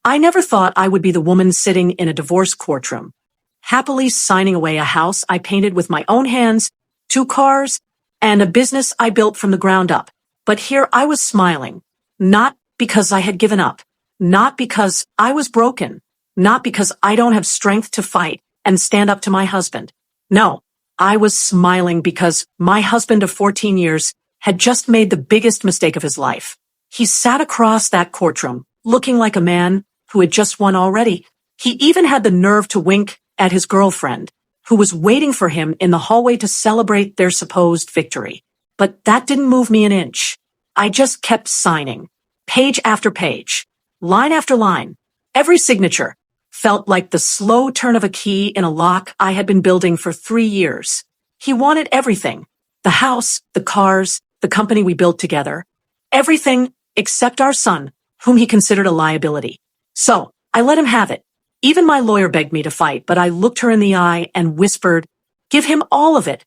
I never thought I would be the woman sitting in a divorce courtroom, happily signing away a house I painted with my own hands, 2 cars, and a business I built from the ground up. But here I was smiling, not because I had given up, not because I was broken, not because I don't have strength to fight and stand up to my husband. No, I was smiling because my husband of 14 years had just made the biggest mistake of his life. He sat across that courtroom, looking like a man who had just won already. He even had the nerve to wink at his girlfriend, who was waiting for him in the hallway to celebrate their supposed victory. But that didn't move me an inch. I just kept signing, page after page, line after line. Every signature felt like the slow turn of a key in a lock I had been building for 3 years. He wanted everything: the house, the cars, the company we built together, everything except our son, whom he considered a liability. So I let him have it. Even my lawyer begged me to fight, but I looked her in the eye and whispered, "Give him all of it."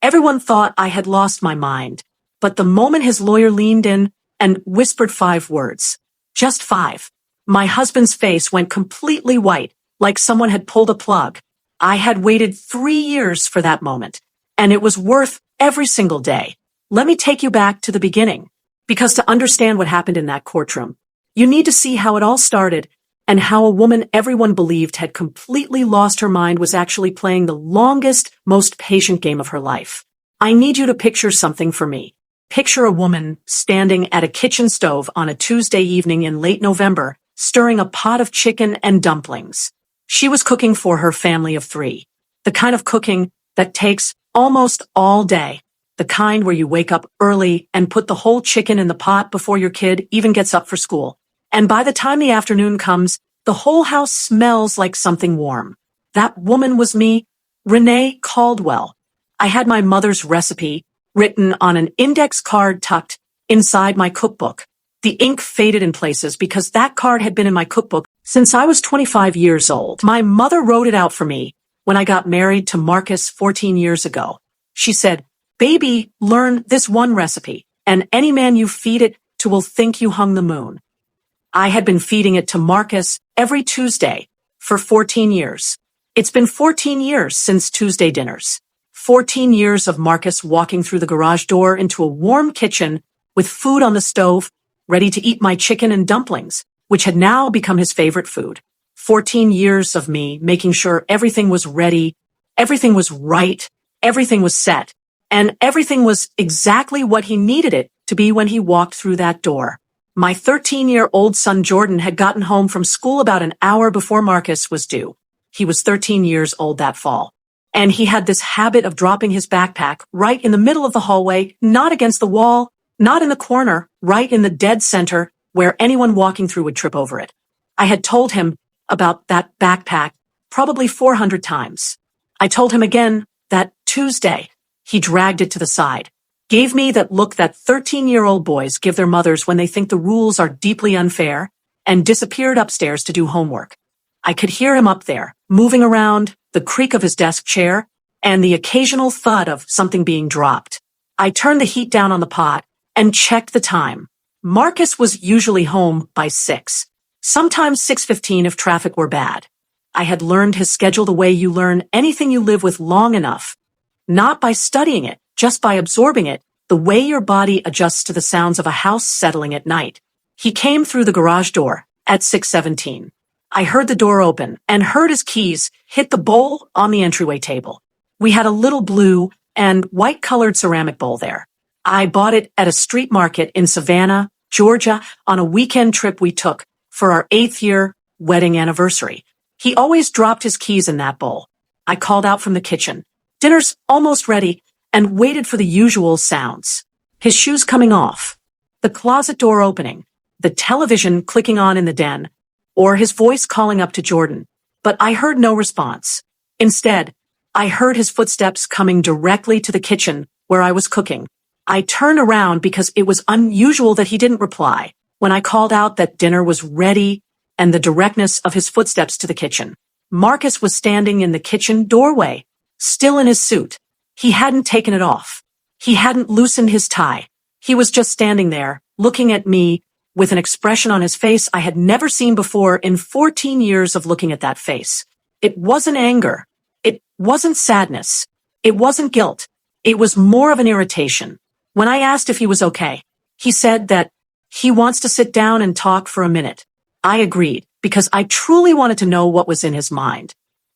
Everyone thought I had lost my mind, but the moment his lawyer leaned in and whispered 5 words, just 5, my husband's face went completely white, like someone had pulled a plug. I had waited 3 years for that moment, and it was worth every single day. Let me take you back to the beginning, because to understand what happened in that courtroom, you need to see how it all started and how a woman everyone believed had completely lost her mind was actually playing the longest, most patient game of her life. I need you to picture something for me. Picture a woman standing at a kitchen stove on a Tuesday evening in late November, stirring a pot of chicken and dumplings. She was cooking for her family of 3, the kind of cooking that takes almost all day, the kind where you wake up early and put the whole chicken in the pot before your kid even gets up for school. And by the time the afternoon comes, the whole house smells like something warm. That woman was me, Renee Caldwell. I had my mother's recipe written on an index card tucked inside my cookbook. The ink faded in places because that card had been in my cookbook since I was 25 years old. My mother wrote it out for me when I got married to Marcus 14 years ago. She said, "Baby, learn this one recipe, and any man you feed it to will think you hung the moon." I had been feeding it to Marcus every Tuesday for 14 years. It's been 14 years since Tuesday dinners. 14 years of Marcus walking through the garage door into a warm kitchen with food on the stove, ready to eat my chicken and dumplings, which had now become his favorite food. 14 years of me making sure everything was ready, everything was right, everything was set, and everything was exactly what he needed it to be when he walked through that door. My 13-year-old son Jordan had gotten home from school about an hour before Marcus was due. He was 13 years old that fall. And he had this habit of dropping his backpack right in the middle of the hallway, not against the wall, not in the corner, right in the dead center where anyone walking through would trip over it. I had told him about that backpack probably 400 times. I told him again that Tuesday. He dragged it to the side, gave me that look that 13-year-old boys give their mothers when they think the rules are deeply unfair, and disappeared upstairs to do homework. I could hear him up there, moving around, the creak of his desk chair, and the occasional thud of something being dropped. I turned the heat down on the pot and checked the time. Marcus was usually home by 6, sometimes 6:15 if traffic were bad. I had learned his schedule the way you learn anything you live with long enough, not by studying it, just by absorbing it, the way your body adjusts to the sounds of a house settling at night. He came through the garage door at 6:17. I heard the door open and heard his keys hit the bowl on the entryway table. We had a little blue and white-colored ceramic bowl there. I bought it at a street market in Savannah, Georgia, on a weekend trip we took for our 8th-year wedding anniversary. He always dropped his keys in that bowl. I called out from the kitchen. Dinner's almost ready, and waited for the usual sounds. His shoes coming off, the closet door opening, the television clicking on in the den, or his voice calling up to Jordan. But I heard no response. Instead, I heard his footsteps coming directly to the kitchen where I was cooking. I turned around because it was unusual that he didn't reply when I called out that dinner was ready, and the directness of his footsteps to the kitchen. Marcus was standing in the kitchen doorway, still in his suit. He hadn't taken it off. He hadn't loosened his tie. He was just standing there, looking at me with an expression on his face I had never seen before in 14 years of looking at that face. It wasn't anger. It wasn't sadness. It wasn't guilt. It was more of an irritation. When I asked if he was okay, he said that he wants to sit down and talk for a minute. I agreed, because I truly wanted to know what was in his mind.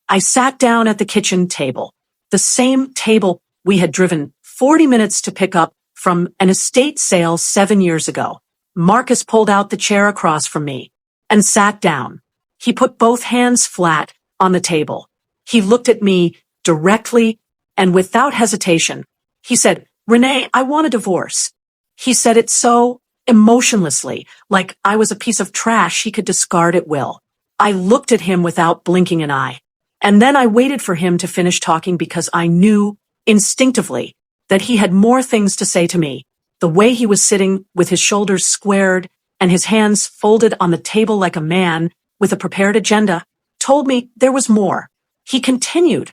I sat down at the kitchen table, the same table we had driven 40 minutes to pick up from an estate sale 7 years ago. Marcus pulled out the chair across from me and sat down. He put both hands flat on the table. He looked at me directly and without hesitation. He said, "Renee, I want a divorce." He said it so emotionlessly, like I was a piece of trash he could discard at will. I looked at him without blinking an eye. And then I waited for him to finish talking because I knew instinctively that he had more things to say to me. The way he was sitting with his shoulders squared and his hands folded on the table like a man with a prepared agenda told me there was more. He continued,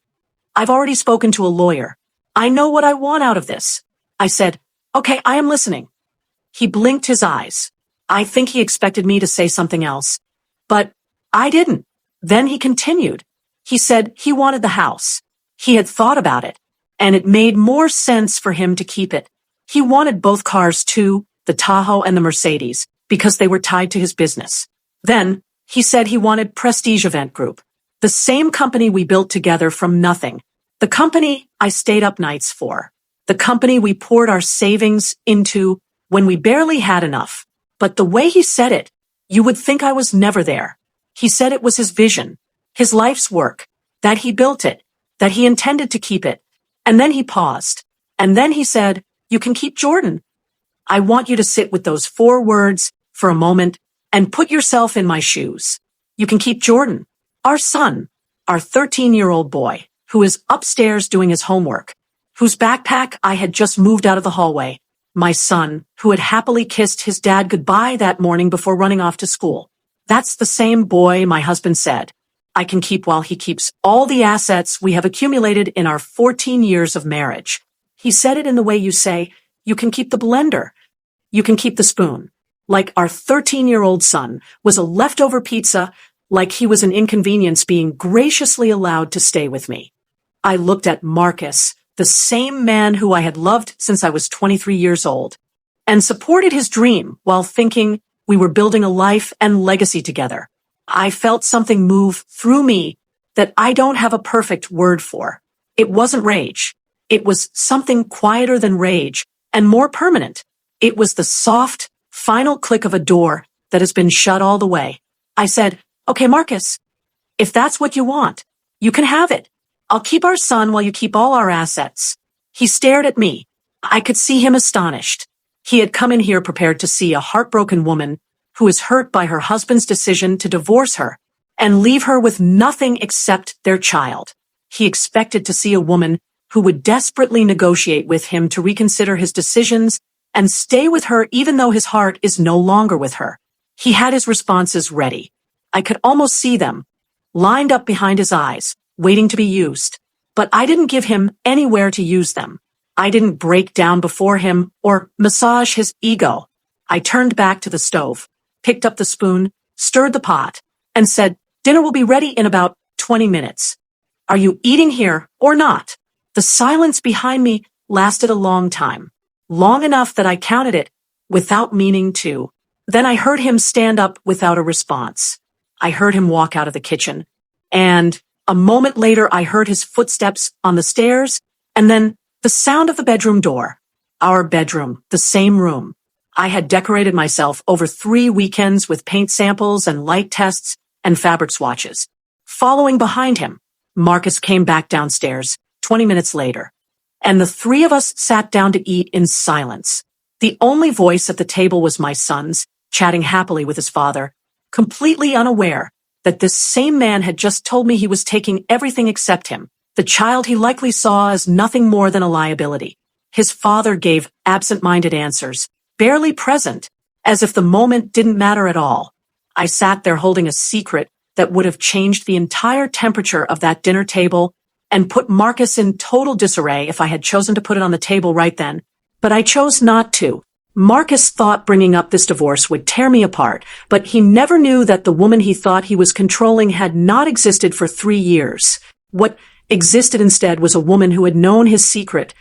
"I've already spoken to a lawyer. I know what I want out of this." I said, "Okay, I am listening." He blinked his eyes. I think he expected me to say something else, but I didn't. Then he continued. He said he wanted the house. He had thought about it, and it made more sense for him to keep it. He wanted both cars too, the Tahoe and the Mercedes, because they were tied to his business. Then he said he wanted Prestige Event Group, the same company we built together from nothing, the company I stayed up nights for, the company we poured our savings into when we barely had enough. But the way he said it, you would think I was never there. He said it was his vision, his life's work, that he built it, that he intended to keep it. And then he paused. And then he said, "You can keep Jordan." I want you to sit with those 4 words for a moment and put yourself in my shoes. You can keep Jordan, our son, our 13-year-old boy, who is upstairs doing his homework, whose backpack I had just moved out of the hallway. My son, who had happily kissed his dad goodbye that morning before running off to school. That's the same boy my husband said I can keep while he keeps all the assets we have accumulated in our 14 years of marriage. He said it in the way you say, "You can keep the blender. You can keep the spoon." Like our 13-year-old son was a leftover pizza, like he was an inconvenience being graciously allowed to stay with me. I looked at Marcus, the same man who I had loved since I was 23 years old, and supported his dream while thinking we were building a life and legacy together. I felt something move through me that I don't have a perfect word for. It wasn't rage. It was something quieter than rage and more permanent. It was the soft, final click of a door that has been shut all the way. I said, "Okay, Marcus, if that's what you want, you can have it. I'll keep our son while you keep all our assets." He stared at me. I could see him astonished. He had come in here prepared to see a heartbroken woman who is hurt by her husband's decision to divorce her and leave her with nothing except their child. He expected to see a woman who would desperately negotiate with him to reconsider his decisions and stay with her even though his heart is no longer with her. He had his responses ready. I could almost see them, lined up behind his eyes, waiting to be used. But I didn't give him anywhere to use them. I didn't break down before him or massage his ego. I turned back to the stove, picked up the spoon, stirred the pot, and said, "Dinner will be ready in about 20 minutes. Are you eating here or not?" The silence behind me lasted a long time, long enough that I counted it without meaning to. Then I heard him stand up without a response. I heard him walk out of the kitchen, and a moment later I heard his footsteps on the stairs, and then the sound of the bedroom door. Our bedroom, the same room. I had decorated myself over 3 weekends with paint samples and light tests and fabric swatches. Following behind him, Marcus came back downstairs 20 minutes later, and the 3 of us sat down to eat in silence. The only voice at the table was my son's, chatting happily with his father, completely unaware that this same man had just told me he was taking everything except him, the child he likely saw as nothing more than a liability. His father gave absent-minded answers, barely present, as if the moment didn't matter at all. I sat there holding a secret that would have changed the entire temperature of that dinner table and put Marcus in total disarray if I had chosen to put it on the table right then, but I chose not to. Marcus thought bringing up this divorce would tear me apart, but he never knew that the woman he thought he was controlling had not existed for 3 years. What existed instead was a woman who had known his secret.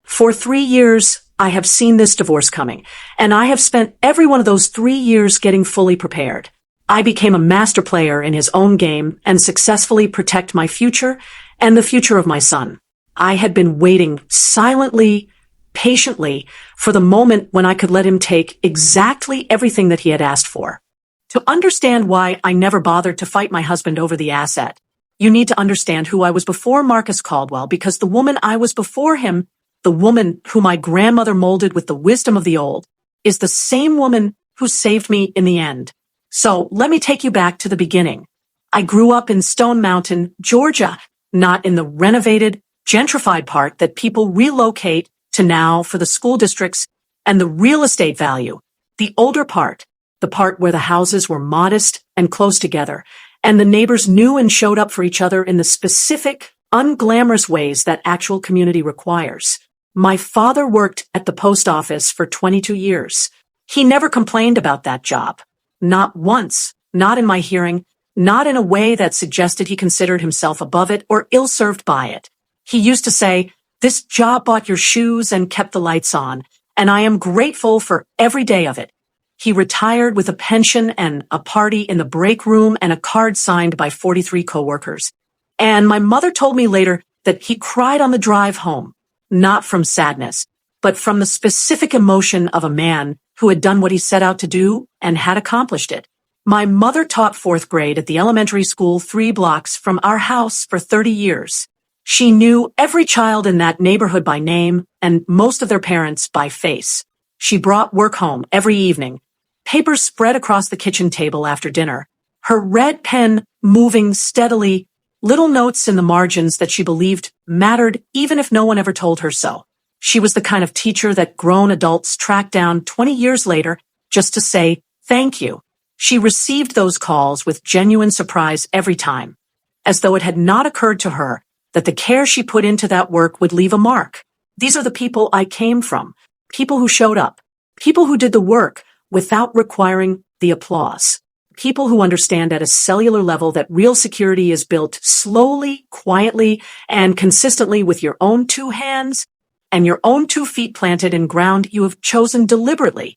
For 3 years, I have seen this divorce coming, and I have spent every one of those 3 years getting fully prepared. I became a master player in his own game and successfully protect my future and the future of my son. I had been waiting silently, patiently, for the moment when I could let him take exactly everything that he had asked for. To understand why I never bothered to fight my husband over the asset, you need to understand who I was before Marcus Caldwell, because the woman I was before him, the woman who my grandmother molded with the wisdom of the old, is the same woman who saved me in the end. So let me take you back to the beginning. I grew up in Stone Mountain, Georgia, not in the renovated, gentrified part that people relocate to now for the school districts and the real estate value. The older part, the part where the houses were modest and close together, and the neighbors knew and showed up for each other in the specific, unglamorous ways that actual community requires. My father worked at the post office for 22 years. He never complained about that job. Not once, not in my hearing, not in a way that suggested he considered himself above it or ill-served by it. He used to say, "This job bought your shoes and kept the lights on, and I am grateful for every day of it." He retired with a pension and a party in the break room and a card signed by 43 coworkers. And my mother told me later that he cried on the drive home, not from sadness, but from the specific emotion of a man who had done what he set out to do and had accomplished it. My mother taught 4th grade at the elementary school 3 blocks from our house for 30 years. She knew every child in that neighborhood by name and most of their parents by face. She brought work home every evening, papers spread across the kitchen table after dinner, her red pen moving steadily, little notes in the margins that she believed mattered even if no one ever told her so. She was the kind of teacher that grown adults track down 20 years later just to say thank you. She received those calls with genuine surprise every time, as though it had not occurred to her that the care she put into that work would leave a mark. These are the people I came from, people who showed up, people who did the work without requiring the applause, people who understand at a cellular level that real security is built slowly, quietly, and consistently with your own 2 hands and your own 2 feet planted in ground you have chosen deliberately.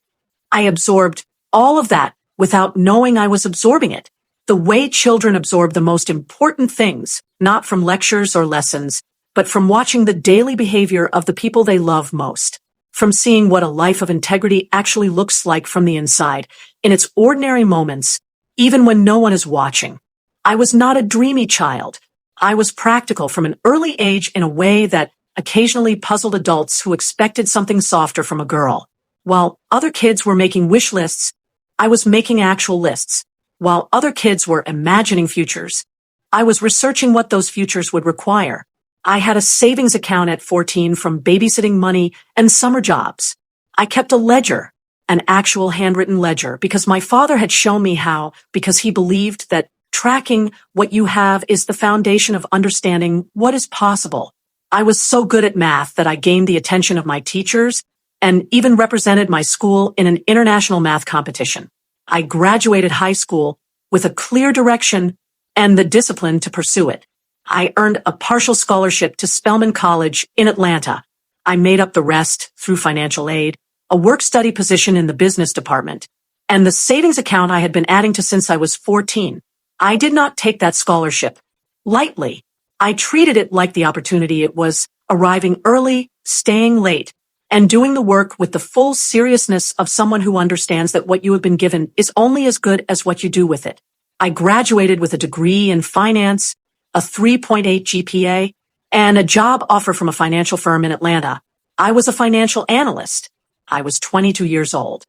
I absorbed all of that without knowing I was absorbing it. The way children absorb the most important things, not from lectures or lessons, but from watching the daily behavior of the people they love most, from seeing what a life of integrity actually looks like from the inside, in its ordinary moments, even when no one is watching. I was not a dreamy child. I was practical from an early age in a way that occasionally puzzled adults who expected something softer from a girl. While other kids were making wish lists, I was making actual lists. While other kids were imagining futures, I was researching what those futures would require. I had a savings account at 14 from babysitting money and summer jobs. I kept a ledger, an actual handwritten ledger, because my father had shown me how, because he believed that tracking what you have is the foundation of understanding what is possible. I was so good at math that I gained the attention of my teachers and even represented my school in an international math competition. I graduated high school with a clear direction and the discipline to pursue it. I earned a partial scholarship to Spelman College in Atlanta. I made up the rest through financial aid, a work-study position in the business department, and the savings account I had been adding to since I was 14. I did not take that scholarship lightly. I treated it like the opportunity it was, arriving early, staying late, and doing the work with the full seriousness of someone who understands that what you have been given is only as good as what you do with it. I graduated with a degree in finance, a 3.8 GPA, and a job offer from a financial firm in Atlanta. I was a financial analyst. I was 22 years old.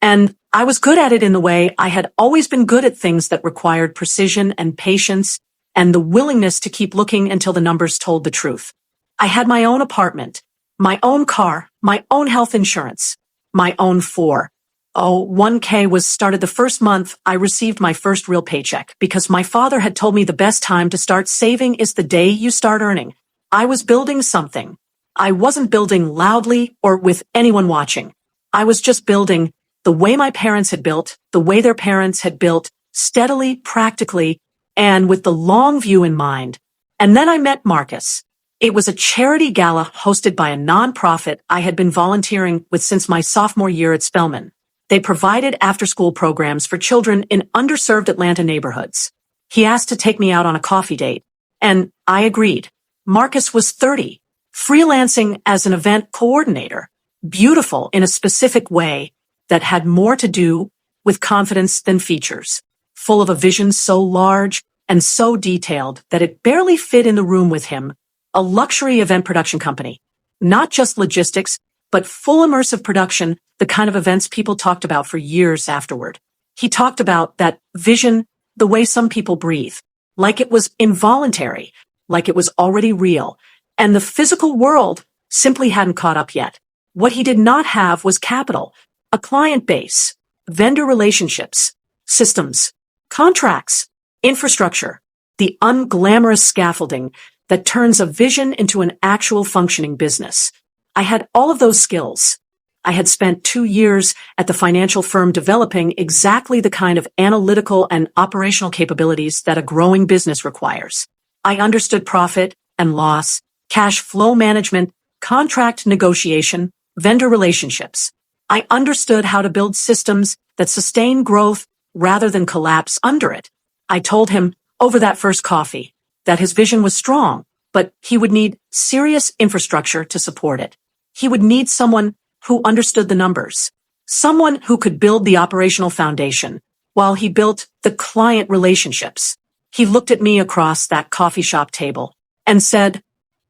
And I was good at it in the way I had always been good at things that required precision and patience and the willingness to keep looking until the numbers told the truth. I had my own apartment, my own car, my own health insurance, my own 401k was started the first month I received my first real paycheck because my father had told me the best time to start saving is the day you start earning. I was building something. I wasn't building loudly or with anyone watching. I was just building the way my parents had built, the way their parents had built, steadily, practically, and with the long view in mind. And then I met Marcus. It was a charity gala hosted by a nonprofit I had been volunteering with since my sophomore year at Spelman. They provided after-school programs for children in underserved Atlanta neighborhoods. He asked to take me out on a coffee date, and I agreed. Marcus was 30, freelancing as an event coordinator, beautiful in a specific way that had more to do with confidence than features, full of a vision so large and so detailed that it barely fit in the room with him, a luxury event production company. Not just logistics, but full immersive production, the kind of events people talked about for years afterward. He talked about that vision the way some people breathe, like it was involuntary, like it was already real, and the physical world simply hadn't caught up yet. What he did not have was capital, a client base, vendor relationships, systems, contracts, infrastructure, the unglamorous scaffolding that turns a vision into an actual functioning business. I had all of those skills. I had spent 2 years at the financial firm developing exactly the kind of analytical and operational capabilities that a growing business requires. I understood profit and loss, cash flow management, contract negotiation, vendor relationships. I understood how to build systems that sustain growth rather than collapse under it. I told him over that first coffee that his vision was strong, but he would need serious infrastructure to support it. He would need someone who understood the numbers, someone who could build the operational foundation while he built the client relationships. He looked at me across that coffee shop table and said,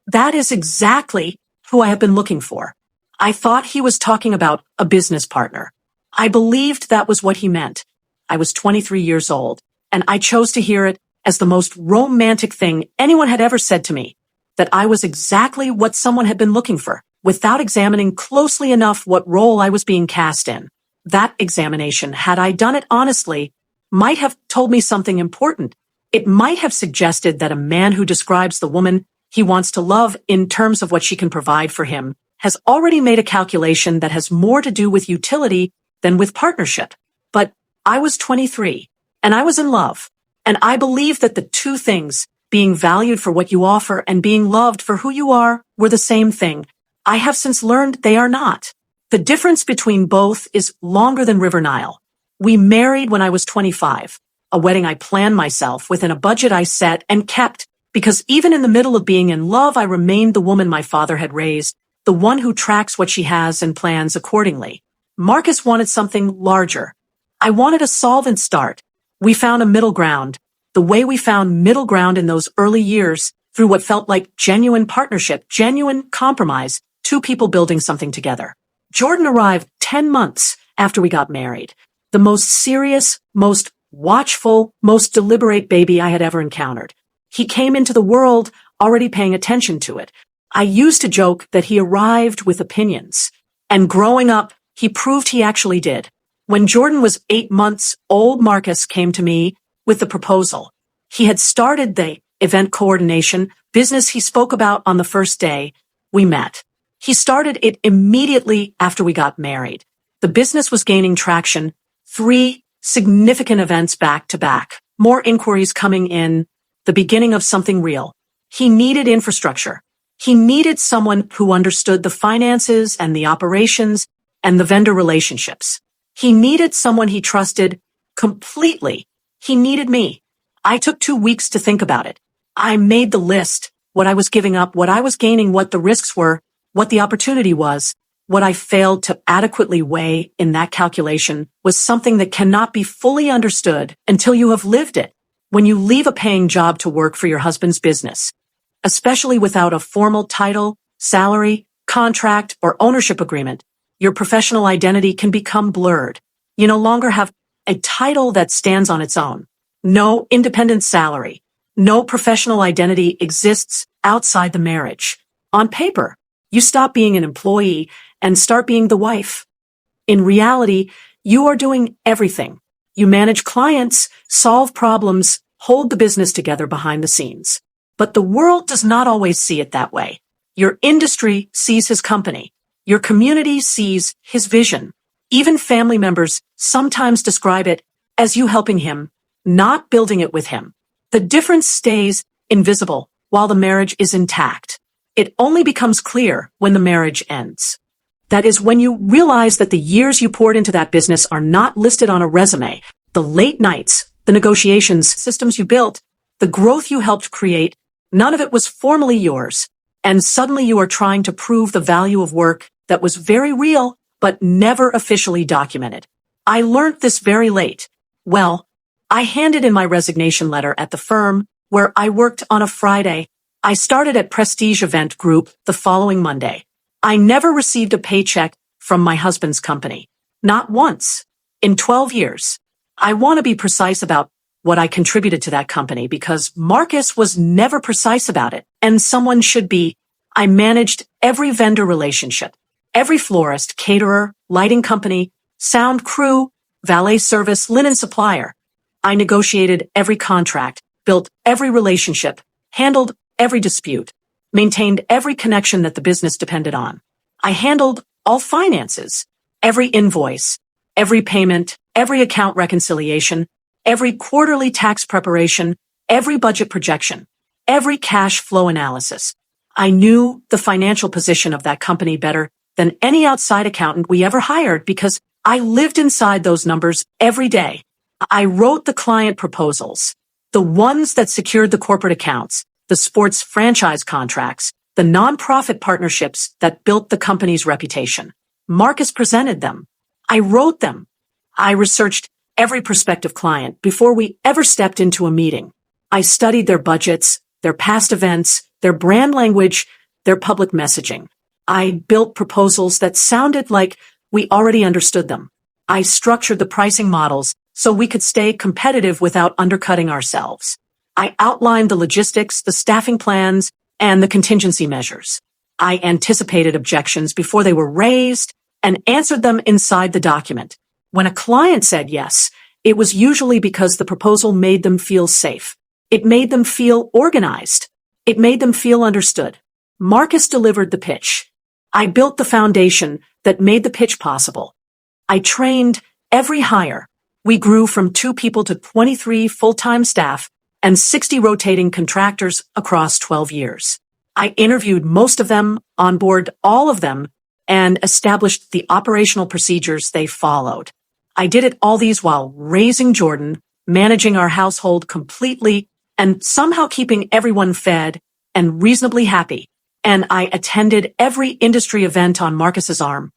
"That is exactly who I have been looking for." I thought he was talking about a business partner. I believed that was what he meant. I was 23 years old, and I chose to hear it as the most romantic thing anyone had ever said to me, that I was exactly what someone had been looking for, without examining closely enough what role I was being cast in. That examination, had I done it honestly, might have told me something important. It might have suggested that a man who describes the woman he wants to love in terms of what she can provide for him has already made a calculation that has more to do with utility than with partnership. But I was 23, and I was in love, and I believed that the two things, being valued for what you offer and being loved for who you are, were the same thing. I have since learned they are not. The difference between both is longer than River Nile. We married when I was 25, a wedding I planned myself within a budget I set and kept, because even in the middle of being in love, I remained the woman my father had raised, the one who tracks what she has and plans accordingly. Marcus wanted something larger. I wanted a solvent start. We found a middle ground, the way we found middle ground in those early years, through what felt like genuine partnership, genuine compromise, two people building something together. Jordan arrived 10 months after we got married, the most serious, most watchful, most deliberate baby I had ever encountered. He came into the world already paying attention to it. I used to joke that he arrived with opinions, and growing up, he proved he actually did. When Jordan was 8 months old, Marcus came to me with the proposal. He had started the event coordination business he spoke about on the first day we met. He started it immediately after we got married. The business was gaining traction, 3 significant events back to back, more inquiries coming in, the beginning of something real. He needed infrastructure. He needed someone who understood the finances and the operations and the vendor relationships. He needed someone he trusted completely. He needed me. I took 2 weeks to think about it. I made the list, what I was giving up, what I was gaining, what the risks were, what the opportunity was. What I failed to adequately weigh in that calculation was something that cannot be fully understood until you have lived it. When you leave a paying job to work for your husband's business, especially without a formal title, salary, contract, or ownership agreement, your professional identity can become blurred. You no longer have a title that stands on its own. No independent salary. No professional identity exists outside the marriage. On paper, you stop being an employee and start being the wife. In reality, you are doing everything. You manage clients, solve problems, hold the business together behind the scenes. But the world does not always see it that way. Your industry sees his company. Your community sees his vision. Even family members sometimes describe it as you helping him, not building it with him. The difference stays invisible while the marriage is intact. It only becomes clear when the marriage ends. That is when you realize that the years you poured into that business are not listed on a resume. The late nights, the negotiations, systems you built, the growth you helped create, none of it was formally yours. And suddenly you are trying to prove the value of work that was very real, but never officially documented. I learned this very late. Well, I handed in my resignation letter at the firm where I worked on a Friday. I started at Prestige Event Group the following Monday. I never received a paycheck from my husband's company. Not once. In 12 years. I want to be precise about what I contributed to that company because Marcus was never precise about it, and someone should be. I managed every vendor relationship, every florist, caterer, lighting company, sound crew, valet service, linen supplier. I negotiated every contract, built every relationship, handled every dispute, maintained every connection that the business depended on. I handled all finances, every invoice, every payment, every account reconciliation, every quarterly tax preparation, every budget projection, every cash flow analysis. I knew the financial position of that company better than any outside accountant we ever hired because I lived inside those numbers every day. I wrote the client proposals, the ones that secured the corporate accounts, the sports franchise contracts, the nonprofit partnerships that built the company's reputation. Marcus presented them. I wrote them. I researched every prospective client before we ever stepped into a meeting. I studied their budgets, their past events, their brand language, their public messaging. I built proposals that sounded like we already understood them. I structured the pricing models so we could stay competitive without undercutting ourselves. I outlined the logistics, the staffing plans, and the contingency measures. I anticipated objections before they were raised and answered them inside the document. When a client said yes, it was usually because the proposal made them feel safe. It made them feel organized. It made them feel understood. Marcus delivered the pitch. I built the foundation that made the pitch possible. I trained every hire. We grew from 2 people to 23 full-time staff and 60 rotating contractors across 12 years. I interviewed most of them, onboarded all of them, and established the operational procedures they followed. I did it all these while raising Jordan, managing our household completely, and somehow keeping everyone fed and reasonably happy. And I attended every industry event on Marcus's arm,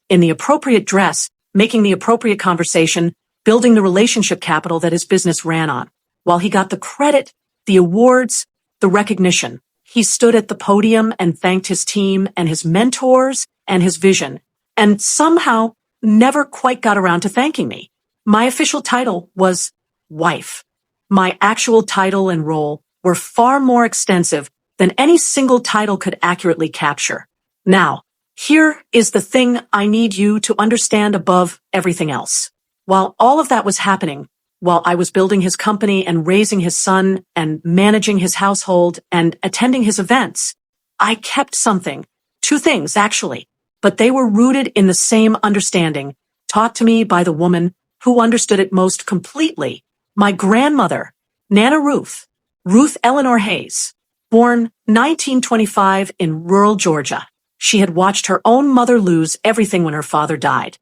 in the appropriate dress, making the appropriate conversation, building the relationship capital that his business ran on. While he got the credit, the awards, the recognition, he stood at the podium and thanked his team and his mentors and his vision, and somehow never quite got around to thanking me. My official title was wife. My actual title and role were far more extensive than any single title could accurately capture. Now, here is the thing I need you to understand above everything else. While all of that was happening, while I was building his company and raising his son and managing his household and attending his events, I kept something, 2 things actually, but they were rooted in the same understanding, taught to me by the woman who understood it most completely, my grandmother, Nana Ruth Eleanor Hayes, born 1925 in rural Georgia. She had watched her own mother lose everything when her father died.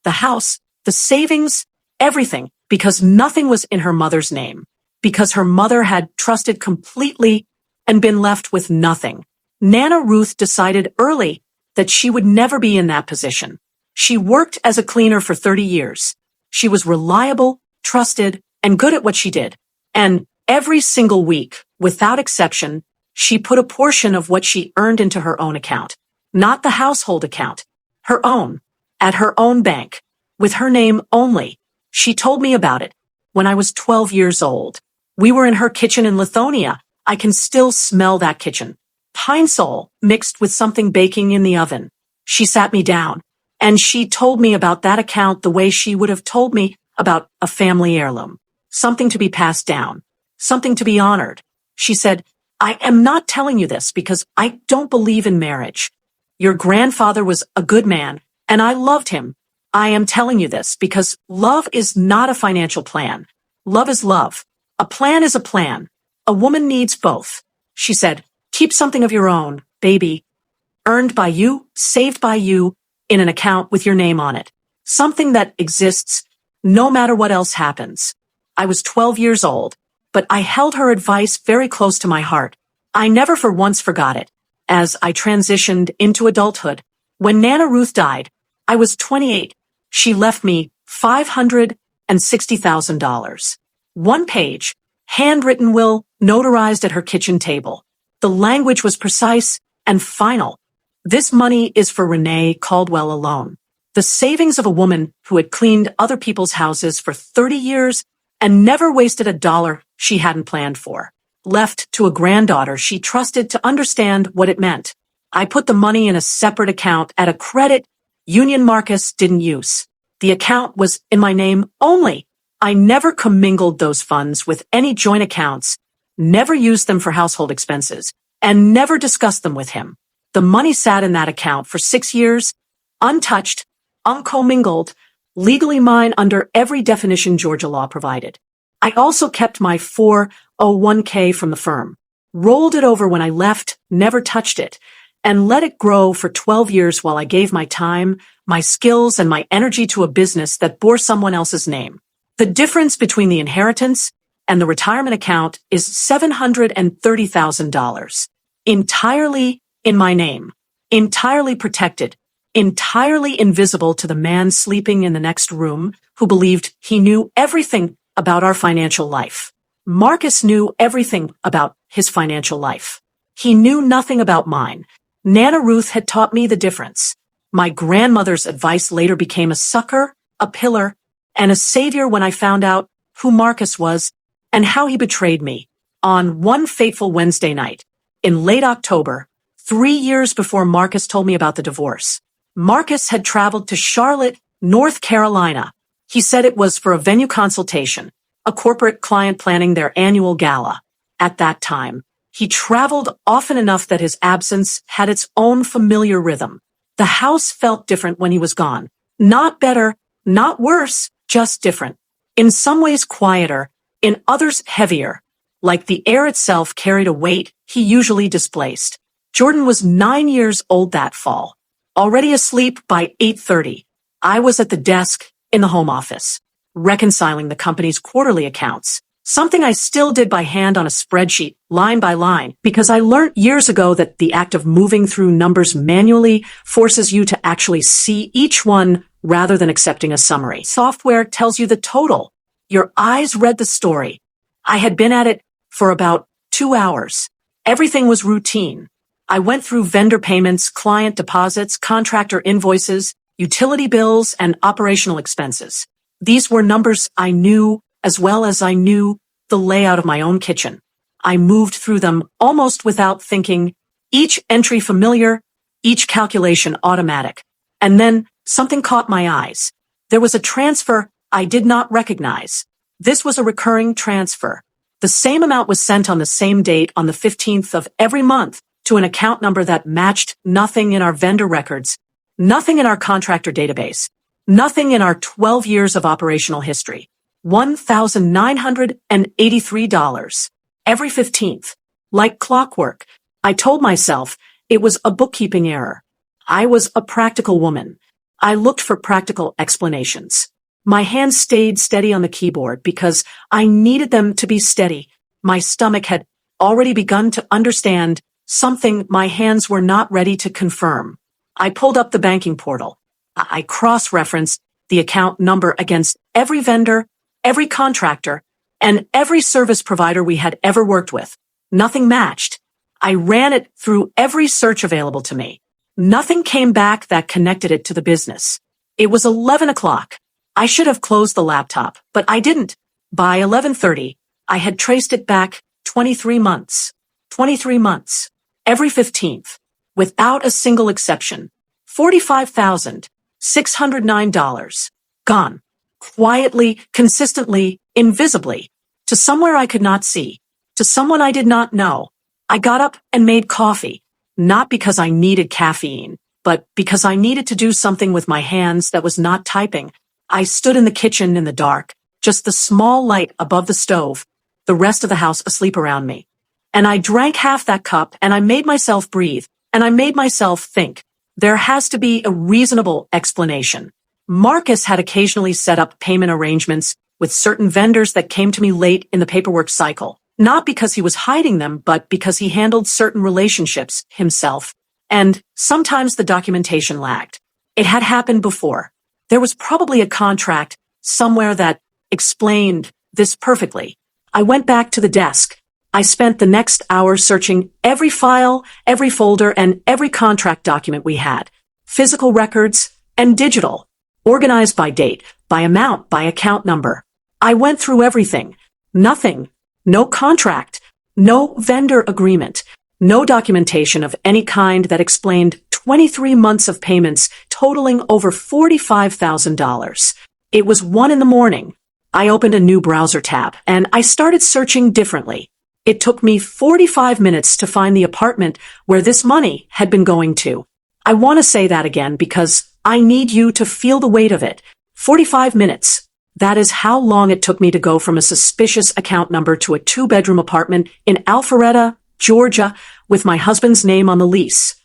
The house, the savings, everything, because nothing was in her mother's name, because her mother had trusted completely and been left with nothing. Nana Ruth decided early that she would never be in that position. She worked as a cleaner for 30 years. She was reliable, trusted, and good at what she did. And every single week, without exception, she put a portion of what she earned into her own account, not the household account, her own, at her own bank, with her name only. She told me about it when I was 12 years old. We were in her kitchen in Lithonia. I can still smell that kitchen. Pine sol mixed with something baking in the oven. She sat me down, and she told me about that account the way she would have told me about a family heirloom, something to be passed down, something to be honored. She said, I am not telling you this because I don't believe in marriage. Your grandfather was a good man, and I loved him, I am telling you this because love is not a financial plan. Love is love. A plan is a plan. A woman needs both. She said, keep something of your own, baby. Earned by you, saved by you, in an account with your name on it. Something that exists no matter what else happens. I was 12 years old, but I held her advice very close to my heart. I never for once forgot it. As I transitioned into adulthood, when Nana Ruth died, I was 28. She left me $560,000. One page, handwritten will, notarized at her kitchen table. The language was precise and final. This money is for Renee Caldwell alone. The savings of a woman who had cleaned other people's houses for 30 years and never wasted a dollar she hadn't planned for. Left to a granddaughter she trusted to understand what it meant. I put the money in a separate account at a credit union Marcus didn't use. The account was in my name only. I never commingled those funds with any joint accounts, never used them for household expenses, and never discussed them with him. The money sat in that account for 6 years, untouched, uncommingled, legally mine under every definition Georgia law provided. I also kept my 401k from the firm, rolled it over when I left, never touched it, and let it grow for 12 years while I gave my time, my skills, and my energy to a business that bore someone else's name. The difference between the inheritance and the retirement account is $730,000. Entirely in my name, entirely protected, entirely invisible to the man sleeping in the next room who believed he knew everything about our financial life. Marcus knew everything about his financial life. He knew nothing about mine. Nana Ruth had taught me the difference. My grandmother's advice later became a succor, a pillar, and a savior when I found out who Marcus was and how he betrayed me. On one fateful Wednesday night, in late October, 3 years before Marcus told me about the divorce, Marcus had traveled to Charlotte, North Carolina. He said it was for a venue consultation, a corporate client planning their annual gala. At that time, he traveled often enough that his absence had its own familiar rhythm. The house felt different when he was gone. Not better, not worse, just different. In some ways quieter, in others heavier. Like the air itself carried a weight he usually displaced. Jordan was 9 years old that fall. Already asleep by 8:30. I was at the desk in the home office, reconciling the company's quarterly accounts. Something I still did by hand on a spreadsheet, line by line, because I learned years ago that the act of moving through numbers manually forces you to actually see each one rather than accepting a summary. Software tells you the total. Your eyes read the story. I had been at it for about 2 hours. Everything was routine. I went through vendor payments, client deposits, contractor invoices, utility bills, and operational expenses. These were numbers I knew as well as I knew the layout of my own kitchen. I moved through them almost without thinking, each entry familiar, each calculation automatic. And then something caught my eyes. There was a transfer I did not recognize. This was a recurring transfer. The same amount was sent on the same date on the 15th of every month to an account number that matched nothing in our vendor records, nothing in our contractor database, nothing in our 12 years of operational history. $1,983 every 15th. Like clockwork, I told myself it was a bookkeeping error. I was a practical woman. I looked for practical explanations. My hands stayed steady on the keyboard because I needed them to be steady. My stomach had already begun to understand something my hands were not ready to confirm. I pulled up the banking portal. I cross-referenced the account number against every vendor, every contractor, and every service provider we had ever worked with. Nothing matched. I ran it through every search available to me. Nothing came back that connected it to the business. It was 11 o'clock. I should have closed the laptop, but I didn't. By 11:30, I had traced it back 23 months. 23 months. Every 15th. Without a single exception. $45,609. Gone. Quietly, consistently, invisibly. To somewhere I could not see. To someone I did not know. I got up and made coffee. Not because I needed caffeine, but because I needed to do something with my hands that was not typing. I stood in the kitchen in the dark, just the small light above the stove, the rest of the house asleep around me. And I drank half that cup, and I made myself breathe, and I made myself think. There has to be a reasonable explanation. Marcus had occasionally set up payment arrangements with certain vendors that came to me late in the paperwork cycle, not because he was hiding them, but because he handled certain relationships himself, and sometimes the documentation lagged. It had happened before. There was probably a contract somewhere that explained this perfectly. I went back to the desk. I spent the next hour searching every file, every folder, and every contract document we had. Physical records and digital, organized by date, by amount, by account number. I went through everything. Nothing. No contract. No vendor agreement. No documentation of any kind that explained 23 months of payments totaling over $45,000. It was 1 a.m. I opened a new browser tab, and I started searching differently. It took me 45 minutes to find the apartment where this money had been going to. I want to say that again because I need you to feel the weight of it. 45 minutes. That is how long it took me to go from a suspicious account number to a 2-bedroom apartment in Alpharetta, Georgia, with my husband's name on the lease.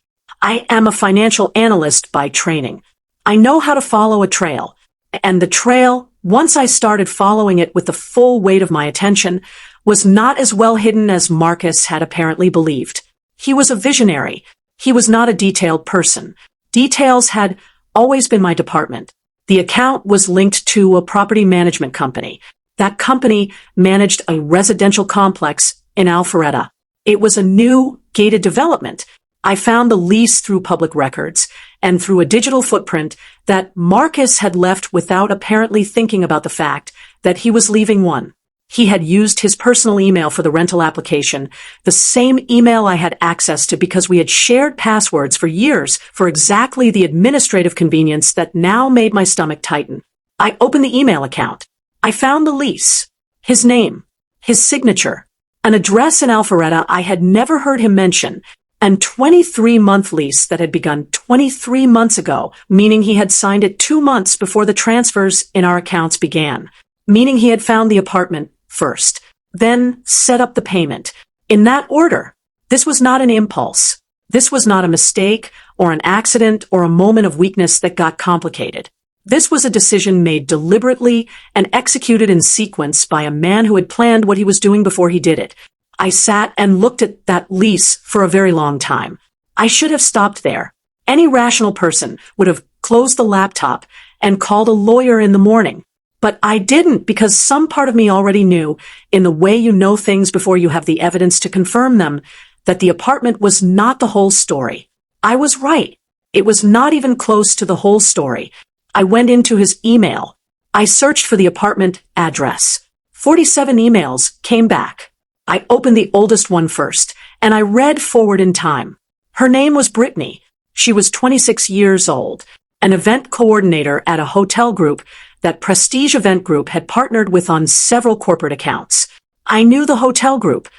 I am a financial analyst by training. I know how to follow a trail. And the trail, once I started following it with the full weight of my attention, was not as well hidden as Marcus had apparently believed. He was a visionary. He was not a detailed person. Details had always been my department. The account was linked to a property management company. That company managed a residential complex in Alpharetta. It was a new, gated development. I found the lease through public records and through a digital footprint that Marcus had left without apparently thinking about the fact that he was leaving one. He had used his personal email for the rental application, the same email I had access to because we had shared passwords for years for exactly the administrative convenience that now made my stomach tighten. I opened the email account. I found the lease, his name, his signature, an address in Alpharetta I had never heard him mention, and 23-month lease that had begun 23 months ago, meaning he had signed it 2 months before the transfers in our accounts began, meaning he had found the apartment first, then set up the payment. In that order. This was not an impulse. This was not a mistake or an accident or a moment of weakness that got complicated. This was a decision made deliberately and executed in sequence by a man who had planned what he was doing before he did it. I sat and looked at that lease for a very long time. I should have stopped there. Any rational person would have closed the laptop and called a lawyer in the morning. But I didn't because some part of me already knew, in the way you know things before you have the evidence to confirm them, that the apartment was not the whole story. I was right. It was not even close to the whole story. I went into his email. I searched for the apartment address. 47 emails came back. I opened the oldest one first, and I read forward in time. Her name was Brittany. She was 26 years old, an event coordinator at a hotel group that Prestige Event Group had partnered with on several corporate accounts. I knew the hotel group.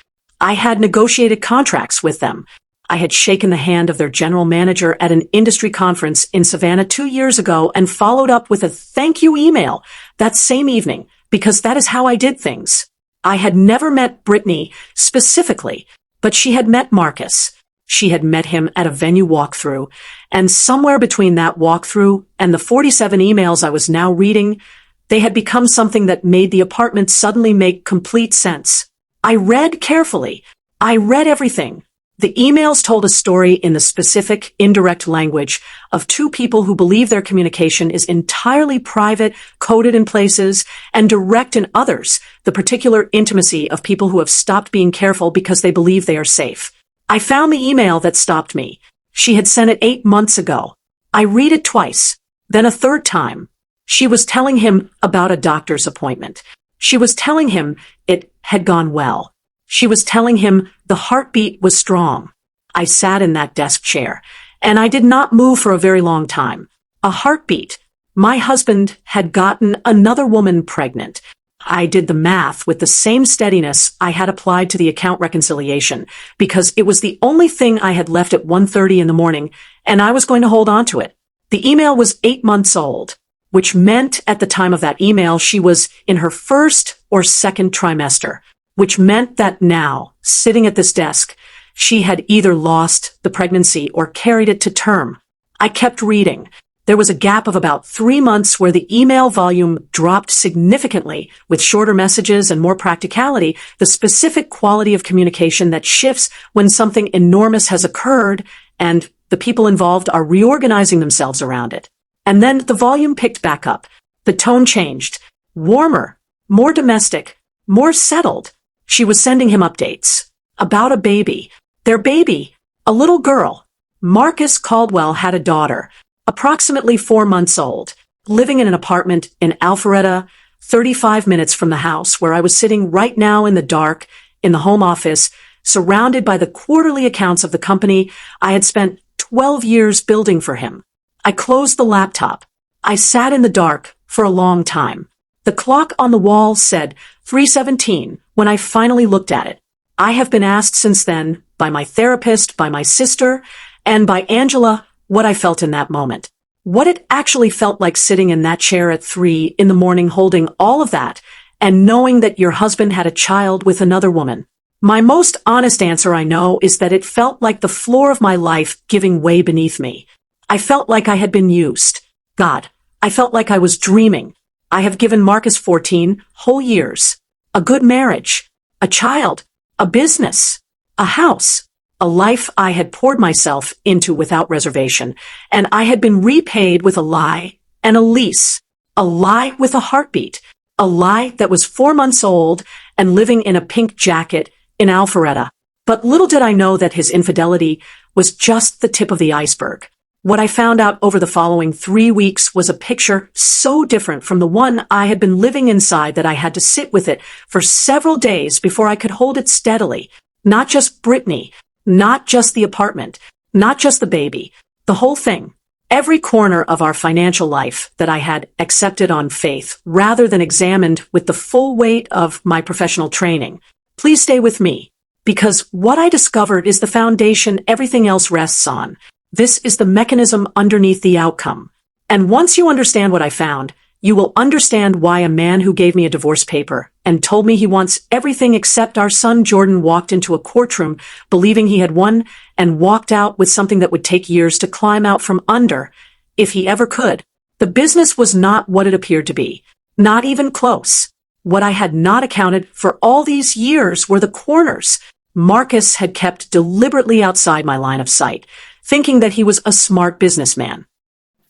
I had negotiated contracts with them. I had shaken the hand of their general manager at an industry conference in Savannah 2 years ago and followed up with a thank you email that same evening, because that is how I did things. I had never met Brittany specifically, but she had met Marcus. She had met him at a venue walkthrough, and somewhere between that walkthrough and the 47 emails I was now reading, they had become something that made the apartment suddenly make complete sense. I read carefully. I read everything. The emails told a story in the specific, indirect language of 2 people who believe their communication is entirely private, coded in places, and direct in others, the particular intimacy of people who have stopped being careful because they believe they are safe. I found the email that stopped me. She had sent it 8 months ago. I read it twice, then a third time. She was telling him about a doctor's appointment. She was telling him it had gone well. She was telling him the heartbeat was strong. I sat in that desk chair, and I did not move for a very long time. A heartbeat. My husband had gotten another woman pregnant. I did the math with the same steadiness I had applied to the account reconciliation, because it was the only thing I had left at 1:30 in the morning, and I was going to hold on to it. The email was 8 months old, which meant at the time of that email she was in her first or second trimester, which meant that now, sitting at this desk, she had either lost the pregnancy or carried it to term. I kept reading. There was a gap of about 3 months where the email volume dropped significantly with shorter messages and more practicality, the specific quality of communication that shifts when something enormous has occurred and the people involved are reorganizing themselves around it. And then the volume picked back up. The tone changed. Warmer, more domestic, more settled. She was sending him updates about a baby. Their baby, a little girl. Marcus Caldwell had a daughter, approximately 4 months old, living in an apartment in Alpharetta, 35 minutes from the house where I was sitting right now in the dark, in the home office, surrounded by the quarterly accounts of the company I had spent 12 years building for him. I closed the laptop. I sat in the dark for a long time. The clock on the wall said 3:17 when I finally looked at it. I have been asked since then, by my therapist, by my sister, and by Angela, what I felt in that moment. What it actually felt like sitting in that chair at 3 in the morning holding all of that and knowing that your husband had a child with another woman. My most honest answer, I know, is that it felt like the floor of my life giving way beneath me. I felt like I had been used. God, I felt like I was dreaming. I have given Marcus 14 whole years, a good marriage, a child, a business, a house, a life I had poured myself into without reservation, and I had been repaid with a lie and a lease, a lie with a heartbeat, a lie that was 4 months old and living in a pink jacket in Alpharetta. But little did I know that his infidelity was just the tip of the iceberg. What I found out over the following 3 weeks was a picture so different from the one I had been living inside that I had to sit with it for several days before I could hold it steadily. Not just Brittany, not just the apartment, not just the baby, the whole thing. Every corner of our financial life that I had accepted on faith rather than examined with the full weight of my professional training. Please stay with me, because what I discovered is the foundation everything else rests on. This is the mechanism underneath the outcome. And once you understand what I found, you will understand why a man who gave me a divorce paper and told me he wants everything except our son Jordan walked into a courtroom believing he had won and walked out with something that would take years to climb out from under, if he ever could. The business was not what it appeared to be. Not even close. What I had not accounted for all these years were the corners Marcus had kept deliberately outside my line of sight, thinking that he was a smart businessman.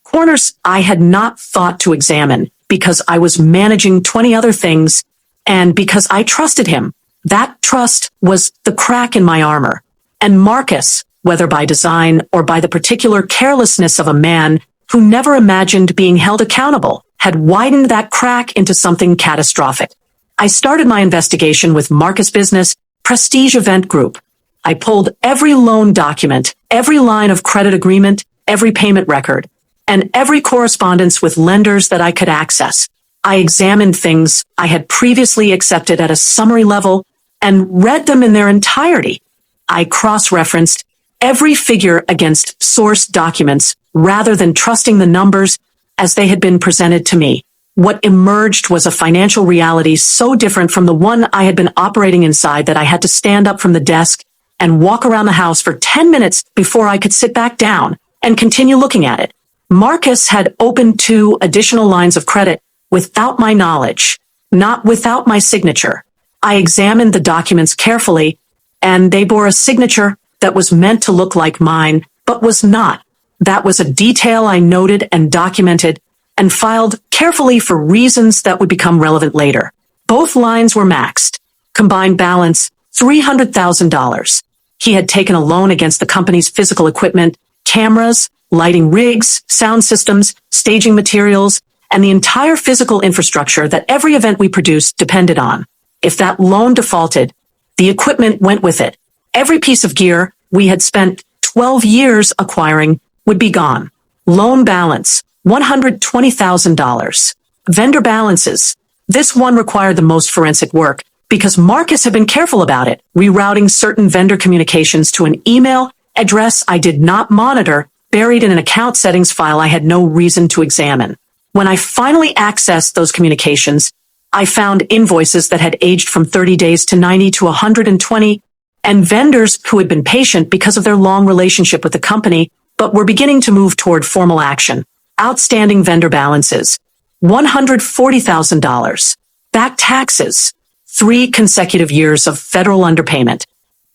Corners I had not thought to examine because I was managing 20 other things and because I trusted him. That trust was the crack in my armor. And Marcus, whether by design or by the particular carelessness of a man who never imagined being held accountable, had widened that crack into something catastrophic. I started my investigation with Marcus Business Prestige Event Group. I pulled every loan document, every line of credit agreement, every payment record, and every correspondence with lenders that I could access. I examined things I had previously accepted at a summary level and read them in their entirety. I cross-referenced every figure against source documents rather than trusting the numbers as they had been presented to me. What emerged was a financial reality so different from the one I had been operating inside that I had to stand up from the desk and walk around the house for 10 minutes before I could sit back down and continue looking at it. Marcus had opened 2 additional lines of credit without my knowledge, not without my signature. I examined the documents carefully, and they bore a signature that was meant to look like mine, but was not. That was a detail I noted and documented and filed carefully for reasons that would become relevant later. Both lines were maxed. Combined balance, $300,000. He had taken a loan against the company's physical equipment, cameras, lighting rigs, sound systems, staging materials, and the entire physical infrastructure that every event we produced depended on. If that loan defaulted, the equipment went with it. Every piece of gear we had spent 12 years acquiring would be gone. Loan balance, $120,000. Vendor balances. This one required the most forensic work because Marcus had been careful about it, rerouting certain vendor communications to an email address I did not monitor buried in an account settings file I had no reason to examine. When I finally accessed those communications, I found invoices that had aged from 30 days to 90 to 120, and vendors who had been patient because of their long relationship with the company, but were beginning to move toward formal action. Outstanding vendor balances, $140,000. Back taxes, 3 consecutive years of federal underpayment.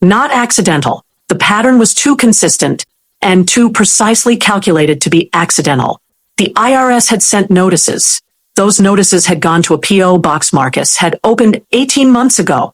Not accidental. The pattern was too consistent and too precisely calculated to be accidental. The IRS had sent notices. Those notices had gone to a P.O. box Marcus had opened 18 months ago.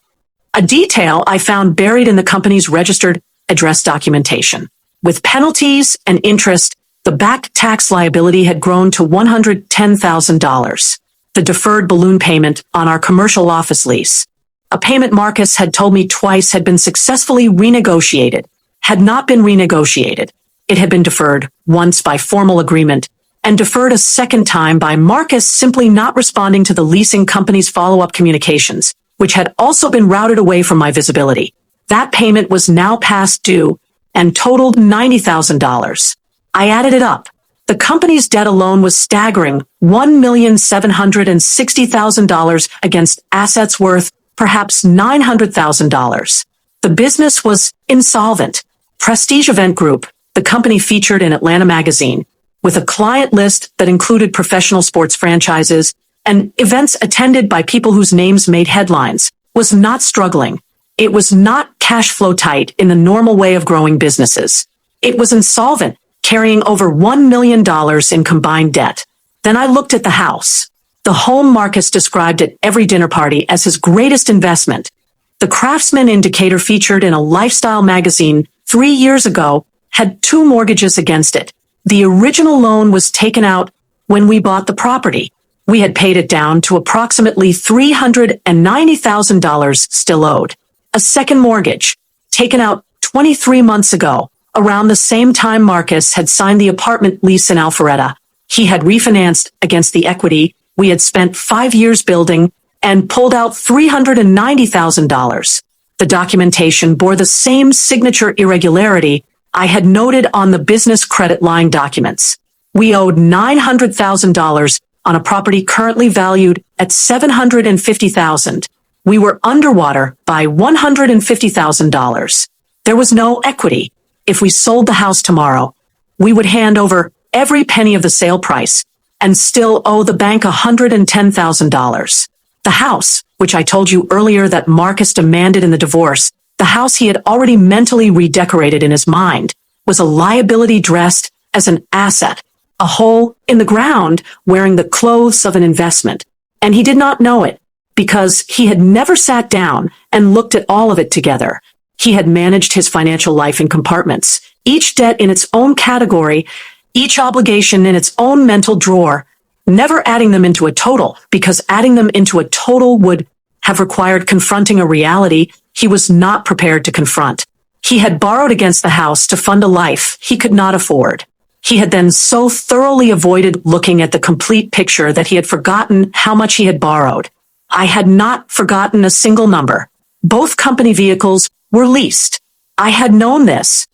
A detail I found buried in the company's registered address documentation. With penalties and interest, the back tax liability had grown to $110,000. The deferred balloon payment on our commercial office lease, a payment Marcus had told me twice had been successfully renegotiated, had not been renegotiated. It had been deferred once by formal agreement and deferred a second time by Marcus simply not responding to the leasing company's follow-up communications, which had also been routed away from my visibility. That payment was now past due and totaled $90,000. I added it up. The company's debt alone was staggering $1,760,000 against assets worth perhaps $900,000. The business was insolvent. Prestige Event Group, the company featured in Atlanta Magazine, with a client list that included professional sports franchises and events attended by people whose names made headlines, was not struggling. It was not cash flow tight in the normal way of growing businesses. It was insolvent, carrying over $1 million in combined debt. Then I looked at the house. The home Marcus described at every dinner party as his greatest investment. The Craftsman indicator featured in a lifestyle magazine 3 years ago had 2 mortgages against it. The original loan was taken out when we bought the property. We had paid it down to approximately $390,000 still owed. A second mortgage, taken out 23 months ago, around the same time Marcus had signed the apartment lease in Alpharetta. He had refinanced against the equity we had spent 5 years building and pulled out $390,000. The documentation bore the same signature irregularity I had noted on the business credit line documents. We owed $900,000 on a property currently valued at $750,000. We were underwater by $150,000. There was no equity. If we sold the house tomorrow, we would hand over every penny of the sale price and still owe the bank $110,000. The house, which I told you earlier that Marcus demanded in the divorce, the house he had already mentally redecorated in his mind, was a liability dressed as an asset, a hole in the ground wearing the clothes of an investment. And he did not know it because he had never sat down and looked at all of it together. He had managed his financial life in compartments, each debt in its own category, each obligation in its own mental drawer, never adding them into a total, because adding them into a total would have required confronting a reality he was not prepared to confront. He had borrowed against the house to fund a life he could not afford. He had then so thoroughly avoided looking at the complete picture that he had forgotten how much he had borrowed. I had not forgotten a single number. Both company vehicles were leased. I had known this.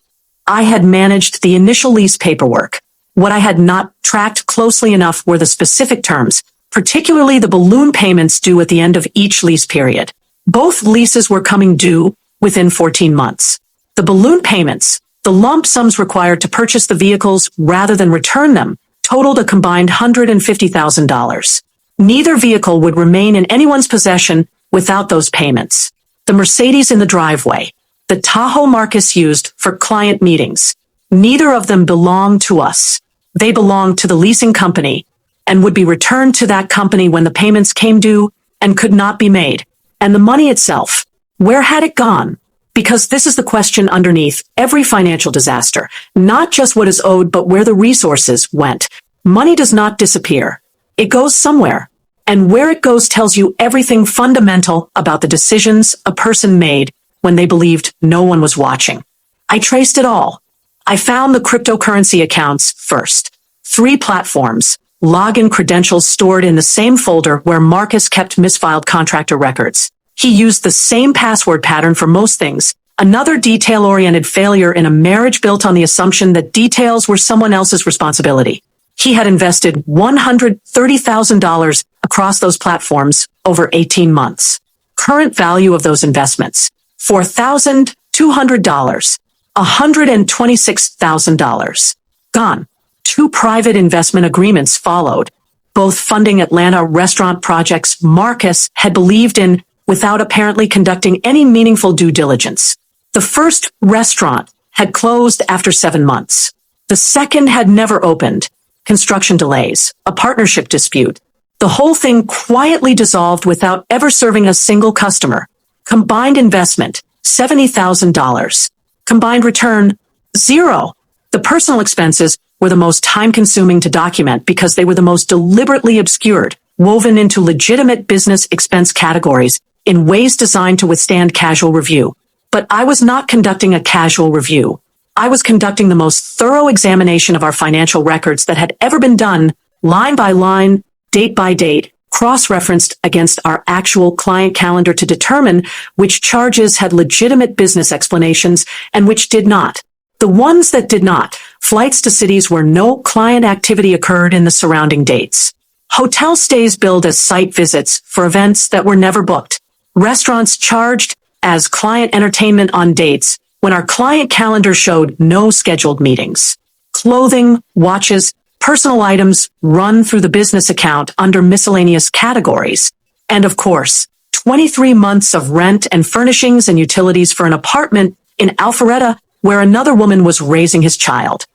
I had managed the initial lease paperwork. What I had not tracked closely enough were the specific terms, particularly the balloon payments due at the end of each lease period. Both leases were coming due within 14 months. The balloon payments, the lump sums required to purchase the vehicles rather than return them, totaled a combined $150,000. Neither vehicle would remain in anyone's possession without those payments. The Mercedes in the driveway, the Tahoe Marcus used for client meetings, neither of them belonged to us. They belonged to the leasing company and would be returned to that company when the payments came due and could not be made. And the money itself, where had it gone? Because this is the question underneath every financial disaster, not just what is owed, but where the resources went. Money does not disappear. It goes somewhere. And where it goes tells you everything fundamental about the decisions a person made when they believed no one was watching. I traced it all. I found the cryptocurrency accounts first. 3 platforms, login credentials stored in the same folder where Marcus kept misfiled contractor records. He used the same password pattern for most things, Another detail-oriented failure in a marriage built on the assumption that details were someone else's responsibility. He had invested $130,000 across those platforms over 18 months. Current value of those investments, $4,200, $126,000. Gone. 2 private investment agreements followed, both funding Atlanta restaurant projects Marcus had believed in without apparently conducting any meaningful due diligence. The first restaurant had closed after 7 months. The second had never opened. Construction delays, a partnership dispute. The whole thing quietly dissolved without ever serving a single customer. Combined investment, $70,000. Combined return, 0. The personal expenses were the most time-consuming to document because they were the most deliberately obscured, woven into legitimate business expense categories in ways designed to withstand casual review. But I was not conducting a casual review. I was conducting the most thorough examination of our financial records that had ever been done, line by line, date by date, cross-referenced against our actual client calendar to determine which charges had legitimate business explanations and which did not. The ones that did not, flights to cities where no client activity occurred in the surrounding dates. Hotel stays billed as site visits for events that were never booked. Restaurants charged as client entertainment on dates when our client calendar showed no scheduled meetings. Clothing, watches, personal items run through the business account under miscellaneous categories. And of course, 23 months of rent and furnishings and utilities for an apartment in Alpharetta where another woman was raising his child.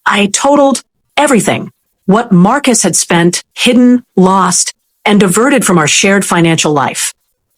I totaled everything. What Marcus had spent, hidden, lost, and diverted from our shared financial life.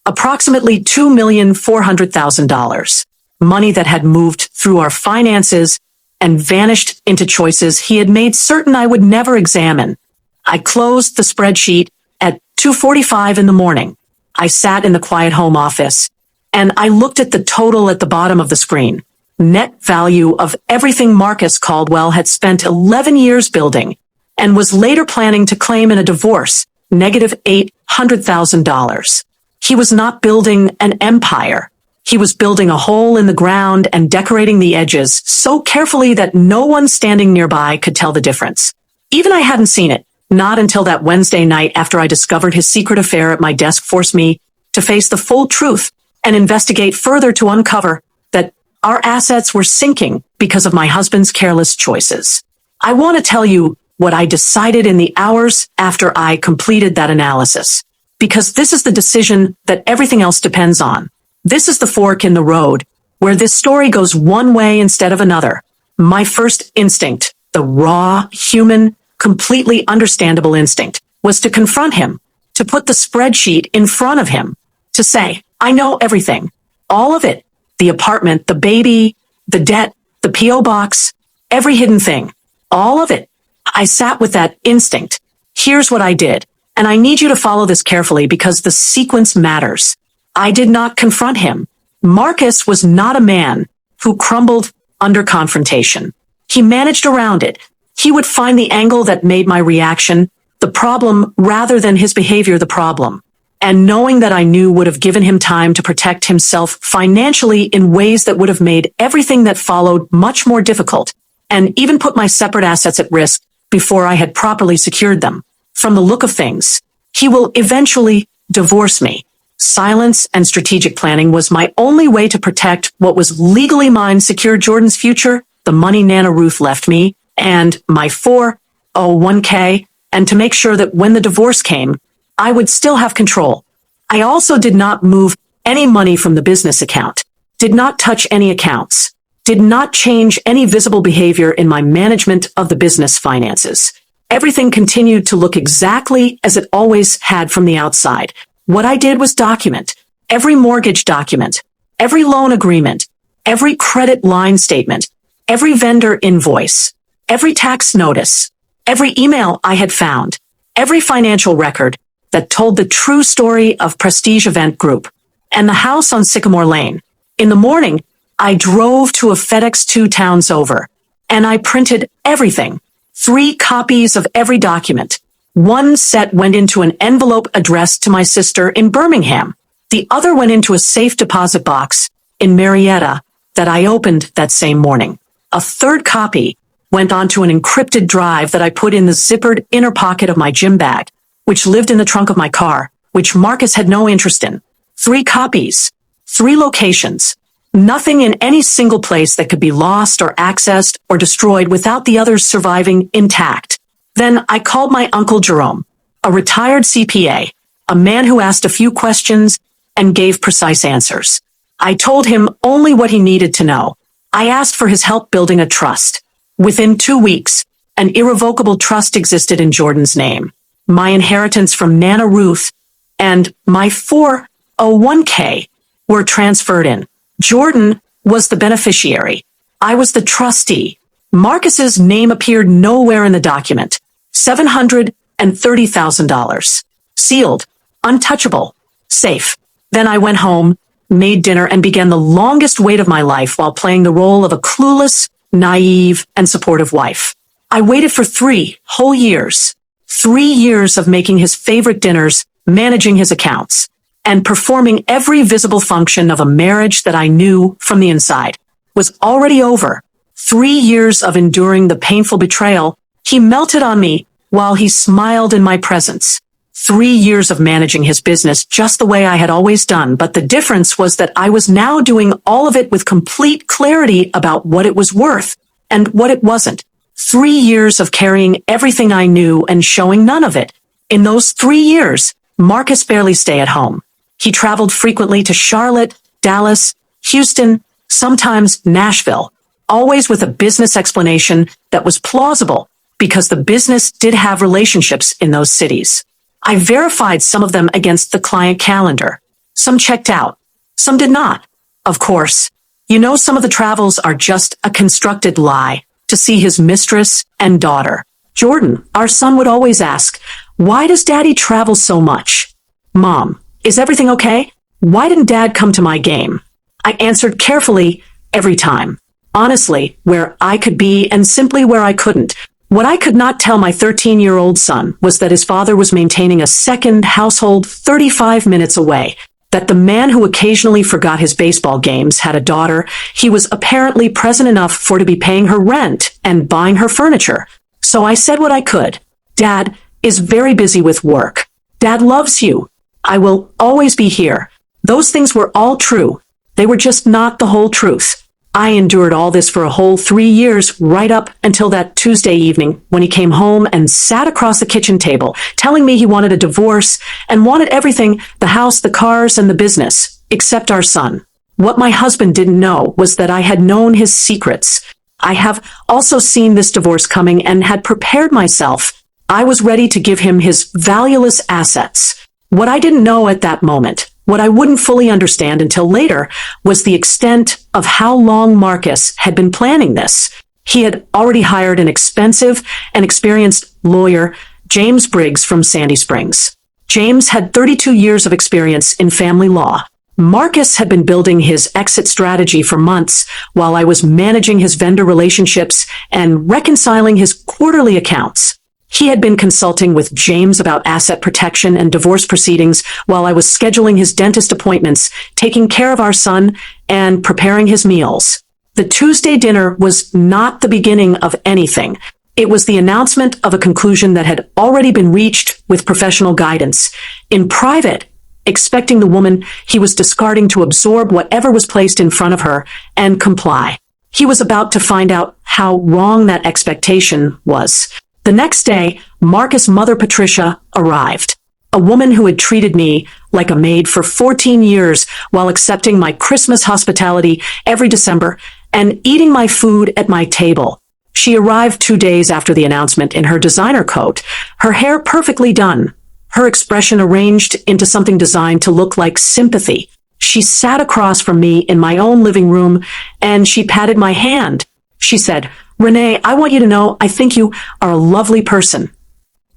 Approximately $2,400,000. Money that had moved through our finances and vanished into choices he had made certain I would never examine. I closed the spreadsheet at 2:45 in the morning. I sat in the quiet home office, and I looked at the total at the bottom of the screen. Net value of everything Marcus Caldwell had spent 11 years building and was later planning to claim in a divorce, negative $800,000. He was not building an empire. He was building a hole in the ground and decorating the edges so carefully that no one standing nearby could tell the difference. Even I hadn't seen it, not until that Wednesday night after I discovered his secret affair at my desk forced me to face the full truth and investigate further to uncover that our assets were sinking because of my husband's careless choices. I want to tell you what I decided in the hours after I completed that analysis, because this is the decision that everything else depends on. This is the fork in the road, where this story goes one way instead of another. My first instinct, the raw, human, completely understandable instinct, was to confront him, to put the spreadsheet in front of him, to say, I know everything, all of it, the apartment, the baby, the debt, the P.O. box, every hidden thing, all of it. I sat with that instinct. Here's what I did, and I need you to follow this carefully because the sequence matters. I did not confront him. Marcus was not a man who crumbled under confrontation. He managed around it. He would find the angle that made my reaction the problem rather than his behavior the problem. And knowing that I knew would have given him time to protect himself financially in ways that would have made everything that followed much more difficult, and even put my separate assets at risk before I had properly secured them. From the look of things, he will eventually divorce me. Silence and strategic planning was my only way to protect what was legally mine, secure Jordan's future, the money Nana Ruth left me, and my 401k, and to make sure that when the divorce came, I would still have control. I also did not move any money from the business account, did not touch any accounts, did not change any visible behavior in my management of the business finances. Everything continued to look exactly as it always had from the outside. What I did was document every mortgage document, every loan agreement, every credit line statement, every vendor invoice, every tax notice, every email I had found, every financial record that told the true story of Prestige Event Group and the house on Sycamore Lane. In the morning, I drove to a FedEx 2 towns over, and I printed everything, 3 copies of every document. One set went into an envelope addressed to my sister in Birmingham. The other went into a safe deposit box in Marietta, that I opened that same morning. A third copy went onto an encrypted drive that I put in the zippered inner pocket of my gym bag, which lived in the trunk of my car, which Marcus had no interest in. 3 copies, 3 locations, nothing in any single place that could be lost or accessed or destroyed without the others surviving intact. Then I called my Uncle Jerome, a retired CPA, a man who asked a few questions and gave precise answers. I told him only what he needed to know. I asked for his help building a trust. Within 2 weeks, an irrevocable trust existed in Jordan's name. My inheritance from Nana Ruth and my 401k were transferred in. Jordan was the beneficiary. I was the trustee. Marcus's name appeared nowhere in the document. $730,000. Sealed. Untouchable. Safe. Then I went home, made dinner, and began the longest wait of my life while playing the role of a clueless, naive, and supportive wife. I waited for 3 whole years. 3 years of making his favorite dinners, managing his accounts, and performing every visible function of a marriage that I knew from the inside was already over. 3 years of enduring the painful betrayal. He melted on me while he smiled in my presence. 3 years of managing his business just the way I had always done, but the difference was that I was now doing all of it with complete clarity about what it was worth and what it wasn't. 3 years of carrying everything I knew and showing none of it. In those 3 years, Marcus barely stayed at home. He traveled frequently to Charlotte, Dallas, Houston, sometimes Nashville, always with a business explanation that was plausible because the business did have relationships in those cities. I verified some of them against the client calendar. Some checked out. Some did not. Of course, some of the travels are just a constructed lie to see his mistress and daughter. Jordan, our son, would always ask, "Why does Daddy travel so much? Mom, is everything okay? Why didn't Dad come to my game?" I answered carefully every time. Honestly, where I could be and simply where I couldn't. What I could not tell my 13-year-old son was that his father was maintaining a second household 35 minutes away, that the man who occasionally forgot his baseball games had a daughter he was apparently present enough for to be paying her rent and buying her furniture. So I said what I could. Dad is very busy with work. Dad loves you. I will always be here. Those things were all true. They were just not the whole truth. I endured all this for a whole 3 years, right up until that Tuesday evening when he came home and sat across the kitchen table, telling me he wanted a divorce and wanted everything, the house, the cars, and the business, except our son. What my husband didn't know was that I had known his secrets. I have also seen this divorce coming and had prepared myself. I was ready to give him his valueless assets. What I didn't know at that moment, what I wouldn't fully understand until later, was the extent of how long Marcus had been planning this. He had already hired an expensive and experienced lawyer, James Briggs from Sandy Springs. James had 32 years of experience in family law. Marcus had been building his exit strategy for months while I was managing his vendor relationships and reconciling his quarterly accounts. He had been consulting with James about asset protection and divorce proceedings while I was scheduling his dentist appointments, taking care of our son, and preparing his meals. The Tuesday dinner was not the beginning of anything. It was the announcement of a conclusion that had already been reached with professional guidance. In private, expecting the woman he was discarding to absorb whatever was placed in front of her and comply. He was about to find out how wrong that expectation was. The next day, Marcus' mother Patricia arrived, a woman who had treated me like a maid for 14 years while accepting my Christmas hospitality every December and eating my food at my table. She arrived 2 days after the announcement in her designer coat, her hair perfectly done, her expression arranged into something designed to look like sympathy. She sat across from me in my own living room and she patted my hand. She said, "Renee, I want you to know I think you are a lovely person.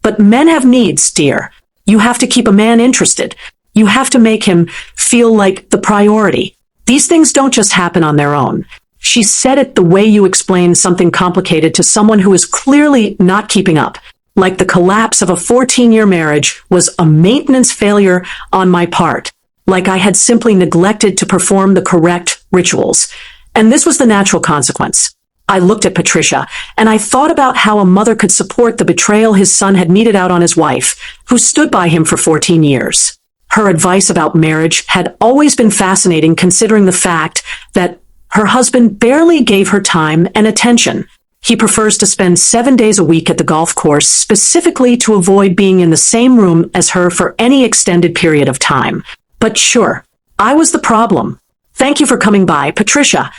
But men have needs, dear. You have to keep a man interested. You have to make him feel like the priority. These things don't just happen on their own." She said it the way you explain something complicated to someone who is clearly not keeping up. Like the collapse of a 14-year marriage was a maintenance failure on my part. Like I had simply neglected to perform the correct rituals. And this was the natural consequence. I looked at Patricia, and I thought about how a mother could support the betrayal his son had meted out on his wife, who stood by him for 14 years. Her advice about marriage had always been fascinating, considering the fact that her husband barely gave her time and attention. He prefers to spend 7 days a week at the golf course, specifically to avoid being in the same room as her for any extended period of time. But sure, I was the problem. "Thank you for coming by, Patricia,"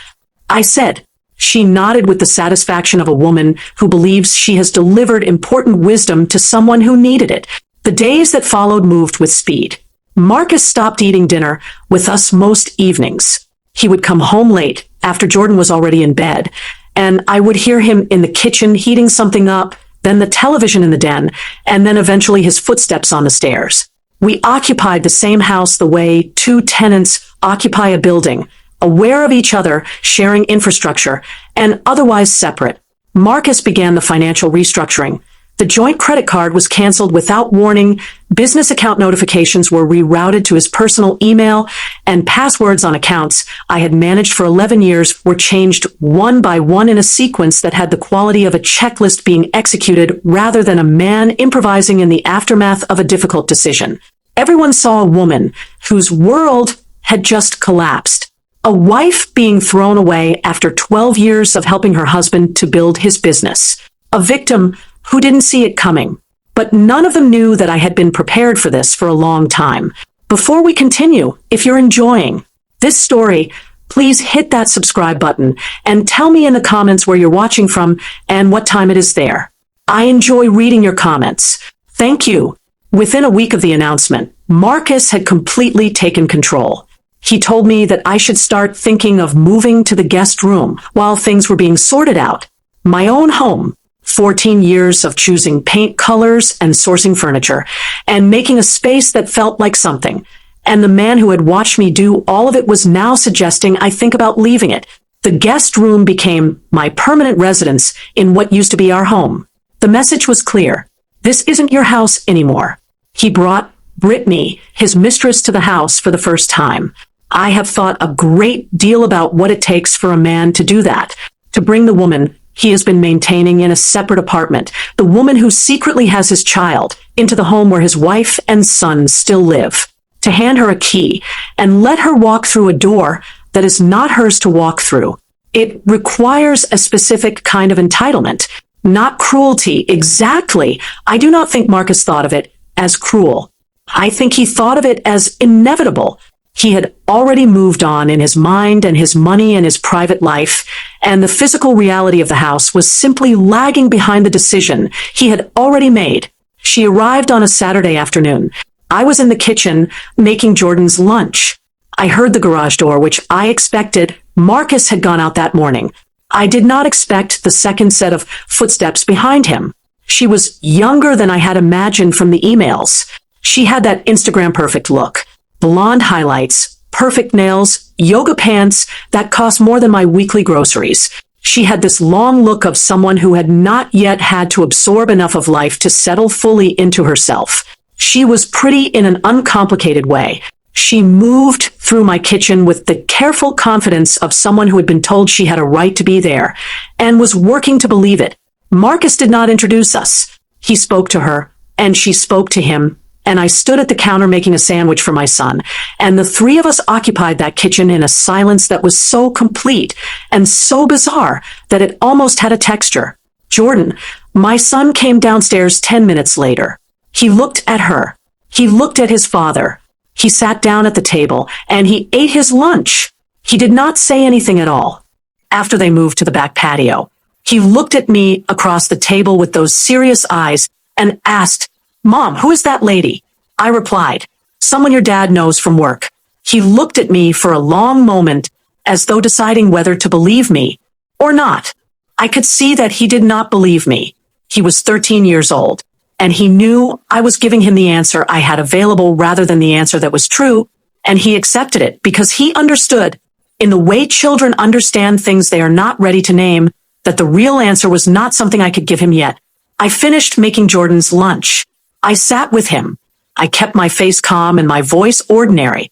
I said. She nodded with the satisfaction of a woman who believes she has delivered important wisdom to someone who needed it. The days that followed moved with speed. Marcus stopped eating dinner with us most evenings. He would come home late, after Jordan was already in bed, and I would hear him in the kitchen heating something up, then the television in the den, and then eventually his footsteps on the stairs. We occupied the same house the way two tenants occupy a building, aware of each other, sharing infrastructure, and otherwise separate. Marcus began the financial restructuring. The joint credit card was canceled without warning, business account notifications were rerouted to his personal email, and passwords on accounts I had managed for 11 years were changed one by one in a sequence that had the quality of a checklist being executed rather than a man improvising in the aftermath of a difficult decision. Everyone saw a woman whose world had just collapsed. A wife being thrown away after 12 years of helping her husband to build his business. A victim who didn't see it coming. But none of them knew that I had been prepared for this for a long time. Before we continue, if you're enjoying this story, please hit that subscribe button and tell me in the comments where you're watching from and what time it is there. I enjoy reading your comments. Thank you. Within a week of the announcement, Marcus had completely taken control. He told me that I should start thinking of moving to the guest room while things were being sorted out. My own home. 14 years of choosing paint colors and sourcing furniture and making a space that felt like something. And the man who had watched me do all of it was now suggesting I think about leaving it. The guest room became my permanent residence in what used to be our home. The message was clear. This isn't your house anymore. He brought Brittany, his mistress, to the house for the first time. I have thought a great deal about what it takes for a man to do that, to bring the woman he has been maintaining in a separate apartment, the woman who secretly has his child, into the home where his wife and son still live, to hand her a key and let her walk through a door that is not hers to walk through. It requires a specific kind of entitlement, not cruelty. Exactly. I do not think Marcus thought of it as cruel. I think he thought of it as inevitable. He had already moved on in his mind and his money and his private life, and the physical reality of the house was simply lagging behind the decision he had already made. She arrived on a Saturday afternoon. I was in the kitchen making Jordan's lunch. I heard the garage door, which I expected. Marcus had gone out that morning. I did not expect the second set of footsteps behind him. She was younger than I had imagined from the emails. She had that Instagram perfect look. Blonde highlights, perfect nails, yoga pants that cost more than my weekly groceries. She had this long look of someone who had not yet had to absorb enough of life to settle fully into herself. She was pretty in an uncomplicated way. She moved through my kitchen with the careful confidence of someone who had been told she had a right to be there and was working to believe it. Marcus did not introduce us. He spoke to her, and she spoke to him. And I stood at the counter making a sandwich for my son, and the three of us occupied that kitchen in a silence that was so complete and so bizarre that it almost had a texture. Jordan, my son, came downstairs 10 minutes later. He looked at her. He looked at his father. He sat down at the table, and he ate his lunch. He did not say anything at all. After they moved to the back patio, he looked at me across the table with those serious eyes and asked, "Mom, who is that lady?" I replied, "Someone your dad knows from work." He looked at me for a long moment, as though deciding whether to believe me or not. I could see that he did not believe me. He was 13 years old, and he knew I was giving him the answer I had available rather than the answer that was true, and he accepted it because he understood, in the way children understand things they are not ready to name, that the real answer was not something I could give him yet. I finished making Jordan's lunch. I sat with him. I kept my face calm and my voice ordinary,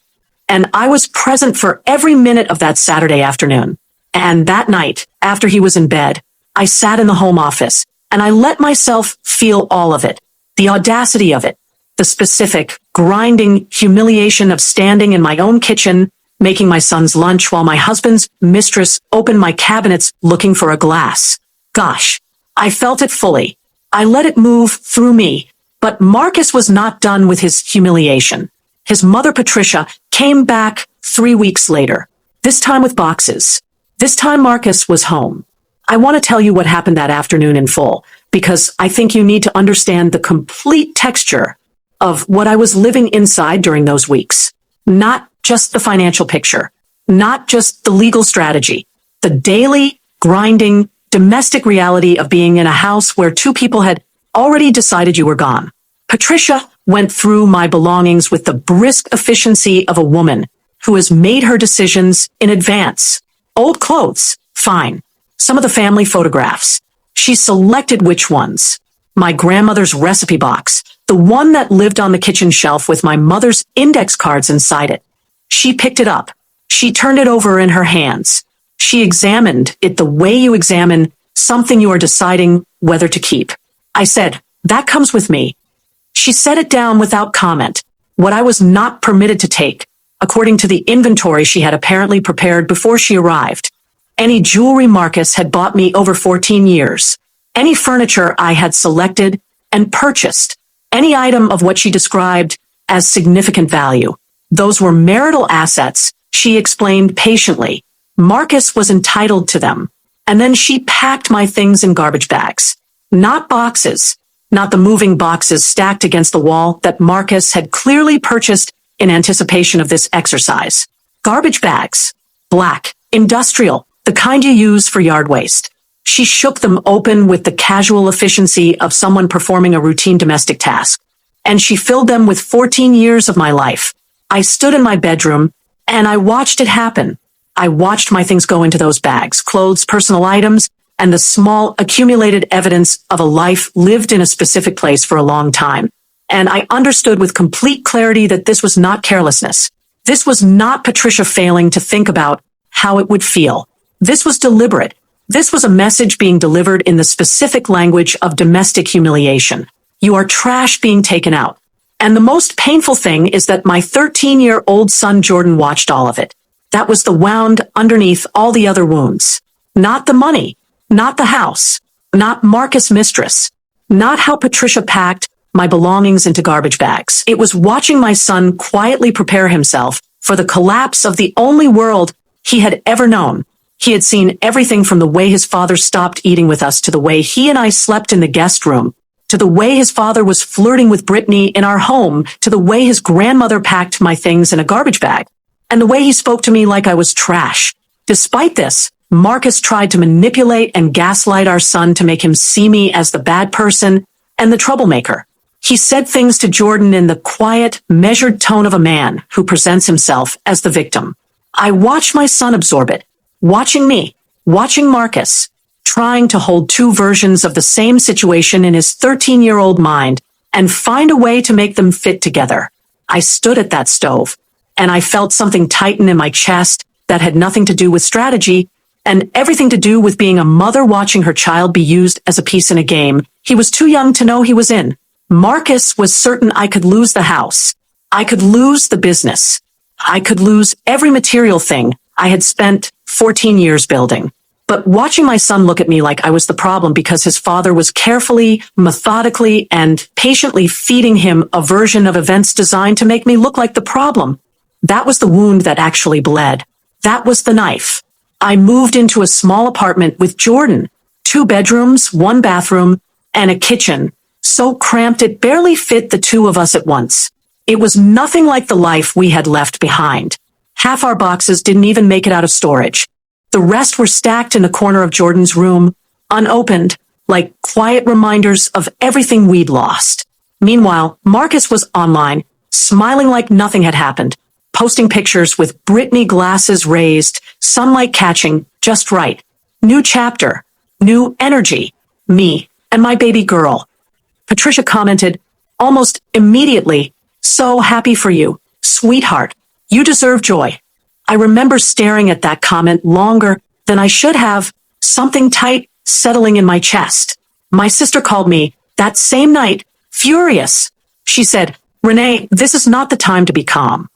and I was present for every minute of that Saturday afternoon. And that night, after he was in bed, I sat in the home office and I let myself feel all of it. The audacity of it. The specific, grinding humiliation of standing in my own kitchen, making my son's lunch while my husband's mistress opened my cabinets looking for a glass. Gosh, I felt it fully. I let it move through me. But Marcus was not done with his humiliation. His mother, Patricia, came back 3 weeks later, this time with boxes. This time Marcus was home. I want to tell you what happened that afternoon in full, because I think you need to understand the complete texture of what I was living inside during those weeks. Not just the financial picture, not just the legal strategy, the daily, grinding, domestic reality of being in a house where two people had already decided you were gone. Patricia went through my belongings with the brisk efficiency of a woman who has made her decisions in advance. Old clothes, fine. Some of the family photographs. She selected which ones. My grandmother's recipe box, the one that lived on the kitchen shelf with my mother's index cards inside it. She picked it up. She turned it over in her hands. She examined it the way you examine something you are deciding whether to keep. I said, "That comes with me." She set it down without comment, what I was not permitted to take, according to the inventory she had apparently prepared before she arrived. Any jewelry Marcus had bought me over 14 years, any furniture I had selected and purchased, any item of what she described as significant value. Those were marital assets, she explained patiently. Marcus was entitled to them. And then she packed my things in garbage bags. Not boxes, not the moving boxes stacked against the wall that Marcus had clearly purchased in anticipation of this exercise. Garbage bags, black, industrial, the kind you use for yard waste. She shook them open with the casual efficiency of someone performing a routine domestic task. And she filled them with 14 years of my life. I stood in my bedroom and I watched it happen. I watched my things go into those bags, clothes, personal items, and the small accumulated evidence of a life lived in a specific place for a long time. And I understood with complete clarity that this was not carelessness. This was not Patricia failing to think about how it would feel. This was deliberate. This was a message being delivered in the specific language of domestic humiliation. You are trash being taken out. And the most painful thing is that my 13-year-old son Jordan watched all of it. That was the wound underneath all the other wounds. Not the money, not the house, not Marcus' mistress, not how Patricia packed my belongings into garbage bags. It was watching my son quietly prepare himself for the collapse of the only world he had ever known. He had seen everything from the way his father stopped eating with us to the way he and I slept in the guest room, to the way his father was flirting with Brittany in our home, to the way his grandmother packed my things in a garbage bag, and the way he spoke to me like I was trash. Despite this, Marcus tried to manipulate and gaslight our son to make him see me as the bad person and the troublemaker. He said things to Jordan in the quiet, measured tone of a man who presents himself as the victim. I watched my son absorb it, watching me, watching Marcus, trying to hold two versions of the same situation in his 13-year-old mind and find a way to make them fit together. I stood at that stove, and I felt something tighten in my chest that had nothing to do with strategy and everything to do with being a mother watching her child be used as a piece in a game he was too young to know he was in. Marcus was certain I could lose the house. I could lose the business. I could lose every material thing I had spent 14 years building. But watching my son look at me like I was the problem because his father was carefully, methodically, and patiently feeding him a version of events designed to make me look like the problem. That was the wound that actually bled. That was the knife. I moved into a small apartment with Jordan, 2 bedrooms, 1 bathroom, and a kitchen, so cramped it barely fit the two of us at once. It was nothing like the life we had left behind. Half our boxes didn't even make it out of storage. The rest were stacked in the corner of Jordan's room, unopened, like quiet reminders of everything we'd lost. Meanwhile, Marcus was online, smiling like nothing had happened, posting pictures with Brittany glasses raised, sunlight catching just right. New chapter, new energy, me and my baby girl. Patricia commented almost immediately, "So happy for you, sweetheart. You deserve joy." I remember staring at that comment longer than I should have, something tight settling in my chest. My sister called me that same night, furious. She said, "Renee, this is not the time to be calm.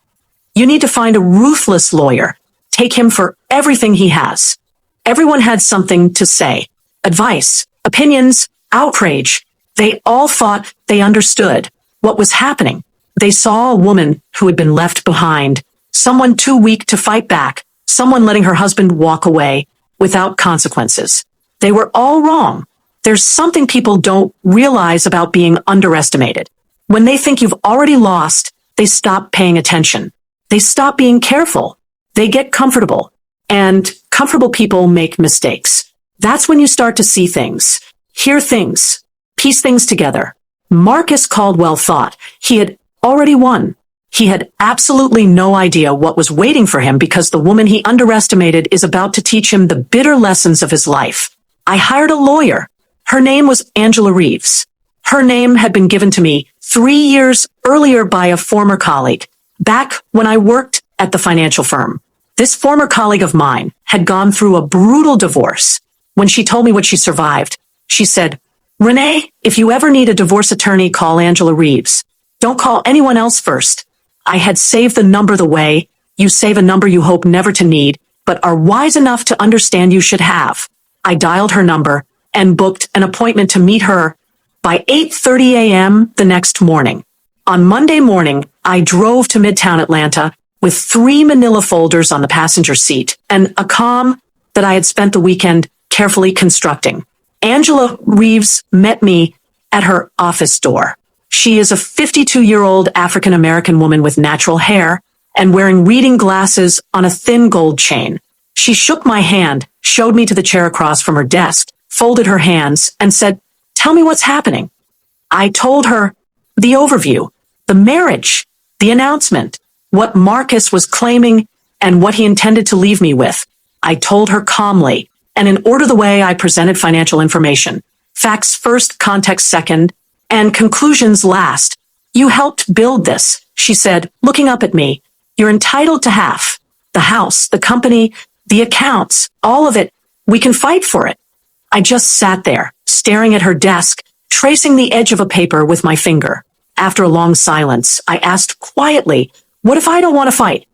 You need to find a ruthless lawyer. Take him for everything he has." Everyone had something to say. Advice, opinions, outrage. They all thought they understood what was happening. They saw a woman who had been left behind, someone too weak to fight back, someone letting her husband walk away without consequences. They were all wrong. There's something people don't realize about being underestimated. When they think you've already lost, they stop paying attention. They stop being careful. They get comfortable. And comfortable people make mistakes. That's when you start to see things, hear things, piece things together. Marcus Caldwell thought he had already won. He had absolutely no idea what was waiting for him because the woman he underestimated is about to teach him the bitter lessons of his life. I hired a lawyer. Her name was Angela Reeves. Her name had been given to me 3 years earlier by a former colleague, back when I worked at the financial firm. This former colleague of mine had gone through a brutal divorce. When she told me what she survived, she said, "Renee, if you ever need a divorce attorney, call Angela Reeves. Don't call anyone else first." I had saved the number the way you save a number you hope never to need, but are wise enough to understand you should have. I dialed her number and booked an appointment to meet her by 8:30 a.m. the next morning. On Monday morning, I drove to Midtown Atlanta with 3 manila folders on the passenger seat and a comm that I had spent the weekend carefully constructing. Angela Reeves met me at her office door. She is a 52-year-old African-American woman with natural hair and wearing reading glasses on a thin gold chain. She shook my hand, showed me to the chair across from her desk, folded her hands, and said, "Tell me what's happening." I told her the overview, the marriage, the announcement, what Marcus was claiming, and what he intended to leave me with. I told her calmly, and in order the way I presented financial information. Facts first, context second, and conclusions last. "You helped build this," she said, looking up at me. "You're entitled to half. The house, the company, the accounts, all of it. We can fight for it." I just sat there, staring at her desk, tracing the edge of a paper with my finger. After a long silence, I asked quietly, "What if I don't want to fight?"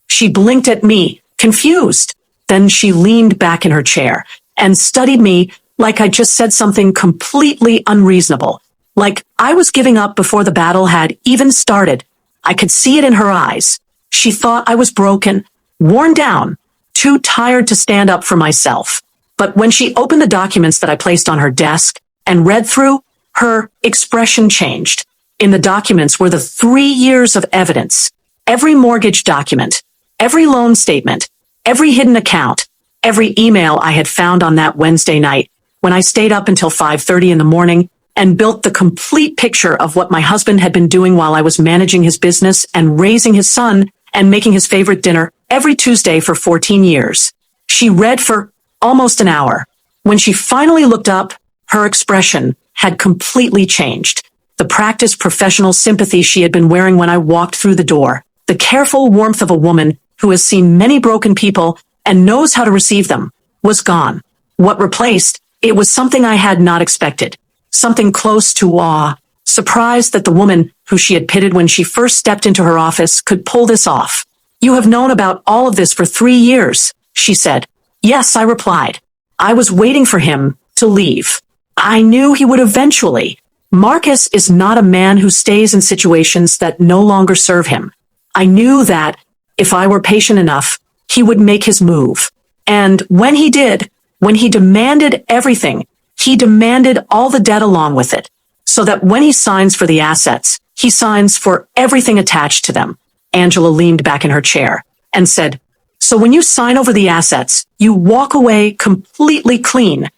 She blinked at me, confused. Then she leaned back in her chair and studied me like I just said something completely unreasonable. Like I was giving up before the battle had even started. I could see it in her eyes. She thought I was broken, worn down, too tired to stand up for myself. But when she opened the documents that I placed on her desk and read through, her expression changed. In the documents were the 3 years of evidence. Every mortgage document, every loan statement, every hidden account, every email I had found on that Wednesday night when I stayed up until 5:30 in the morning and built the complete picture of what my husband had been doing while I was managing his business and raising his son and making his favorite dinner every Tuesday for 14 years. She read for almost an hour. When she finally looked up, her expression had completely changed. The practiced professional sympathy she had been wearing when I walked through the door, the careful warmth of a woman who has seen many broken people and knows how to receive them, was gone. What replaced, it was something I had not expected. Something close to awe, surprised that the woman who she had pitted when she first stepped into her office could pull this off. "You have known about all of this for 3 years, she said. "Yes," I replied. "I was waiting for him to leave. I knew he would eventually. Marcus is not a man who stays in situations that no longer serve him. I knew that, if I were patient enough, he would make his move. And when he did, when he demanded everything, he demanded all the debt along with it, so that when he signs for the assets, he signs for everything attached to them." Angela leaned back in her chair and said, "So when you sign over the assets, you walk away completely clean.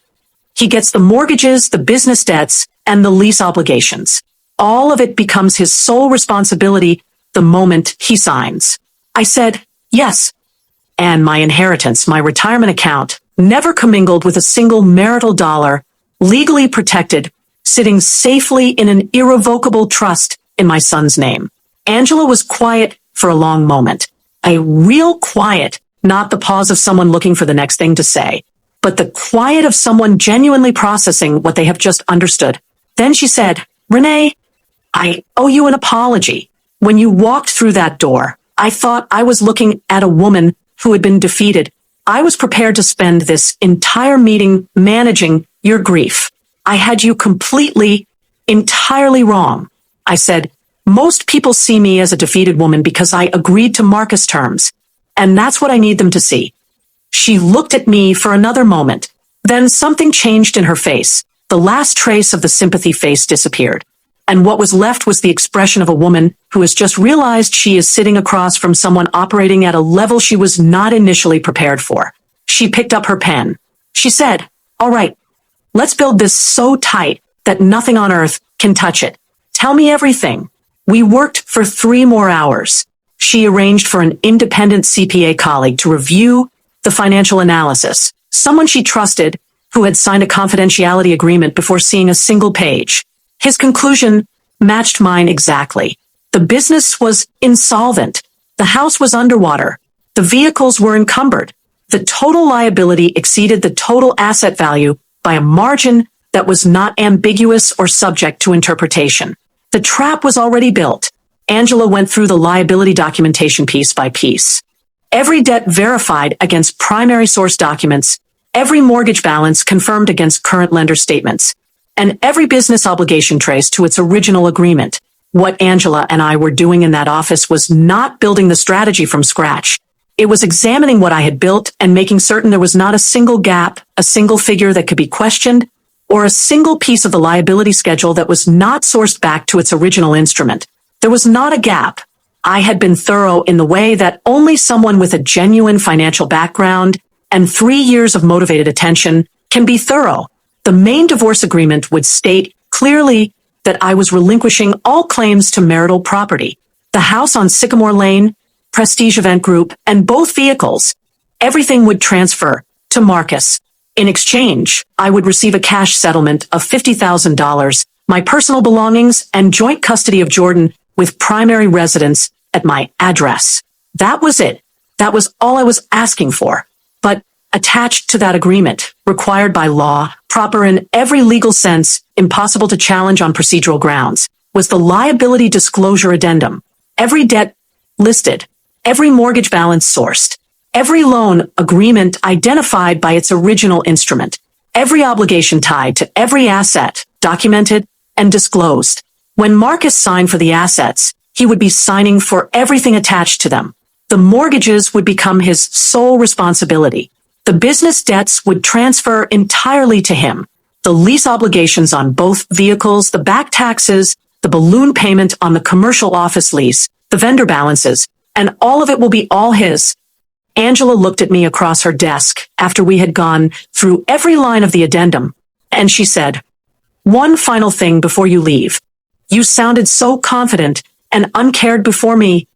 He gets the mortgages, the business debts, and the lease obligations. All of it becomes his sole responsibility the moment he signs." I said, "Yes." And my inheritance, my retirement account, never commingled with a single marital dollar, legally protected, sitting safely in an irrevocable trust in my son's name. Angela was quiet for a long moment. A real quiet, not the pause of someone looking for the next thing to say, but the quiet of someone genuinely processing what they have just understood. Then she said, "Renee, I owe you an apology. When you walked through that door, I thought I was looking at a woman who had been defeated. I was prepared to spend this entire meeting managing your grief. I had you entirely wrong." I said, "Most people see me as a defeated woman because I agreed to Marcus' terms, and that's what I need them to see." She looked at me for another moment. Then something changed in her face. The last trace of the sympathy face disappeared, and what was left was the expression of a woman who has just realized she is sitting across from someone operating at a level she was not initially prepared for. She picked up her pen. She said, "All right, let's build this so tight that nothing on earth can touch it. Tell me everything." We worked for 3 more hours. She arranged for an independent CPA colleague to review the financial analysis, someone she trusted who had signed a confidentiality agreement before seeing a single page. His conclusion matched mine exactly. The business was insolvent. The house was underwater. The vehicles were encumbered. The total liability exceeded the total asset value by a margin that was not ambiguous or subject to interpretation. The trap was already built. Angela went through the liability documentation piece by piece. Every debt verified against primary source documents, every mortgage balance confirmed against current lender statements, and every business obligation traced to its original agreement. What Angela and I were doing in that office was not building the strategy from scratch. It was examining what I had built and making certain there was not a single gap, a single figure that could be questioned, or a single piece of the liability schedule that was not sourced back to its original instrument. There was not a gap. I had been thorough in the way that only someone with a genuine financial background and 3 years of motivated attention can be thorough. The main divorce agreement would state clearly that I was relinquishing all claims to marital property. The house on Sycamore Lane, Prestige Event Group, and both vehicles. Everything would transfer to Marcus. In exchange, I would receive a cash settlement of $50,000, my personal belongings, and joint custody of Jordan with primary residence at my address. That was it. That was all I was asking for. But attached to that agreement, required by law, proper in every legal sense, impossible to challenge on procedural grounds, was the liability disclosure addendum. Every debt listed, every mortgage balance sourced, every loan agreement identified by its original instrument, every obligation tied to every asset documented and disclosed. When Marcus signed for the assets, he would be signing for everything attached to them. The mortgages would become his sole responsibility. The business debts would transfer entirely to him. The lease obligations on both vehicles, the back taxes, the balloon payment on the commercial office lease, the vendor balances, and all of it will be all his. Angela looked at me across her desk after we had gone through every line of the addendum, and she said, "One final thing before you leave. You sounded so confident and uncared before me,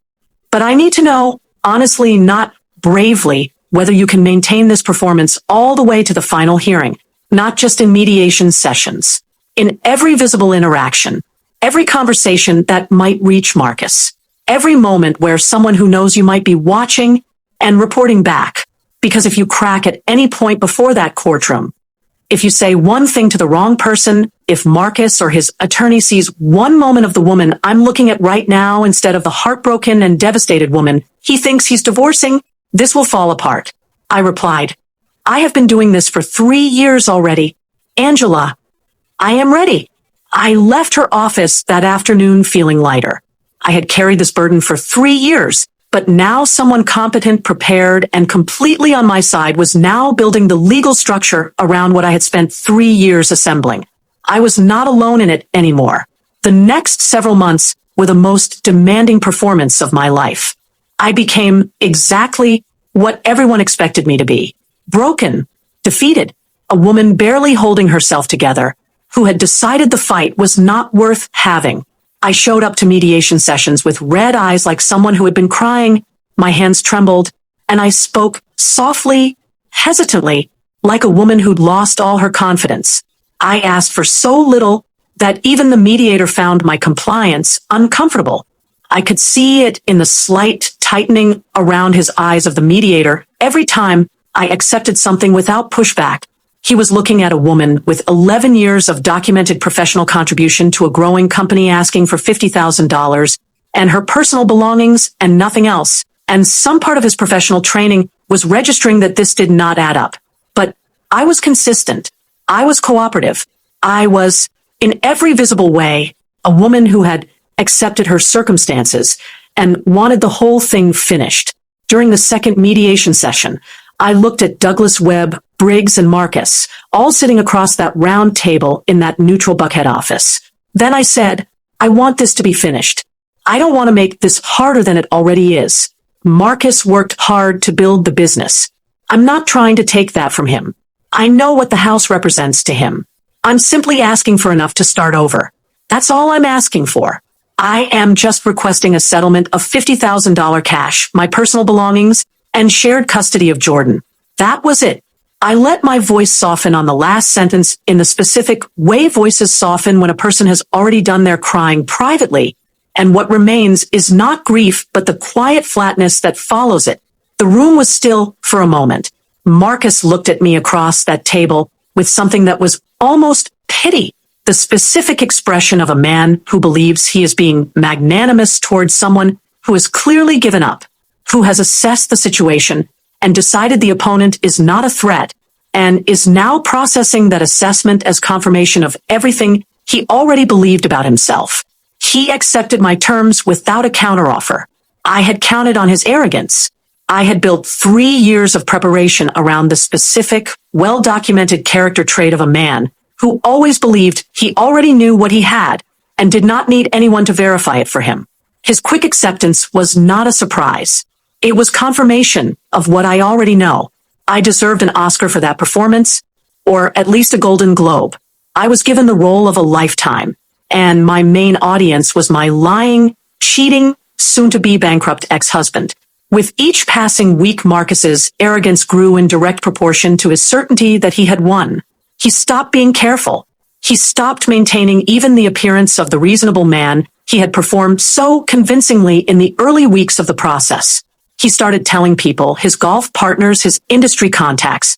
but I need to know, honestly, not bravely, whether you can maintain this performance all the way to the final hearing, not just in mediation sessions. In every visible interaction, every conversation that might reach Marcus, every moment where someone who knows you might be watching and reporting back. Because if you crack at any point before that courtroom, if you say one thing to the wrong person, if Marcus or his attorney sees one moment of the woman I'm looking at right now instead of the heartbroken and devastated woman he thinks he's divorcing, this will fall apart." I replied, "I have been doing this for 3 years already. Angela, I am ready." I left her office that afternoon feeling lighter. I had carried this burden for 3 years, but now someone competent, prepared, and completely on my side was now building the legal structure around what I had spent 3 years assembling. I was not alone in it anymore. The next several months were the most demanding performance of my life. I became exactly what everyone expected me to be. Broken, defeated, a woman barely holding herself together, who had decided the fight was not worth having. I showed up to mediation sessions with red eyes like someone who had been crying. My hands trembled, and I spoke softly, hesitantly, like a woman who'd lost all her confidence. I asked for so little that even the mediator found my compliance uncomfortable. I could see it in the slight tightening around his eyes of the mediator every time I accepted something without pushback. He was looking at a woman with 11 years of documented professional contribution to a growing company asking for $50,000 and her personal belongings and nothing else. And some part of his professional training was registering that this did not add up. But I was consistent. I was cooperative. I was, in every visible way, a woman who had accepted her circumstances and wanted the whole thing finished. During the second mediation session, I looked at Douglas Webb, Briggs, and Marcus, all sitting across that round table in that neutral Buckhead office. Then I said, I want this to be finished. I don't want to make this harder than it already is. Marcus worked hard to build the business. I'm not trying to take that from him. I know what the house represents to him. I'm simply asking for enough to start over. That's all I'm asking for. I am just requesting a settlement of $50,000 cash, my personal belongings, and shared custody of Jordan. That was it. I let my voice soften on the last sentence in the specific way voices soften when a person has already done their crying privately, and what remains is not grief but the quiet flatness that follows it. The room was still for a moment. Marcus looked at me across that table with something that was almost pity, the specific expression of a man who believes he is being magnanimous towards someone who has clearly given up, who has assessed the situation and decided the opponent is not a threat and is now processing that assessment as confirmation of everything he already believed about himself. He accepted my terms without a counteroffer. I had counted on his arrogance. I had built 3 years of preparation around the specific, well-documented character trait of a man who always believed he already knew what he had and did not need anyone to verify it for him. His quick acceptance was not a surprise. It was confirmation of what I already know. I deserved an Oscar for that performance, or at least a Golden Globe. I was given the role of a lifetime, and my main audience was my lying, cheating, soon-to-be bankrupt ex-husband. With each passing week, Marcus's arrogance grew in direct proportion to his certainty that he had won. He stopped being careful. He stopped maintaining even the appearance of the reasonable man he had performed so convincingly in the early weeks of the process. He started telling people, his golf partners, his industry contacts,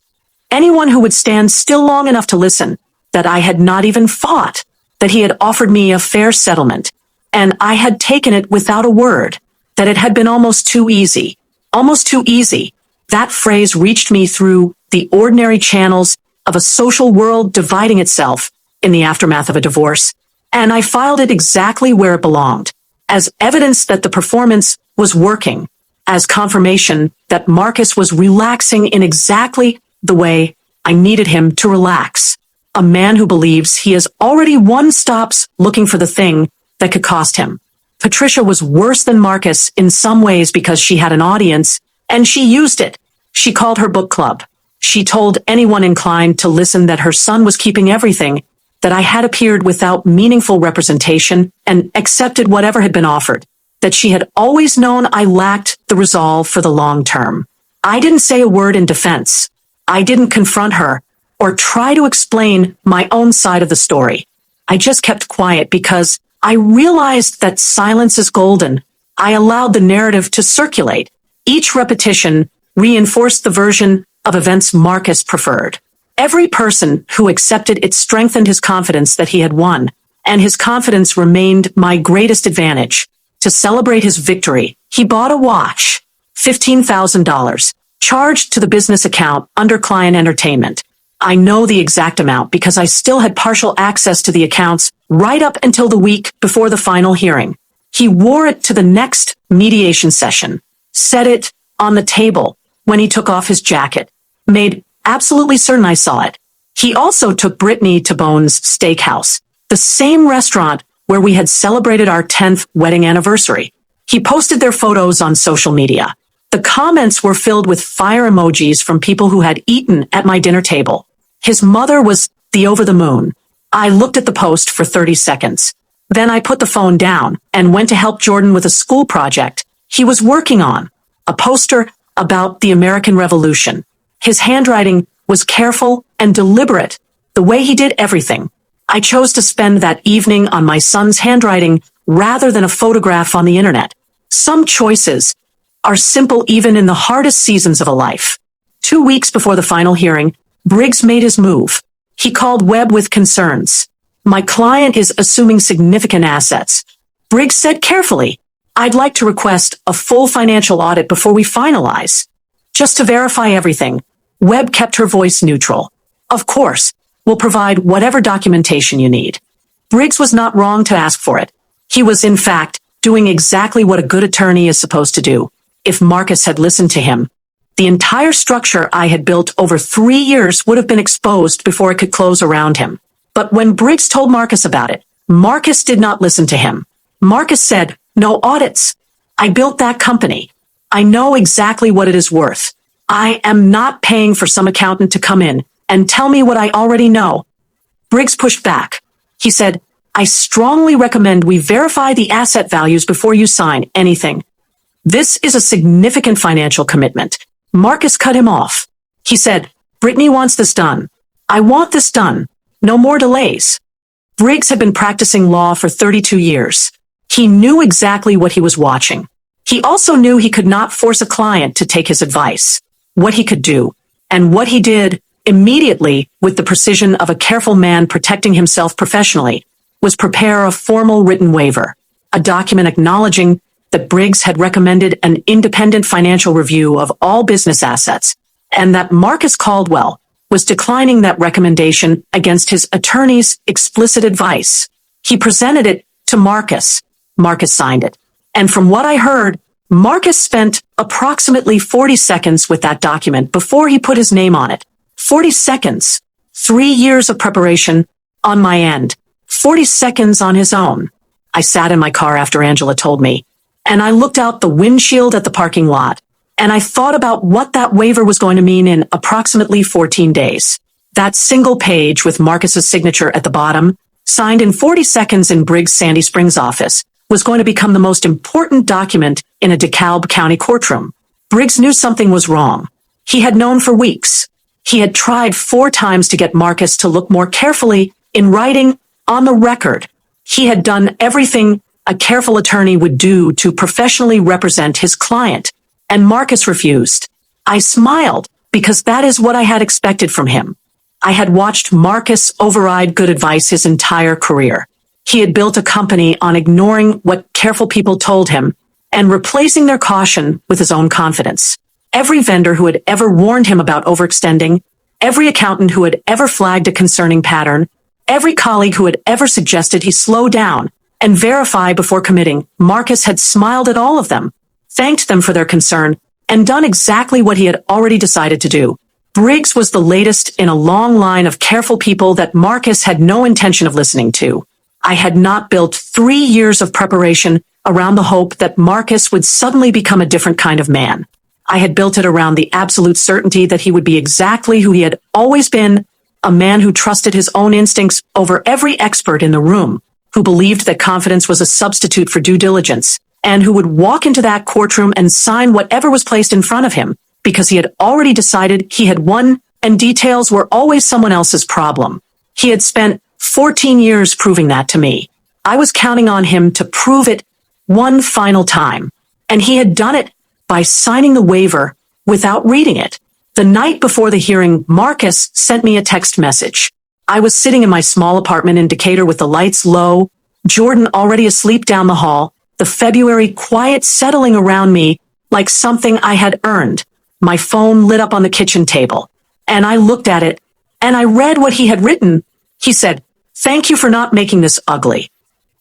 anyone who would stand still long enough to listen, that I had not even fought, that he had offered me a fair settlement, and I had taken it without a word, that it had been almost too easy. Almost too easy. That phrase reached me through the ordinary channels of a social world dividing itself in the aftermath of a divorce, and I filed it exactly where it belonged, as evidence that the performance was working, as confirmation that Marcus was relaxing in exactly the way I needed him to relax. A man who believes he has already won stops looking for the thing that could cost him. Patricia was worse than Marcus in some ways because she had an audience, and she used it. She called her book club. She told anyone inclined to listen that her son was keeping everything, that I had appeared without meaningful representation and accepted whatever had been offered, that she had always known I lacked the resolve for the long term. I didn't say a word in defense. I didn't confront her or try to explain my own side of the story. I just kept quiet because I realized that silence is golden. I allowed the narrative to circulate. Each repetition reinforced the version of events Marcus preferred. Every person who accepted it strengthened his confidence that he had won, and his confidence remained my greatest advantage. To celebrate his victory, he bought a watch, $15,000, charged to the business account under client entertainment. I know the exact amount because I still had partial access to the accounts right up until the week before the final hearing. He wore it to the next mediation session, set it on the table when he took off his jacket, made absolutely certain I saw it. He also took Brittany to Bone's Steakhouse, the same restaurant where we had celebrated our 10th wedding anniversary. He posted their photos on social media. The comments were filled with fire emojis from people who had eaten at my dinner table. His mother was the over the moon. I looked at the post for 30 seconds. Then I put the phone down and went to help Jordan with a school project he was working on, a poster about the American Revolution. His handwriting was careful and deliberate, the way he did everything. I chose to spend that evening on my son's handwriting rather than a photograph on the internet. Some choices are simple even in the hardest seasons of a life. 2 weeks before the final hearing, Briggs made his move. He called Webb with concerns. My client is assuming significant assets. Briggs said carefully, I'd like to request a full financial audit before we finalize. Just to verify everything, Webb kept her voice neutral. Of course, we'll provide whatever documentation you need. Briggs was not wrong to ask for it. He was, in fact, doing exactly what a good attorney is supposed to do. If Marcus had listened to him, the entire structure I had built over 3 years would have been exposed before it could close around him. But when Briggs told Marcus about it, Marcus did not listen to him. Marcus said, no audits. I built that company. I know exactly what it is worth. I am not paying for some accountant to come in and tell me what I already know. Briggs pushed back. He said, I strongly recommend we verify the asset values before you sign anything. This is a significant financial commitment. Marcus cut him off. He said, Brittany wants this done. I want this done. No more delays. Briggs had been practicing law for 32 years. He knew exactly what he was watching. He also knew he could not force a client to take his advice. What he could do, and what he did immediately with the precision of a careful man protecting himself professionally, was prepare a formal written waiver, a document acknowledging that Briggs had recommended an independent financial review of all business assets, and that Marcus Caldwell was declining that recommendation against his attorney's explicit advice. He presented it to Marcus. Marcus signed it. And from what I heard, Marcus spent approximately 40 seconds with that document before he put his name on it. 40 seconds. 3 years of preparation on my end. 40 seconds on his own. I sat in my car after Angela told me, and I looked out the windshield at the parking lot, and I thought about what that waiver was going to mean in approximately 14 days. That single page with Marcus's signature at the bottom, signed in 40 seconds in Briggs' Sandy Springs office, was going to become the most important document in a DeKalb County courtroom. Briggs knew something was wrong. He had known for weeks. He had tried 4 times to get Marcus to look more carefully in writing on the record. He had done everything a careful attorney would do to professionally represent his client, and Marcus refused. I smiled because that is what I had expected from him. I had watched Marcus override good advice his entire career. He had built a company on ignoring what careful people told him and replacing their caution with his own confidence. Every vendor who had ever warned him about overextending, every accountant who had ever flagged a concerning pattern, every colleague who had ever suggested he slow down and verify before committing, Marcus had smiled at all of them, thanked them for their concern, and done exactly what he had already decided to do. Briggs was the latest in a long line of careful people that Marcus had no intention of listening to. I had not built 3 years of preparation around the hope that Marcus would suddenly become a different kind of man. I had built it around the absolute certainty that he would be exactly who he had always been, a man who trusted his own instincts over every expert in the room, who believed that confidence was a substitute for due diligence, and who would walk into that courtroom and sign whatever was placed in front of him, because he had already decided he had won, and details were always someone else's problem. He had spent 14 years proving that to me. I was counting on him to prove it one final time, and he had done it by signing the waiver without reading it. The night before the hearing, Marcus sent me a text message. I was sitting in my small apartment in Decatur with the lights low, Jordan already asleep down the hall, the February quiet settling around me like something I had earned. My phone lit up on the kitchen table, and I looked at it, and I read what he had written. He said, "Thank you for not making this ugly."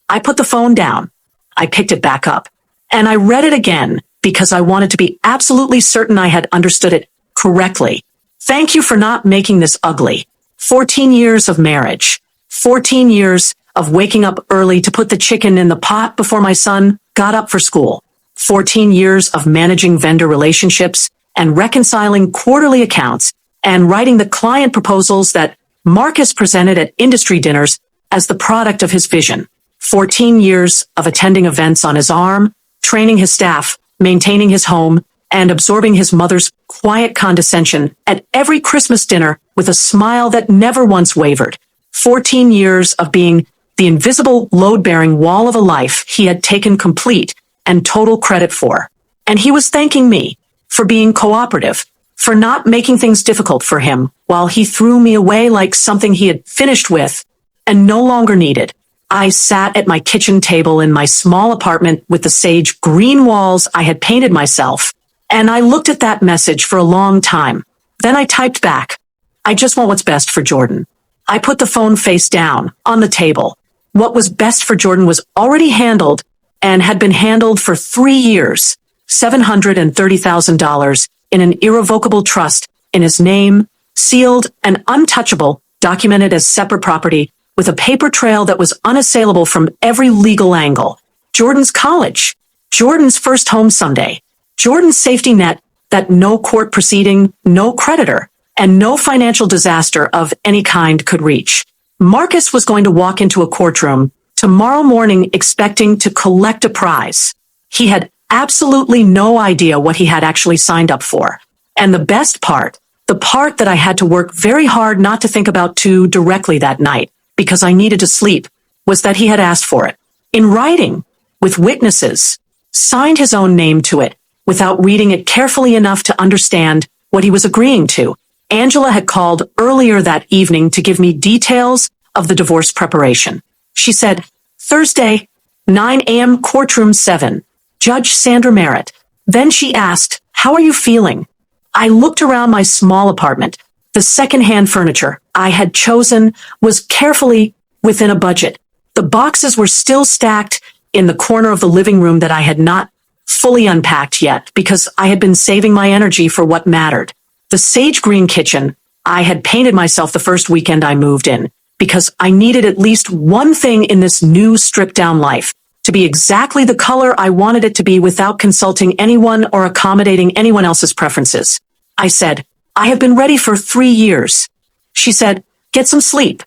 I put the phone down. I picked it back up, and I read it again because I wanted to be absolutely certain I had understood it correctly. Thank you for not making this ugly. 14 years of marriage. 14 years of waking up early to put the chicken in the pot before my son got up for school. 14 years of managing vendor relationships and reconciling quarterly accounts and writing the client proposals that Marcus presented at industry dinners as the product of his vision. 14 years of attending events on his arm, training his staff, maintaining his home, and absorbing his mother's quiet condescension at every Christmas dinner with a smile that never once wavered. 14 years of being the invisible load-bearing wall of a life he had taken complete and total credit for. and he was thanking me for being cooperative, for not making things difficult for him, while he threw me away like something he had finished with and no longer needed. I sat at my kitchen table in my small apartment with the sage green walls I had painted myself, and I looked at that message for a long time. Then I typed back, "I just want what's best for Jordan." I put the phone face down on the table. What was best for Jordan was already handled and had been handled for 3 years, $730,000 in an irrevocable trust in his name, sealed and untouchable, documented as separate property, with a paper trail that was unassailable from every legal angle. Jordan's college, Jordan's first home someday, Jordan's safety net that no court proceeding, no creditor, and no financial disaster of any kind could reach. Marcus was going to walk into a courtroom tomorrow morning expecting to collect a prize. He had absolutely no idea what he had actually signed up for. And the best part, the part that I had to work very hard not to think about too directly that night, because I needed to sleep, was that he had asked for it. In writing, with witnesses, signed his own name to it, without reading it carefully enough to understand what he was agreeing to. Angela had called earlier that evening to give me details of the divorce preparation. She said, "Thursday, 9 a.m. courtroom 7, Judge Sandra Merritt." Then she asked, "How are you feeling?" I looked around my small apartment. The second-hand furniture I had chosen was carefully within a budget. The boxes were still stacked in the corner of the living room that I had not fully unpacked yet because I had been saving my energy for what mattered. The sage green kitchen I had painted myself the first weekend I moved in because I needed at least one thing in this new stripped-down life to be exactly the color I wanted it to be without consulting anyone or accommodating anyone else's preferences. I said, "I have been ready for 3 years." She said, "Get some sleep."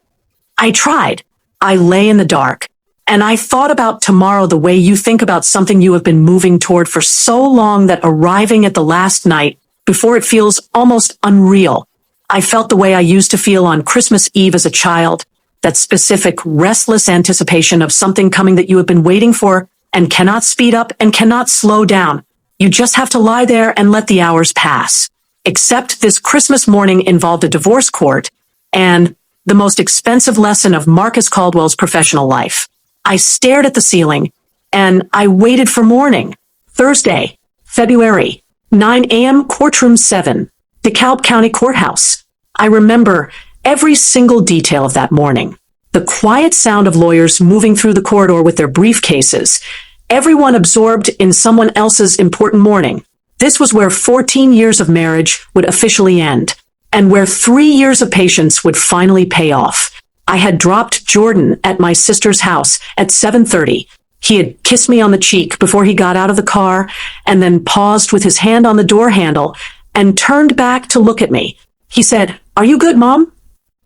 I tried. I lay in the dark, and I thought about tomorrow the way you think about something you have been moving toward for so long that arriving at the last night before it feels almost unreal. I felt the way I used to feel on Christmas Eve as a child, that specific, restless anticipation of something coming that you have been waiting for and cannot speed up and cannot slow down. You just have to lie there and let the hours pass. Except this Christmas morning involved a divorce court and the most expensive lesson of Marcus Caldwell's professional life. I stared at the ceiling and I waited for morning. Thursday, February, 9 a.m. courtroom 7, DeKalb County Courthouse. I remember every single detail of that morning. The quiet sound of lawyers moving through the corridor with their briefcases, everyone absorbed in someone else's important morning. This was where 14 years of marriage would officially end, and where 3 years of patience would finally pay off. I had dropped Jordan at my sister's house at 7:30. He had kissed me on the cheek before he got out of the car, and then paused with his hand on the door handle and turned back to look at me. He said, "Are you good, Mom?"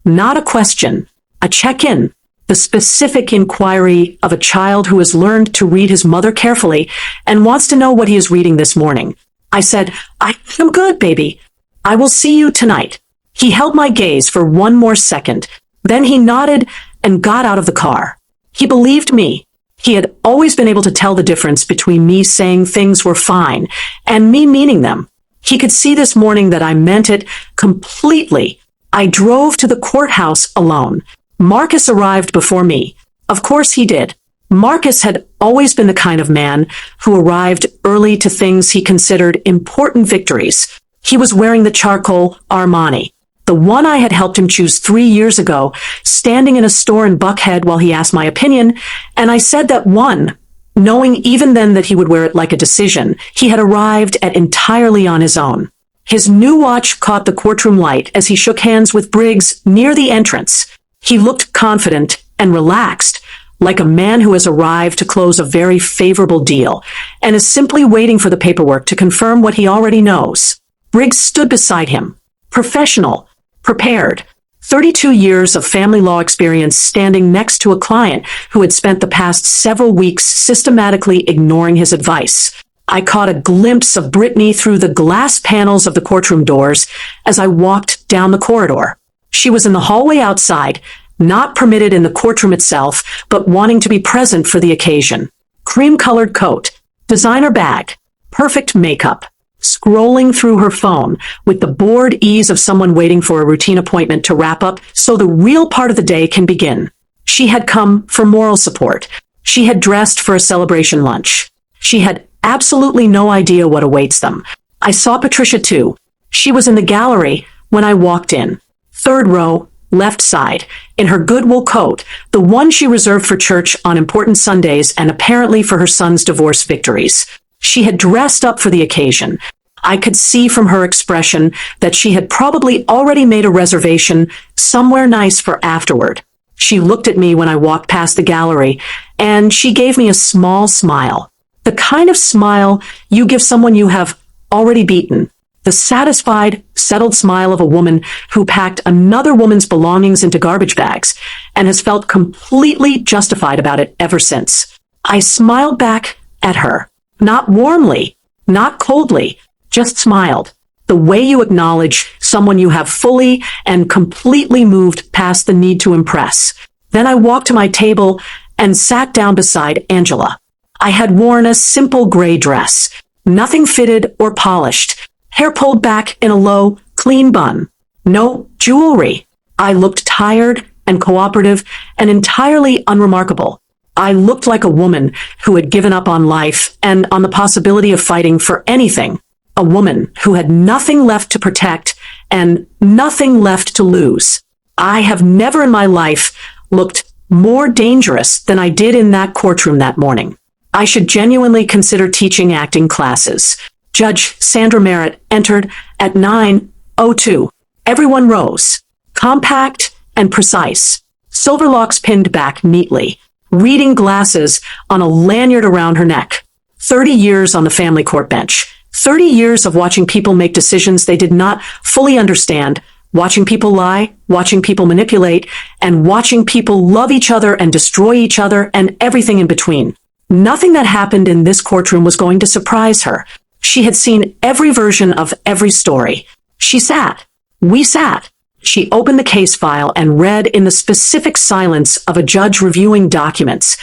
Not a question, a check-in, the specific inquiry of a child who has learned to read his mother carefully and wants to know what he is reading this morning. I said, "I am good, baby. I will see you tonight." He held my gaze for one more second. Then he nodded and got out of the car. He believed me. He had always been able to tell the difference between me saying things were fine and me meaning them. He could see this morning that I meant it completely. I drove to the courthouse alone. Marcus arrived before me. Of course he did. Marcus had always been the kind of man who arrived early to things he considered important victories. He was wearing the charcoal Armani, the one I had helped him choose 3 years ago, standing in a store in Buckhead while he asked my opinion, and I said that one, knowing even then that he would wear it like a decision, he had arrived at entirely on his own. His new watch caught the courtroom light as he shook hands with Briggs near the entrance. He looked confident and relaxed, like a man who has arrived to close a very favorable deal and is simply waiting for the paperwork to confirm what he already knows. Briggs stood beside him, professional, prepared, 32 years of family law experience standing next to a client who had spent the past several weeks systematically ignoring his advice. I caught a glimpse of Brittany through the glass panels of the courtroom doors as I walked down the corridor. She was in the hallway outside, not permitted in the courtroom itself, but wanting to be present for the occasion. Cream-colored coat, designer bag, perfect makeup, scrolling through her phone with the bored ease of someone waiting for a routine appointment to wrap up so the real part of the day can begin. She had come for moral support. She had dressed for a celebration lunch. She had absolutely no idea what awaits them. I saw Patricia too. She was in the gallery when I walked in. Third row, left side, in her good wool coat, the one she reserved for church on important Sundays and apparently for her son's divorce victories. She had dressed up for the occasion. I could see from her expression that she had probably already made a reservation somewhere nice for afterward. She looked at me when I walked past the gallery, and she gave me a small smile. The kind of smile you give someone you have already beaten. The satisfied, settled smile of a woman who packed another woman's belongings into garbage bags and has felt completely justified about it ever since. I smiled back at her. Not warmly, not coldly, just smiled. The way you acknowledge someone you have fully and completely moved past the need to impress. Then I walked to my table and sat down beside Angela. I had worn a simple gray dress, nothing fitted or polished, hair pulled back in a low, clean bun. No jewelry. I looked tired and cooperative and entirely unremarkable. I looked like a woman who had given up on life and on the possibility of fighting for anything. A woman who had nothing left to protect and nothing left to lose. I have never in my life looked more dangerous than I did in that courtroom that morning. I should genuinely consider teaching acting classes. Judge Sandra Merritt entered at 9:02. Everyone rose, compact and precise, silver locks pinned back neatly, reading glasses on a lanyard around her neck. 30 years on the family court bench. 30 years of watching people make decisions they did not fully understand, watching people lie, watching people manipulate, and watching people love each other and destroy each other and everything in between. Nothing that happened in this courtroom was going to surprise her. She had seen every version of every story. She sat. We sat. She opened the case file and read in the specific silence of a judge reviewing documents.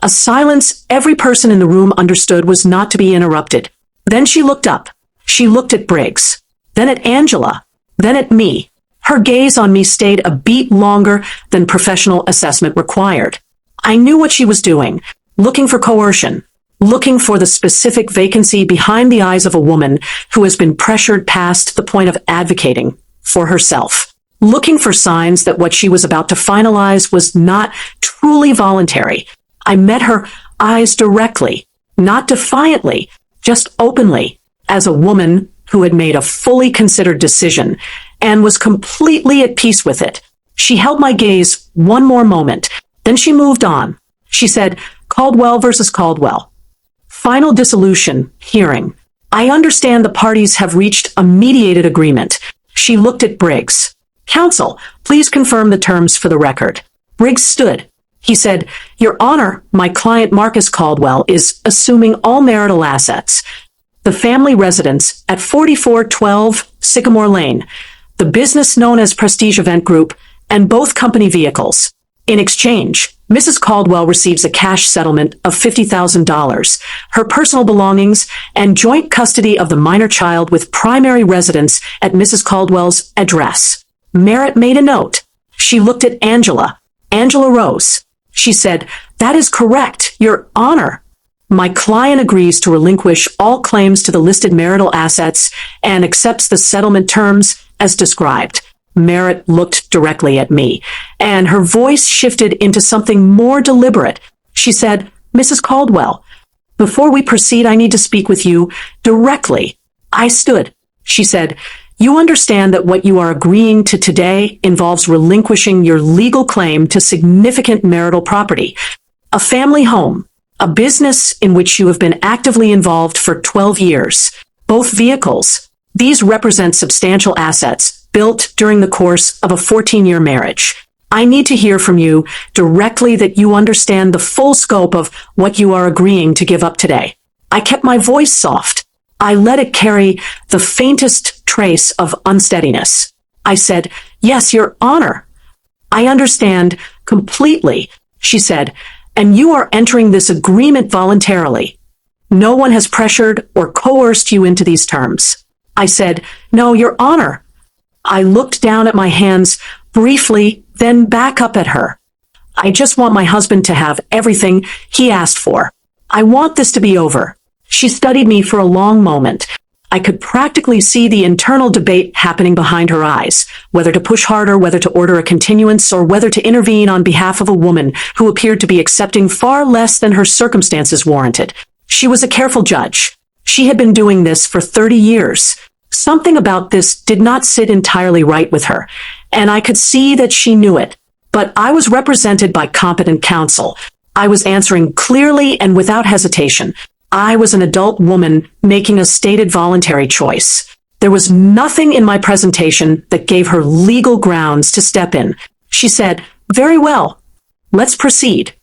A silence every person in the room understood was not to be interrupted. Then she looked up. She looked at Briggs, then at Angela, then at me. Her gaze on me stayed a beat longer than professional assessment required. I knew what she was doing, looking for coercion, looking for the specific vacancy behind the eyes of a woman who has been pressured past the point of advocating for herself, looking for signs that what she was about to finalize was not truly voluntary. I met her eyes directly, not defiantly, just openly, as a woman who had made a fully considered decision and was completely at peace with it. She held my gaze one more moment. Then she moved on. She said, Caldwell versus Caldwell. Final dissolution, hearing. I understand the parties have reached a mediated agreement. She looked at Briggs. Counsel, please confirm the terms for the record. Briggs stood. He said, Your Honor, my client Marcus Caldwell is assuming all marital assets. The family residence at 4412 Sycamore Lane, the business known as Prestige Event Group, and both company vehicles. In exchange, Mrs. Caldwell receives a cash settlement of $50,000, her personal belongings, and joint custody of the minor child with primary residence at Mrs. Caldwell's address. Merritt made a note. She looked at Angela. Angela rose. She said, That is correct, Your Honor. My client agrees to relinquish all claims to the listed marital assets and accepts the settlement terms as described. Merritt looked directly at me, and her voice shifted into something more deliberate. She said, Mrs. Caldwell, before we proceed, I need to speak with you directly. I stood. She said, You understand that what you are agreeing to today involves relinquishing your legal claim to significant marital property, a family home, a business in which you have been actively involved for 12 years, both vehicles. These represent substantial assets built during the course of a 14-year marriage. I need to hear from you directly that you understand the full scope of what you are agreeing to give up today. I kept my voice soft. I let it carry the faintest trace of unsteadiness. I said, Yes, Your Honor. I understand completely, she said, and you are entering this agreement voluntarily. No one has pressured or coerced you into these terms." I said, "No, Your Honor." I looked down at my hands briefly, then back up at her. "I just want my husband to have everything he asked for. I want this to be over." She studied me for a long moment. I could practically see the internal debate happening behind her eyes, whether to push harder, whether to order a continuance, or whether to intervene on behalf of a woman who appeared to be accepting far less than her circumstances warranted. She was a careful judge. She had been doing this for 30 years. Something about this did not sit entirely right with her, and I could see that she knew it. But I was represented by competent counsel. I was answering clearly and without hesitation. I was an adult woman making a stated voluntary choice. There was nothing in my presentation that gave her legal grounds to step in. She said, "Very well, let's proceed."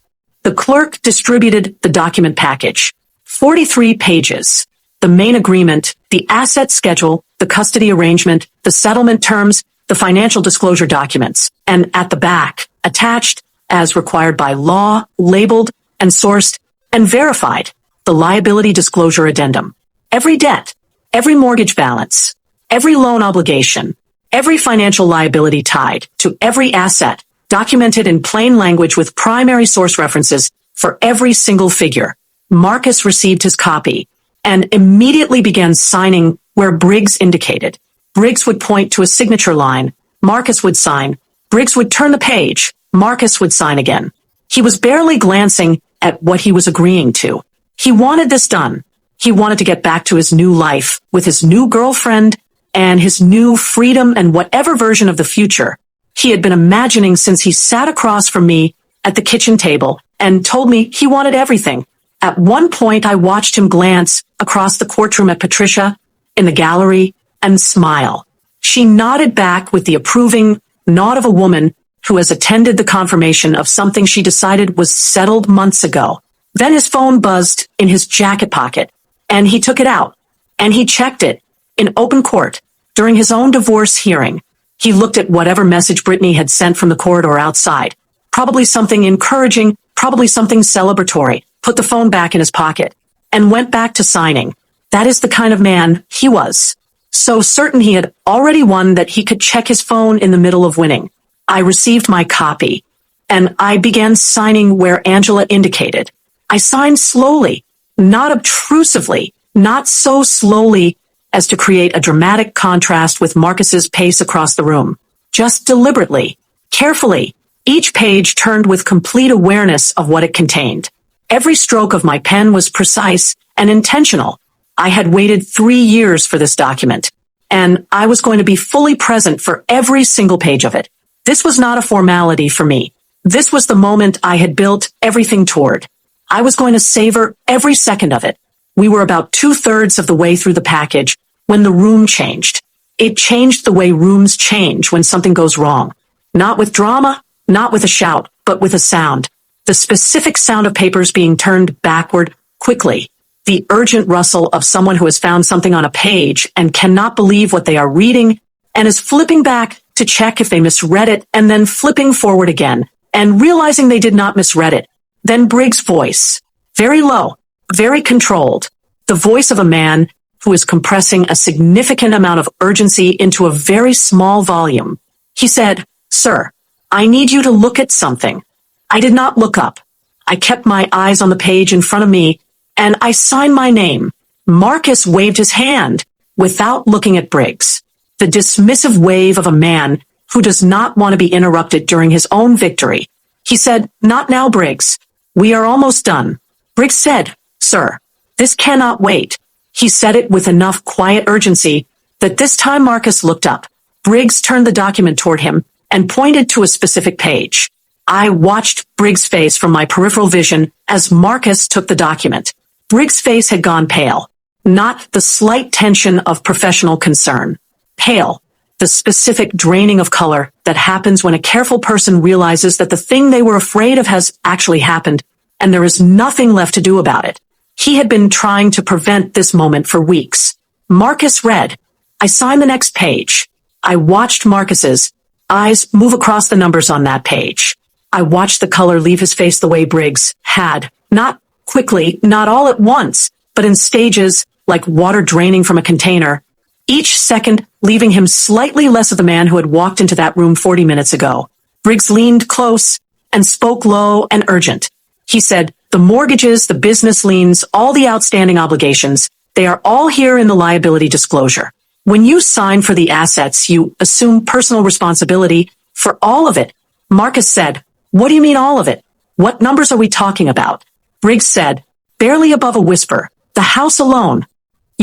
The clerk distributed the document package. 43 pages. The main agreement, the asset schedule, the custody arrangement, the settlement terms, the financial disclosure documents, and at the back, attached, as required by law, labeled and sourced and verified, the liability disclosure addendum. Every debt, every mortgage balance, every loan obligation, every financial liability tied to every asset, documented in plain language with primary source references for every single figure. Marcus received his copy and immediately began signing where Briggs indicated. Briggs would point to a signature line. Marcus would sign. Briggs would turn the page. Marcus would sign again. He was barely glancing at what he was agreeing to. He wanted this done. He wanted to get back to his new life with his new girlfriend and his new freedom and whatever version of the future he had been imagining since he sat across from me at the kitchen table and told me he wanted everything. At one point, I watched him glance across the courtroom at Patricia in the gallery and smile. She nodded back with the approving nod of a woman who has attended the confirmation of something she decided was settled months ago. Then his phone buzzed in his jacket pocket, and he took it out, and he checked it in open court during his own divorce hearing. He looked at whatever message Brittany had sent from the corridor outside. Probably something encouraging, probably something celebratory. Put the phone back in his pocket and went back to signing. That is the kind of man he was. So certain he had already won that he could check his phone in the middle of winning. I received my copy, and I began signing where Angela indicated. I signed slowly, not obtrusively, not so slowly as to create a dramatic contrast with Marcus's pace across the room. Just deliberately, carefully, each page turned with complete awareness of what it contained. Every stroke of my pen was precise and intentional. I had waited 3 years for this document, and I was going to be fully present for every single page of it. This was not a formality for me. This was the moment I had built everything toward. I was going to savor every second of it. We were about 2/3 of the way through the package when the room changed. It changed the way rooms change when something goes wrong. Not with drama, not with a shout, but with a sound. The specific sound of papers being turned backward quickly. The urgent rustle of someone who has found something on a page and cannot believe what they are reading and is flipping back to check if they misread it and then flipping forward again and realizing they did not misread it. Then Briggs' voice, very low, very controlled, the voice of a man who is compressing a significant amount of urgency into a very small volume. He said, "Sir, I need you to look at something." I did not look up. I kept my eyes on the page in front of me, and I signed my name. Marcus waved his hand without looking at Briggs. The dismissive wave of a man who does not want to be interrupted during his own victory. He said, "Not now, Briggs. We are almost done." Briggs said, "Sir, this cannot wait." He said it with enough quiet urgency that this time Marcus looked up. Briggs turned the document toward him and pointed to a specific page. I watched Briggs' face from my peripheral vision as Marcus took the document. Briggs' face had gone pale, not the slight tension of professional concern. Pale, the specific draining of color that happens when a careful person realizes that the thing they were afraid of has actually happened, and there is nothing left to do about it. He had been trying to prevent this moment for weeks. Marcus read. I signed the next page. I watched Marcus's eyes move across the numbers on that page. I watched the color leave his face the way Briggs had, not quickly, not all at once, but in stages, like water draining from a container, each second leaving him slightly less of the man who had walked into that room 40 minutes ago. Briggs leaned close and spoke low and urgent. He said, "The mortgages, the business liens, all the outstanding obligations, they are all here in the liability disclosure. When you sign for the assets, you assume personal responsibility for all of it." Marcus said, "What do you mean all of it? What numbers are we talking about?" Briggs said, barely above a whisper, "The house alone.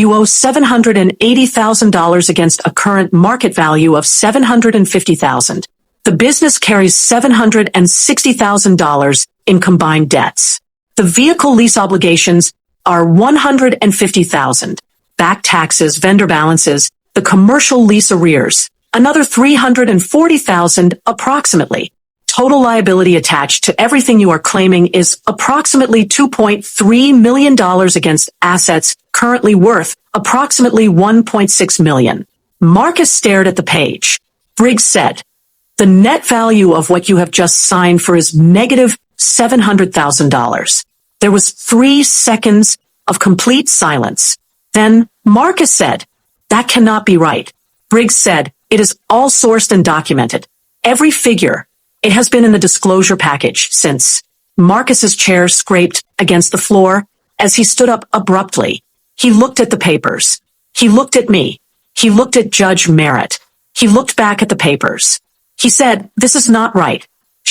You owe $780,000 against a current market value of $750,000. The business carries $760,000 in combined debts. The vehicle lease obligations are $150,000. Back taxes, vendor balances, the commercial lease arrears, another $340,000 approximately. Total liability attached to everything you are claiming is approximately $2.3 million against assets currently worth approximately $1.6 million. Marcus stared at the page. Briggs said, "The net value of what you have just signed for is negative $700,000. There was 3 seconds of complete silence. Then Marcus said, "That cannot be right." Briggs said, "It is all sourced and documented. Every figure. It has been in the disclosure package since." Marcus's chair scraped against the floor as he stood up abruptly. He looked at the papers. He looked at me. He looked at Judge Merritt. He looked back at the papers. He said, "This is not right.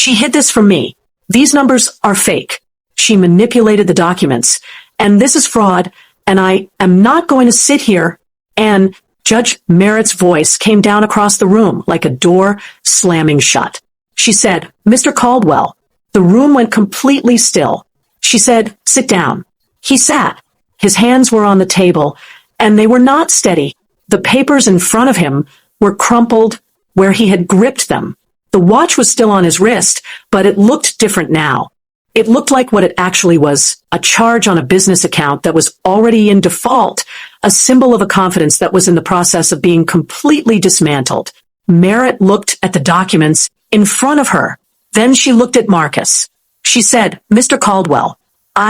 She hid this from me. These numbers are fake. She manipulated the documents. And this is fraud. And I am not going to sit here and..." Judge Merritt's voice came down across the room like a door slamming shut. She said, "Mr. Caldwell." The room went completely still. She said, "Sit down." He sat. His hands were on the table, and they were not steady. The papers in front of him were crumpled where he had gripped them. The watch was still on his wrist, but it looked different now. It looked like what it actually was, a charge on a business account that was already in default, a symbol of a confidence that was in the process of being completely dismantled. Merritt looked at the documents in front of her. Then she looked at Marcus. She said, "Mr. Caldwell,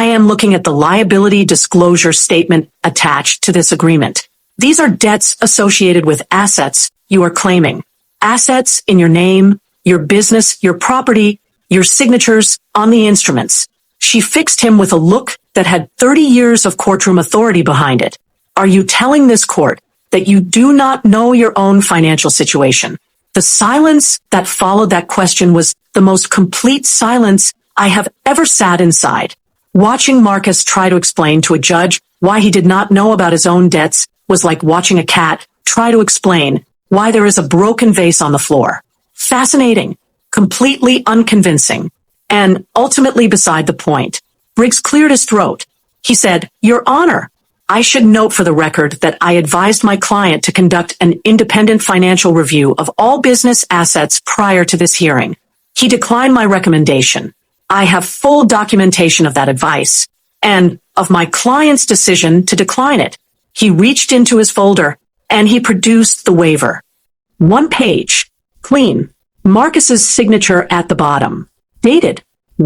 I am looking at the liability disclosure statement attached to this agreement. These are debts associated with assets you are claiming. Assets in your name, your business, your property, your signatures on the instruments." She fixed him with a look that had 30 years of courtroom authority behind it. "Are you telling this court that you do not know your own financial situation?" The silence that followed that question was the most complete silence I have ever sat inside. Watching Marcus try to explain to a judge why he did not know about his own debts was like watching a cat try to explain why there is a broken vase on the floor. Fascinating, completely unconvincing, and ultimately beside the point. Briggs cleared his throat. He said, "Your Honor, I should note for the record that I advised my client to conduct an independent financial review of all business assets prior to this hearing. He declined my recommendation. I have full documentation of that advice and of my client's decision to decline it." He reached into his folder and he produced the waiver. 1 page, clean, Marcus's signature at the bottom, dated,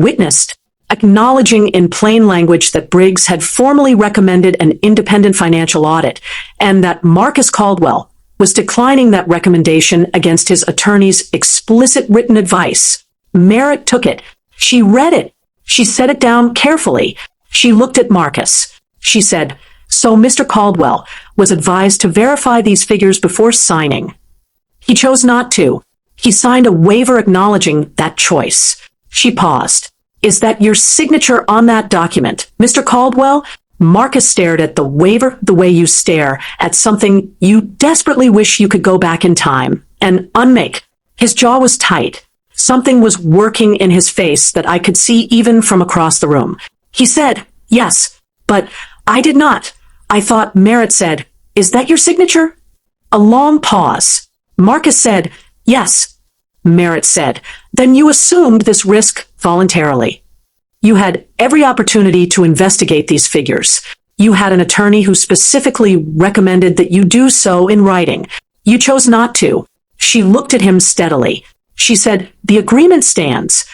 witnessed, acknowledging in plain language that Briggs had formally recommended an independent financial audit and that Marcus Caldwell was declining that recommendation against his attorney's explicit written advice. Merritt took it. She read it. She set it down carefully. She looked at Marcus. She said, "So Mr. Caldwell was advised to verify these figures before signing. He chose not to. He signed a waiver acknowledging that choice." She paused. "Is that your signature on that document, Mr. Caldwell?" Marcus stared at the waiver the way you stare at something you desperately wish you could go back in time and unmake. His jaw was tight. Something was working in his face that I could see even from across the room. He said, "Yes, but I did not. I thought." Merritt said, "Is that your signature?" A long pause. Marcus said, "Yes." Merritt said, "Then you assumed this risk voluntarily. You had every opportunity to investigate these figures. You had an attorney who specifically recommended that you do so in writing. You chose not to." She looked at him steadily. She said, "The agreement stands."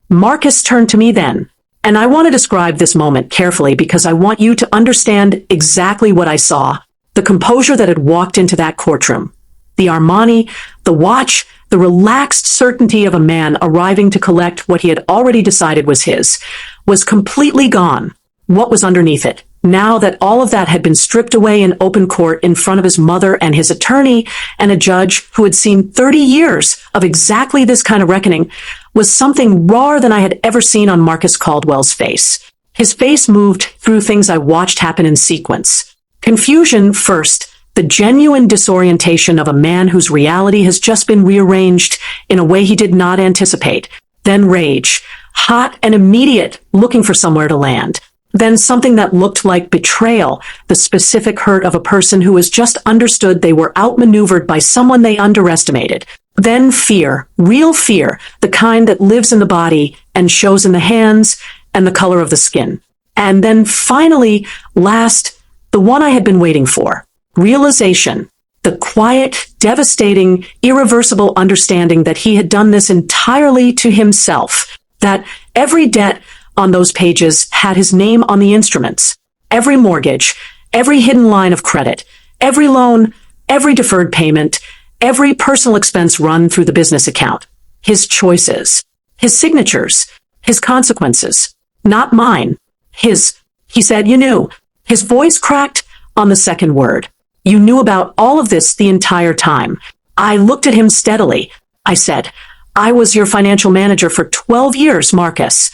Marcus turned to me then. And I want to describe this moment carefully because I want you to understand exactly what I saw. The composure that had walked into that courtroom. The Armani, the watch, the relaxed certainty of a man arriving to collect what he had already decided was his, was completely gone. What was underneath it? Now that all of that had been stripped away in open court in front of his mother and his attorney and a judge who had seen 30 years of exactly this kind of reckoning, was something rawer than I had ever seen on Marcus Caldwell's face. His face moved through things I watched happen in sequence. Confusion first, the genuine disorientation of a man whose reality has just been rearranged in a way he did not anticipate. Then rage, hot and immediate, looking for somewhere to land. Then something that looked like betrayal, the specific hurt of a person who has just understood they were outmaneuvered by someone they underestimated. Then fear, real fear, the kind that lives in the body and shows in the hands and the color of the skin. And then finally, last, the one I had been waiting for. Realization, the quiet, devastating, irreversible understanding that he had done this entirely to himself, that every debt on those pages had his name on the instruments, every mortgage, every hidden line of credit, every loan, every deferred payment, every personal expense run through the business account, his choices, his signatures, his consequences, not mine, his. He said, "You knew." His voice cracked on the second word. "You knew about all of this the entire time." I looked at him steadily. I said, "I was your financial manager for 12 years, Marcus.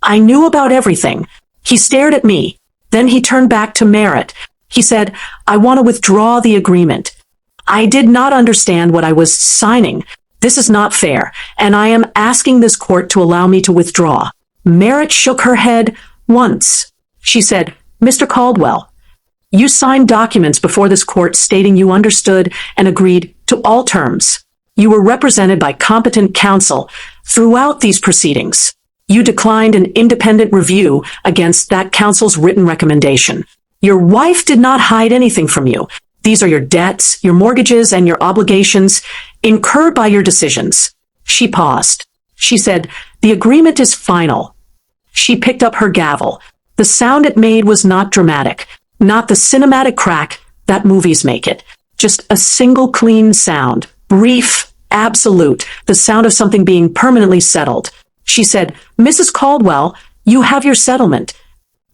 I knew about everything." He stared at me. Then he turned back to Merritt. He said, "I want to withdraw the agreement. I did not understand what I was signing. This is not fair, and I am asking this court to allow me to withdraw." Merritt shook her head once. She said, "Mr. Caldwell, you signed documents before this court stating you understood and agreed to all terms. You were represented by competent counsel throughout these proceedings. You declined an independent review against that counsel's written recommendation. Your wife did not hide anything from you. These are your debts, your mortgages, and your obligations incurred by your decisions." She paused. She said, "The agreement is final." She picked up her gavel. The sound it made was not dramatic, not the cinematic crack that movies make it. Just a single clean sound, brief, absolute, the sound of something being permanently settled. She said, "Mrs. Caldwell, you have your settlement.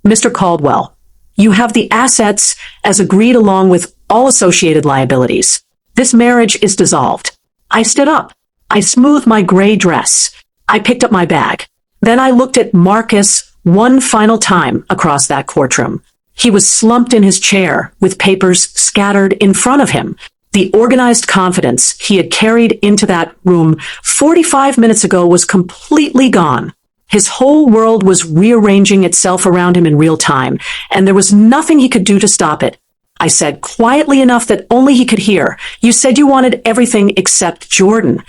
Mr. Caldwell, you have the assets as agreed along with all associated liabilities. This marriage is dissolved." I stood up. I smoothed my gray dress. I picked up my bag. Then I looked at Marcus one final time across that courtroom. He was slumped in his chair with papers scattered in front of him. The organized confidence he had carried into that room 45 minutes ago was completely gone. His whole world was rearranging itself around him in real time, and there was nothing he could do to stop it. I said quietly enough that only he could hear, "You said you wanted everything except Jordan.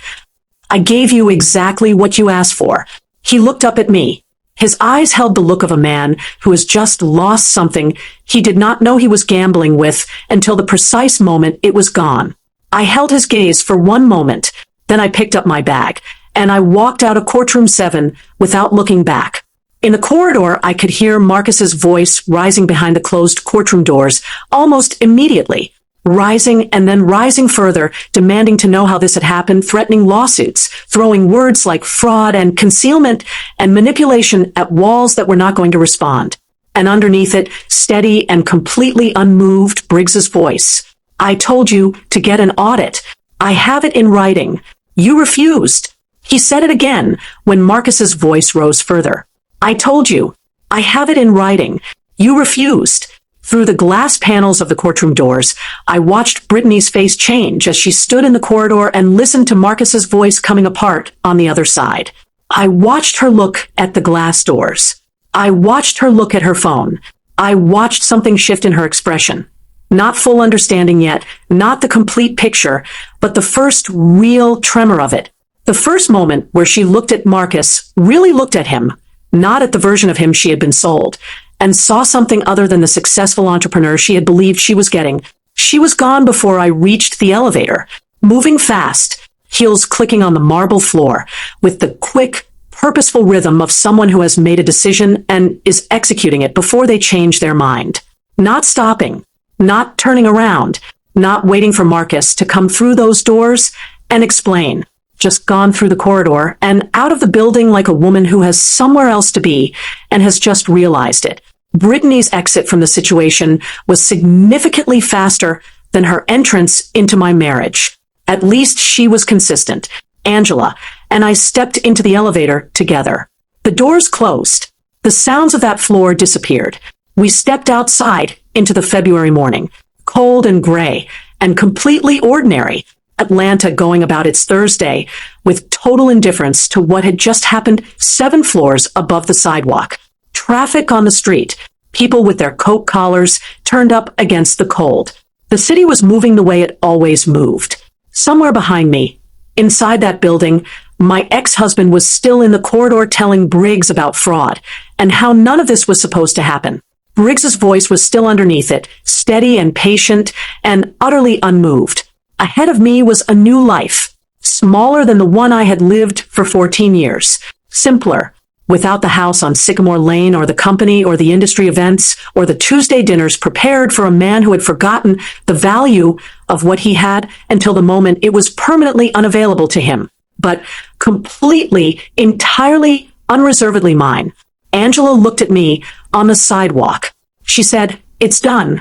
I gave you exactly what you asked for." He looked up at me. His eyes held the look of a man who has just lost something he did not know he was gambling with until the precise moment it was gone. I held his gaze for one moment, then I picked up my bag, and I walked out of courtroom 7 without looking back. In the corridor, I could hear Marcus's voice rising behind the closed courtroom doors almost immediately. Rising and then rising further, demanding to know how this had happened, threatening lawsuits, throwing words like fraud and concealment and manipulation at walls that were not going to respond. And underneath it, steady and completely unmoved, Briggs's voice. "I told you to get an audit. I have it in writing. You refused." He said it again when Marcus's voice rose further. "I told you. I have it in writing. You refused." Through the glass panels of the courtroom doors, I watched Brittany's face change as she stood in the corridor and listened to Marcus's voice coming apart on the other side. I watched her look at the glass doors. I watched her look at her phone. I watched something shift in her expression. Not full understanding yet, not the complete picture, but the first real tremor of it. The first moment where she looked at Marcus, really looked at him, not at the version of him she had been sold, and saw something other than the successful entrepreneur she had believed she was getting. She was gone before I reached the elevator, moving fast, heels clicking on the marble floor, with the quick, purposeful rhythm of someone who has made a decision and is executing it before they change their mind. Not stopping, not turning around, not waiting for Marcus to come through those doors and explain. Just gone through the corridor and out of the building like a woman who has somewhere else to be and has just realized it. Brittany's exit from the situation was significantly faster than her entrance into my marriage. At least she was consistent. Angela and I stepped into the elevator together. The doors closed. The sounds of that floor disappeared. We stepped outside into the February morning, cold and gray and completely ordinary. Atlanta going about its Thursday with total indifference to what had just happened 7 floors above the sidewalk. Traffic on the street, people with their coat collars turned up against the cold. The city was moving the way it always moved. Somewhere behind me, inside that building, my ex-husband was still in the corridor telling Briggs about fraud and how none of this was supposed to happen. Briggs's voice was still underneath it, steady and patient and utterly unmoved. Ahead of me was a new life, smaller than the one I had lived for 14 years, simpler, without the house on Sycamore Lane or the company or the industry events or the Tuesday dinners prepared for a man who had forgotten the value of what he had until the moment it was permanently unavailable to him, but completely, entirely, unreservedly mine. Angela looked at me on the sidewalk. She said, "It's done."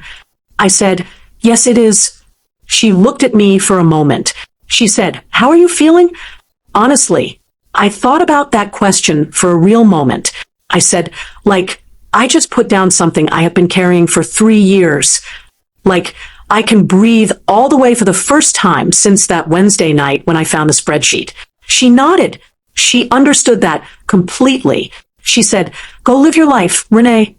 I said, "Yes, it is." She looked at me for a moment. She said, "How are you feeling?" Honestly, I thought about that question for a real moment. I said, like, I just put down something I have been carrying for 3 years. Like, I can breathe all the way for the first time since that Wednesday night when I found the spreadsheet. She nodded. She understood that completely. She said, "Go live your life, Renee.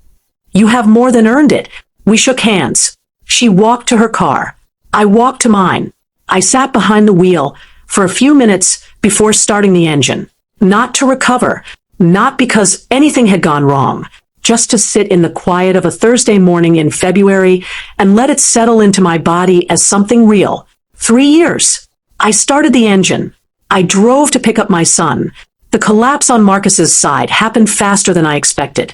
You have more than earned it." We shook hands. She walked to her car. I walked to mine. I sat behind the wheel for a few minutes before starting the engine. Not to recover, not because anything had gone wrong, just to sit in the quiet of a Thursday morning in February and let it settle into my body as something real. 3 years. I started the engine. I drove to pick up my son. The collapse on Marcus's side happened faster than I expected.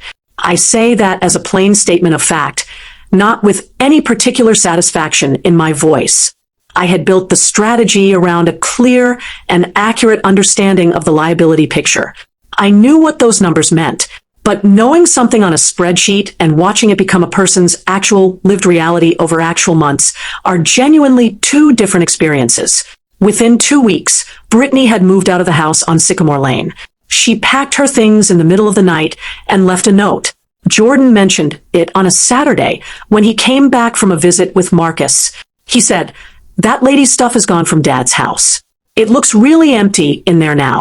I say that as a plain statement of fact, not with any particular satisfaction in my voice. I had built the strategy around a clear and accurate understanding of the liability picture. I knew what those numbers meant, but knowing something on a spreadsheet and watching it become a person's actual lived reality over actual months are genuinely 2 different experiences. Within 2 weeks, Brittany had moved out of the house on Sycamore Lane. She packed her things in the middle of the night and left a note. Jordan mentioned it on a Saturday when he came back from a visit with Marcus. He said, "That lady's stuff is gone from Dad's house. It looks really empty in there now."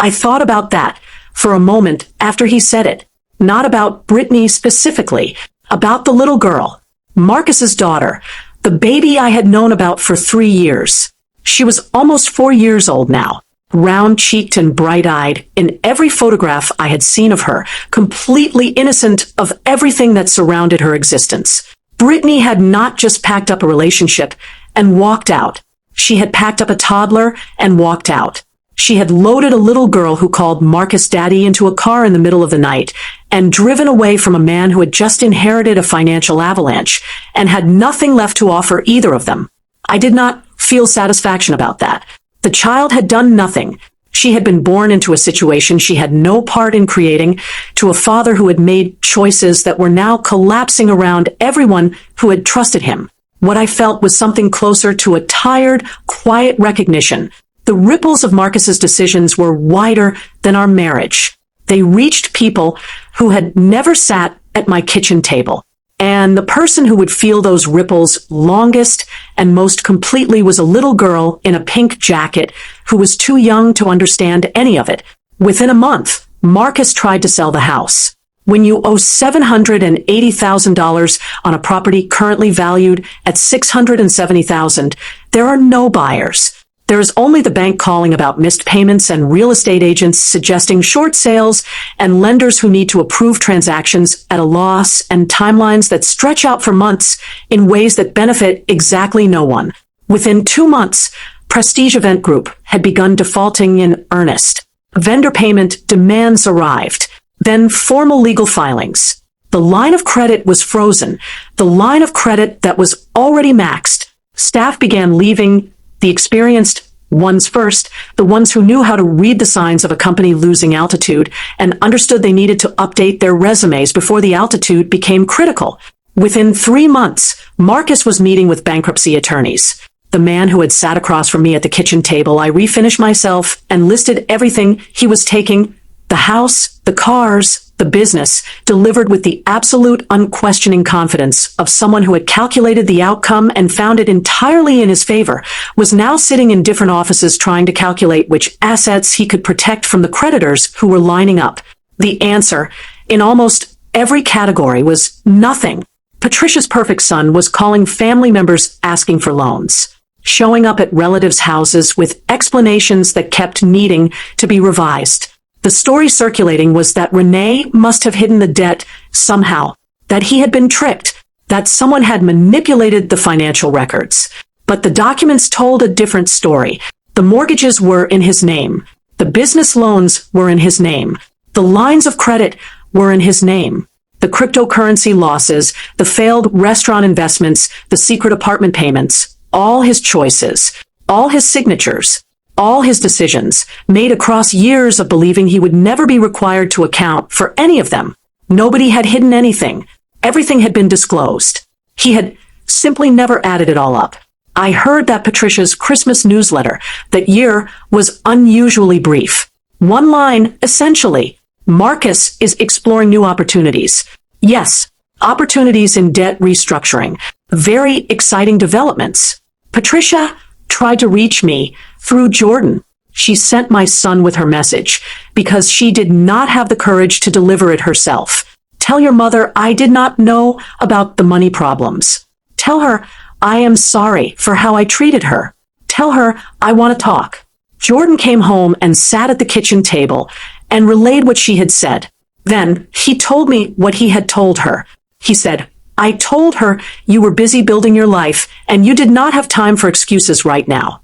I thought about that for a moment after he said it. Not about Brittany specifically, about the little girl, Marcus's daughter, the baby I had known about for 3 years. She was almost 4 years old now. Round-cheeked and bright-eyed in every photograph I had seen of her, completely innocent of everything that surrounded her existence. Brittany had not just packed up a relationship and walked out. She had packed up a toddler and walked out. She had loaded a little girl who called Marcus Daddy into a car in the middle of the night and driven away from a man who had just inherited a financial avalanche and had nothing left to offer either of them. I did not feel satisfaction about that. The child had done nothing. She had been born into a situation she had no part in creating, to a father who had made choices that were now collapsing around everyone who had trusted him. What I felt was something closer to a tired, quiet recognition. The ripples of Marcus's decisions were wider than our marriage. They reached people who had never sat at my kitchen table. And the person who would feel those ripples longest and most completely was a little girl in a pink jacket who was too young to understand any of it. Within a month, Marcus tried to sell the house. When you owe $780,000 on a property currently valued at $670,000, there are no buyers. There is only the bank calling about missed payments and real estate agents suggesting short sales and lenders who need to approve transactions at a loss and timelines that stretch out for months in ways that benefit exactly no one. Within 2 months, Prestige Event Group had begun defaulting in earnest. Vendor payment demands arrived. Then formal legal filings. The line of credit was frozen. The line of credit that was already maxed. Staff began leaving, the experienced ones first, the ones who knew how to read the signs of a company losing altitude and understood they needed to update their resumes before the altitude became critical. Within 3 months, Marcus was meeting with bankruptcy attorneys. The man who had sat across from me at the kitchen table, I refinished myself and listed everything he was taking: the house, the cars, the business, delivered with the absolute unquestioning confidence of someone who had calculated the outcome and found it entirely in his favor, was now sitting in different offices trying to calculate which assets he could protect from the creditors who were lining up. The answer, in almost every category, was nothing. Patricia's perfect son was calling family members asking for loans, showing up at relatives' houses with explanations that kept needing to be revised. The story circulating was that Renee must have hidden the debt somehow, that he had been tricked, that someone had manipulated the financial records. But the documents told a different story. The mortgages were in his name. The business loans were in his name. The lines of credit were in his name. The cryptocurrency losses, the failed restaurant investments, the secret apartment payments, all his choices, all his signatures, all his decisions, made across years of believing he would never be required to account for any of them. Nobody had hidden anything. Everything had been disclosed. He had simply never added it all up. I heard that Patricia's Christmas newsletter that year was unusually brief. One line, essentially: Marcus is exploring new opportunities. Yes, opportunities in debt restructuring. Very exciting developments. Patricia tried to reach me through Jordan. She sent my son with her message because she did not have the courage to deliver it herself. Tell your mother I did not know about the money problems. Tell her I am sorry for how I treated her. Tell her I want to talk. Jordan came home and sat at the kitchen table and relayed what she had said. Then he told me what he had told her. He said, I told her you were busy building your life and you did not have time for excuses right now.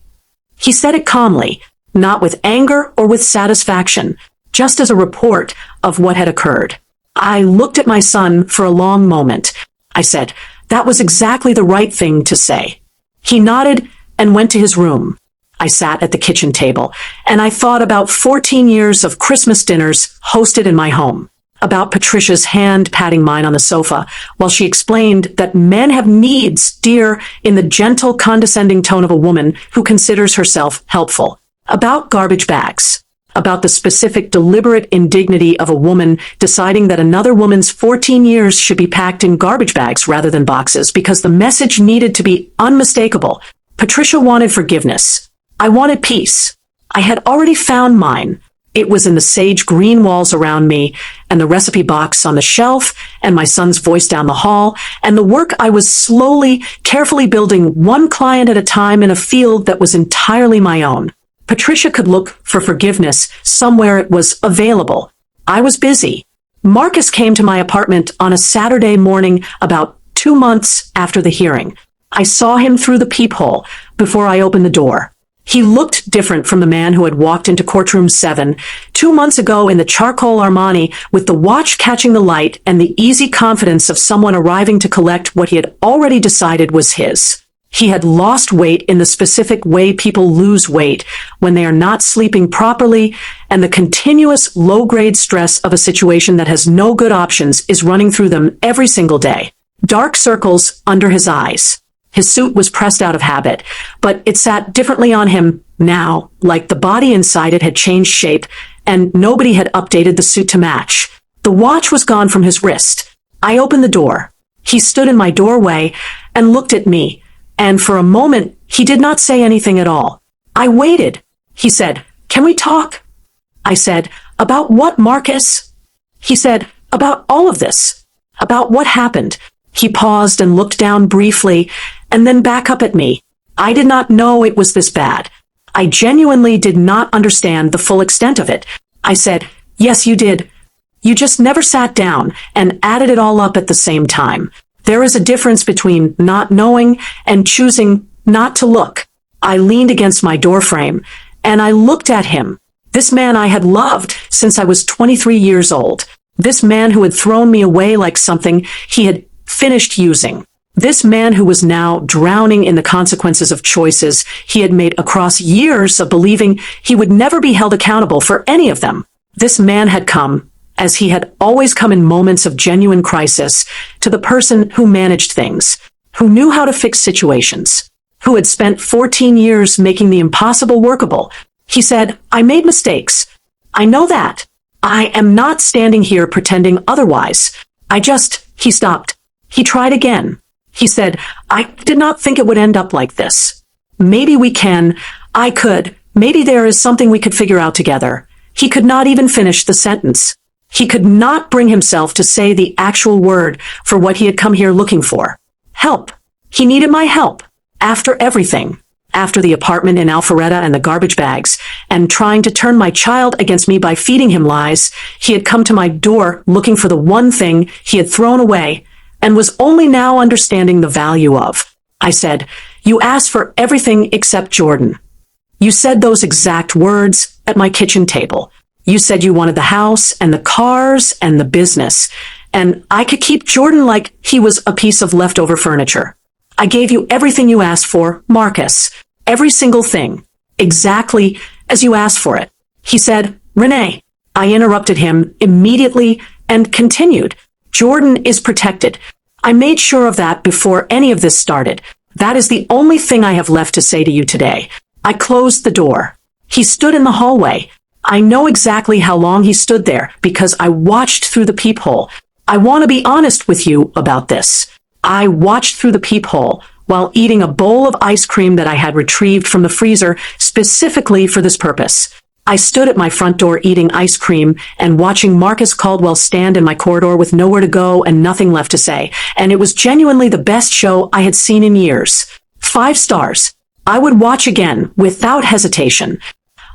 He said it calmly, not with anger or with satisfaction, just as a report of what had occurred. I looked at my son for a long moment. I said, that was exactly the right thing to say. He nodded and went to his room. I sat at the kitchen table, and I thought about 14 years of Christmas dinners hosted in my home, about Patricia's hand patting mine on the sofa while she explained that men have needs, dear, in the gentle, condescending tone of a woman who considers herself helpful, about garbage bags, about the specific, deliberate indignity of a woman deciding that another woman's 14 years should be packed in garbage bags rather than boxes because the message needed to be unmistakable. Patricia wanted forgiveness. I wanted peace. I had already found mine. It was in the sage green walls around me, and the recipe box on the shelf, and my son's voice down the hall, and the work I was slowly, carefully building one client at a time in a field that was entirely my own. Patricia could look for forgiveness somewhere it was available. I was busy. Marcus came to my apartment on a Saturday morning about 2 months after the hearing. I saw him through the peephole before I opened the door. He looked different from the man who had walked into courtroom 7 2 months ago in the charcoal Armani with the watch catching the light and the easy confidence of someone arriving to collect what he had already decided was his. He had lost weight in the specific way people lose weight when they are not sleeping properly and the continuous low-grade stress of a situation that has no good options is running through them every single day. Dark circles under his eyes. His suit was pressed out of habit, but it sat differently on him now, like the body inside it had changed shape, and nobody had updated the suit to match. The watch was gone from his wrist. I opened the door. He stood in my doorway and looked at me, and for a moment, he did not say anything at all. I waited. He said, "Can we talk?" I said, "About what, Marcus?" He said, "About all of this. About what happened." He paused and looked down briefly, and then back up at me. I did not know it was this bad. I genuinely did not understand the full extent of it. I said, "Yes, you did. You just never sat down and added it all up at the same time. There is a difference between not knowing and choosing not to look." I leaned against my doorframe, and I looked at him. This man I had loved since I was 23 years old. This man who had thrown me away like something he had finished using. This man who was now drowning in the consequences of choices he had made across years of believing he would never be held accountable for any of them. This man had come, as he had always come in moments of genuine crisis, to the person who managed things, who knew how to fix situations, who had spent 14 years making the impossible workable. He said, "I made mistakes. I know that. I am not standing here pretending otherwise. He stopped. He tried again. He said, I did not think it would end up like this. Maybe we can. Maybe there is something we could figure out together." He could not even finish the sentence. He could not bring himself to say the actual word for what he had come here looking for. Help. He needed my help. After everything. After the apartment in Alpharetta and the garbage bags, and trying to turn my child against me by feeding him lies, he had come to my door looking for the one thing he had thrown away, and was only now understanding the value of. I said, "You asked for everything except Jordan. You said those exact words at my kitchen table. You said you wanted the house and the cars and the business, and I could keep Jordan like he was a piece of leftover furniture. I gave you everything you asked for, Marcus. Every single thing. Exactly as you asked for it." He said, "Renee." I interrupted him immediately and continued, "Jordan is protected. I made sure of that before any of this started. That is the only thing I have left to say to you today." I closed the door. He stood in the hallway. I know exactly how long he stood there because I watched through the peephole. I want to be honest with you about this. I watched through the peephole while eating a bowl of ice cream that I had retrieved from the freezer specifically for this purpose. I stood at my front door eating ice cream and watching Marcus Caldwell stand in my corridor with nowhere to go and nothing left to say, and it was genuinely the best show I had seen in years. 5 stars. I would watch again without hesitation.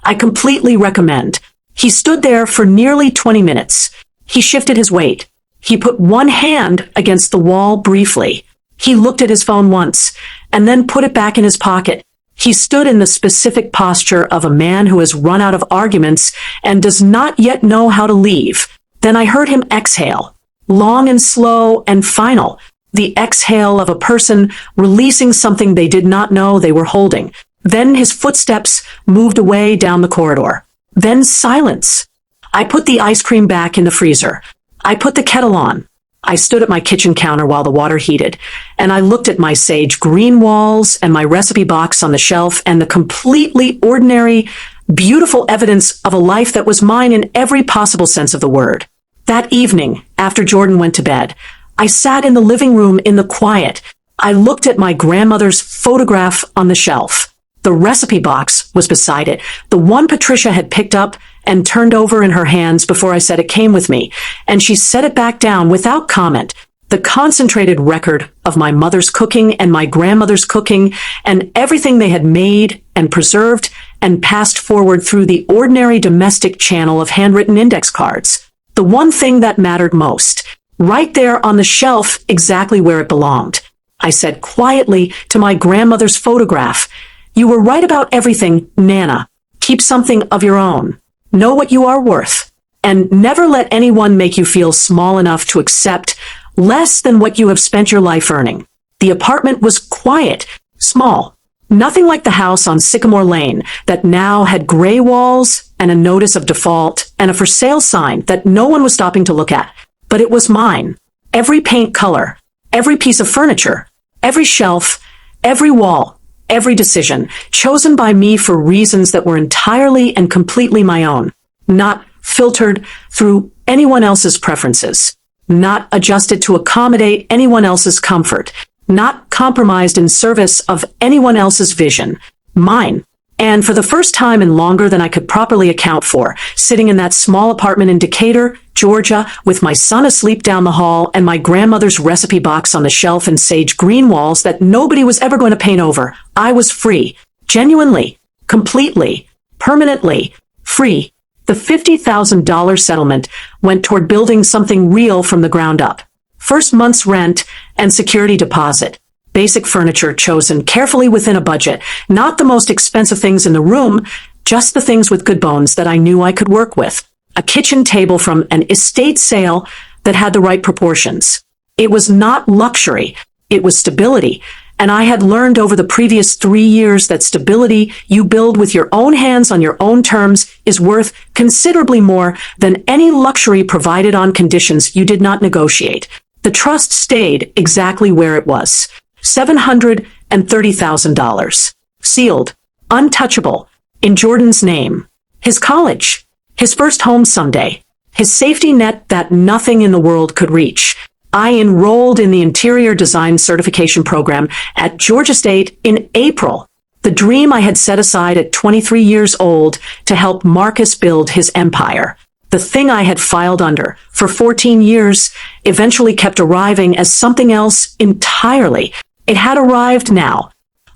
I completely recommend. He stood there for nearly 20 minutes. He shifted his weight. He put one hand against the wall briefly. He looked at his phone once, and then put it back in his pocket. He stood in the specific posture of a man who has run out of arguments and does not yet know how to leave. Then I heard him exhale, long and slow and final, the exhale of a person releasing something they did not know they were holding. Then his footsteps moved away down the corridor. Then silence. I put the ice cream back in the freezer. I put the kettle on. I stood at my kitchen counter while the water heated, and I looked at my sage green walls and my recipe box on the shelf and the completely ordinary, beautiful evidence of a life that was mine in every possible sense of the word. That evening, after Jordan went to bed, I sat in the living room in the quiet. I looked at my grandmother's photograph on the shelf. The recipe box was beside it, the one Patricia had picked up and turned over in her hands before I said it came with me, and she set it back down without comment. The concentrated record of my mother's cooking and my grandmother's cooking and everything they had made and preserved and passed forward through the ordinary domestic channel of handwritten index cards. The one thing that mattered most, right there on the shelf exactly where it belonged. I said quietly to my grandmother's photograph, "You were right about everything, Nana. Keep something of your own. Know what you are worth. And never let anyone make you feel small enough to accept less than what you have spent your life earning." The apartment was quiet, small. Nothing like the house on Sycamore Lane that now had gray walls and a notice of default and a for sale sign that no one was stopping to look at. But it was mine. Every paint color, every piece of furniture, every shelf, every wall, every decision, chosen by me for reasons that were entirely and completely my own, not filtered through anyone else's preferences, not adjusted to accommodate anyone else's comfort, not compromised in service of anyone else's vision, mine. And for the first time in longer than I could properly account for, sitting in that small apartment in Decatur, Georgia, with my son asleep down the hall and my grandmother's recipe box on the shelf and sage green walls that nobody was ever going to paint over, I was free. Genuinely, completely, permanently free. The $50,000 settlement went toward building something real from the ground up. First month's rent and security deposit. Basic furniture chosen carefully within a budget, not the most expensive things in the room, Just the things with good bones that I knew I could work with. A kitchen table from an estate sale that had the right proportions. It was not luxury, it was stability. And I had learned over the previous 3 years that stability you build with your own hands on your own terms is worth considerably more than any luxury provided on conditions you did not negotiate. The trust stayed exactly where it was. $730,000. Sealed. Untouchable. In Jordan's name. His college. His first home someday. His safety net that nothing in the world could reach. I enrolled in the interior design certification program at Georgia State in April. The dream I had set aside at 23 years old to help Marcus build his empire. The thing I had filed under for 14 years eventually kept arriving as something else entirely. It had arrived now.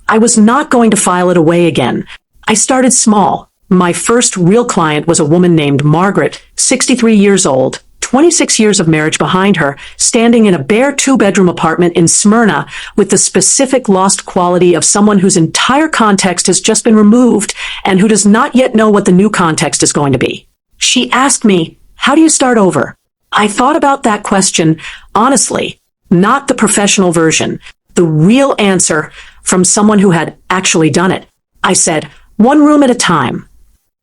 I was not going to file it away again. I started small. My first real client was a woman named Margaret, 63 years old, 26 years of marriage behind her, standing in a bare 2-bedroom apartment in Smyrna with the specific lost quality of someone whose entire context has just been removed and who does not yet know what the new context is going to be. She asked me, "How do you start over?" I thought about that question honestly, not the professional version, the real answer from someone who had actually done it. I said, 1 room at a time.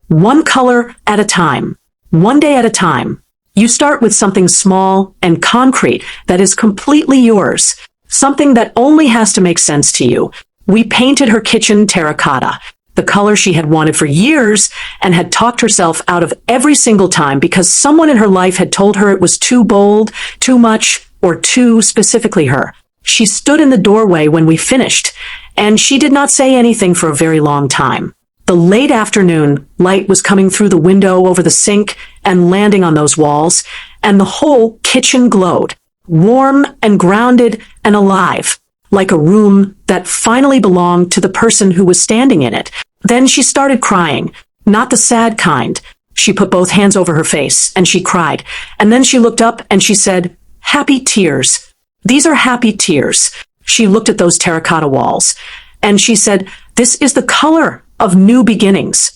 1 color at a time. 1 day at a time. You start with something small and concrete that is completely yours. Something that only has to make sense to you. We painted her kitchen terracotta, the color she had wanted for years and had talked herself out of every single time because someone in her life had told her it was too bold, too much, or too specifically her. She stood in the doorway when we finished, and she did not say anything for a very long time. The late afternoon light was coming through the window over the sink and landing on those walls, and the whole kitchen glowed, warm and grounded and alive, like a room that finally belonged to the person who was standing in it. Then she started crying, not the sad kind. She put both hands over her face and she cried, and then she looked up and she said, "Happy tears. These are happy tears." She looked at those terracotta walls, and she said, "This is the color of new beginnings."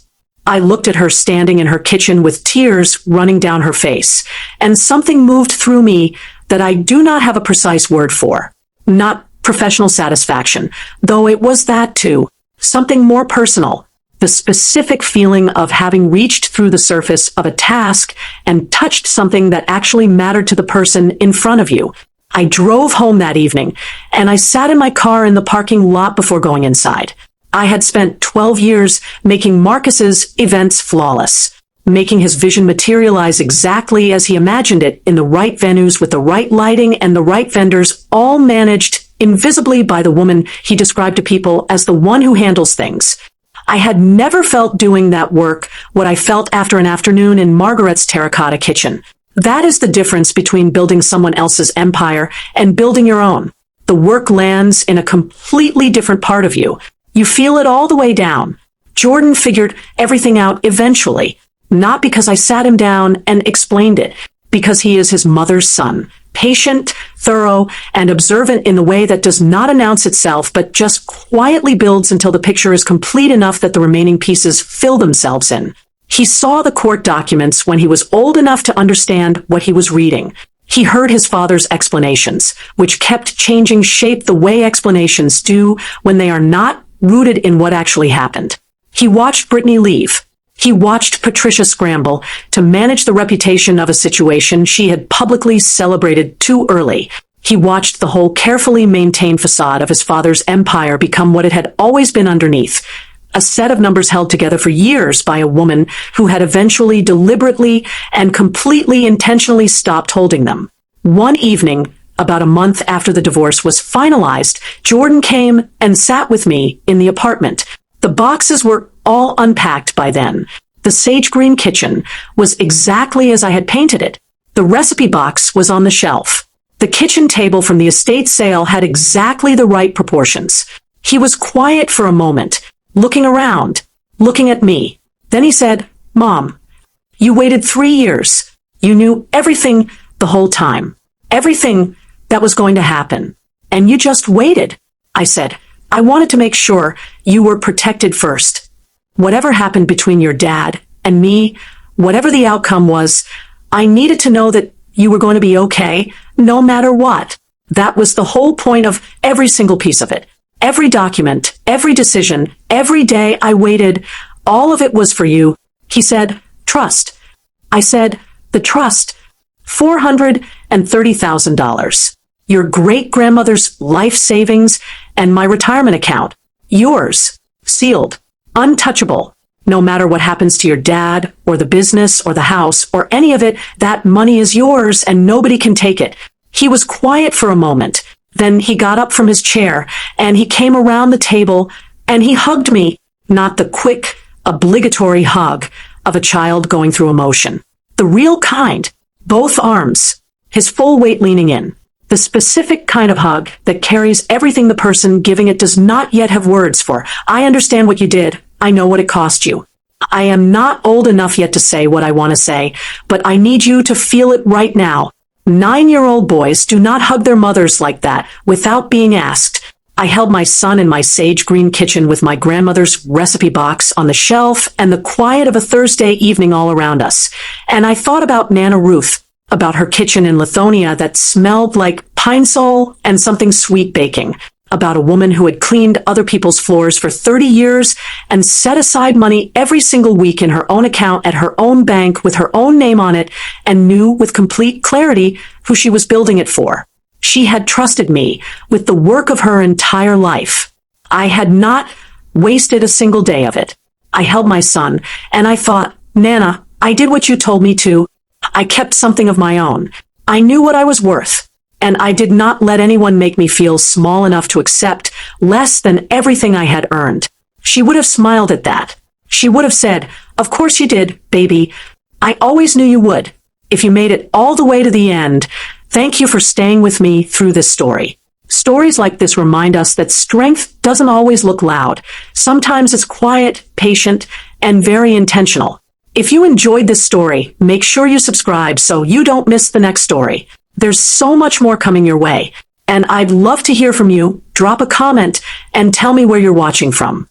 I looked at her standing in her kitchen with tears running down her face, and something moved through me that I do not have a precise word for. Not professional satisfaction, though it was that too. Something more personal. The specific feeling of having reached through the surface of a task and touched something that actually mattered to the person in front of you. I drove home that evening, and I sat in my car in the parking lot before going inside. I had spent 12 years making Marcus's events flawless, making his vision materialize exactly as he imagined it in the right venues with the right lighting and the right vendors, all managed invisibly by the woman he described to people as the one who handles things. I had never felt doing that work what I felt after an afternoon in Margaret's terracotta kitchen. That is the difference between building someone else's empire and building your own. The work lands in a completely different part of you. You feel it all the way down. Jordan figured everything out eventually, not because I sat him down and explained it, because he is his mother's son, patient, thorough, and observant in the way that does not announce itself, but just quietly builds until the picture is complete enough that the remaining pieces fill themselves in. He saw the court documents when he was old enough to understand what he was reading. He heard his father's explanations, which kept changing shape the way explanations do when they are not rooted in what actually happened. He watched Brittany leave. He watched Patricia scramble to manage the reputation of a situation she had publicly celebrated too early. He watched the whole carefully maintained facade of his father's empire become what it had always been underneath, a set of numbers held together for years by a woman who had eventually deliberately and completely intentionally stopped holding them. One evening, about a month after the divorce was finalized, Jordan came and sat with me in the apartment. The boxes were all unpacked by then. The sage green kitchen was exactly as I had painted it. The recipe box was on the shelf. The kitchen table from the estate sale had exactly the right proportions. He was quiet for a moment, looking around, looking at me. Then he said, "Mom, you waited 3 years. You knew everything the whole time. Everything that was going to happen. And you just waited." I said, "I wanted to make sure you were protected first." Whatever happened between your dad and me, whatever the outcome was, I needed to know that you were going to be okay, no matter what. That was the whole point of every single piece of it. Every document, every decision, every day I waited, all of it was for you. He said, trust. I said, the trust. $430,000. Your great-grandmother's life savings and my retirement account. Yours. Sealed. Untouchable. No matter what happens to your dad, or the business, or the house, or any of it, that money is yours and nobody can take it. He was quiet for a moment. Then he got up from his chair, and he came around the table, and he hugged me. Not the quick, obligatory hug of a child going through emotion. The real kind. Both arms. His full weight leaning in. The specific kind of hug that carries everything the person giving it does not yet have words for. I understand what you did. I know what it cost you. I am not old enough yet to say what I want to say, but I need you to feel it right now. 9-year-old boys do not hug their mothers like that without being asked. I held my son in my sage green kitchen with my grandmother's recipe box on the shelf and the quiet of a Thursday evening all around us. And I thought about Nana Ruth, about her kitchen in Lithonia that smelled like pine sol and something sweet baking, about a woman who had cleaned other people's floors for 30 years and set aside money every single week in her own account at her own bank with her own name on it and knew with complete clarity who she was building it for. She had trusted me with the work of her entire life. I had not wasted a single day of it. I held my son and I thought, Nana, I did what you told me to. I kept something of my own. I knew what I was worth. And I did not let anyone make me feel small enough to accept less than everything I had earned. She would have smiled at that. She would have said, of course you did, baby. I always knew you would. If you made it all the way to the end, thank you for staying with me through this story. Stories like this remind us that strength doesn't always look loud. Sometimes it's quiet, patient, and very intentional. If you enjoyed this story, make sure you subscribe so you don't miss the next story. There's so much more coming your way, and I'd love to hear from you. Drop a comment and tell me where you're watching from.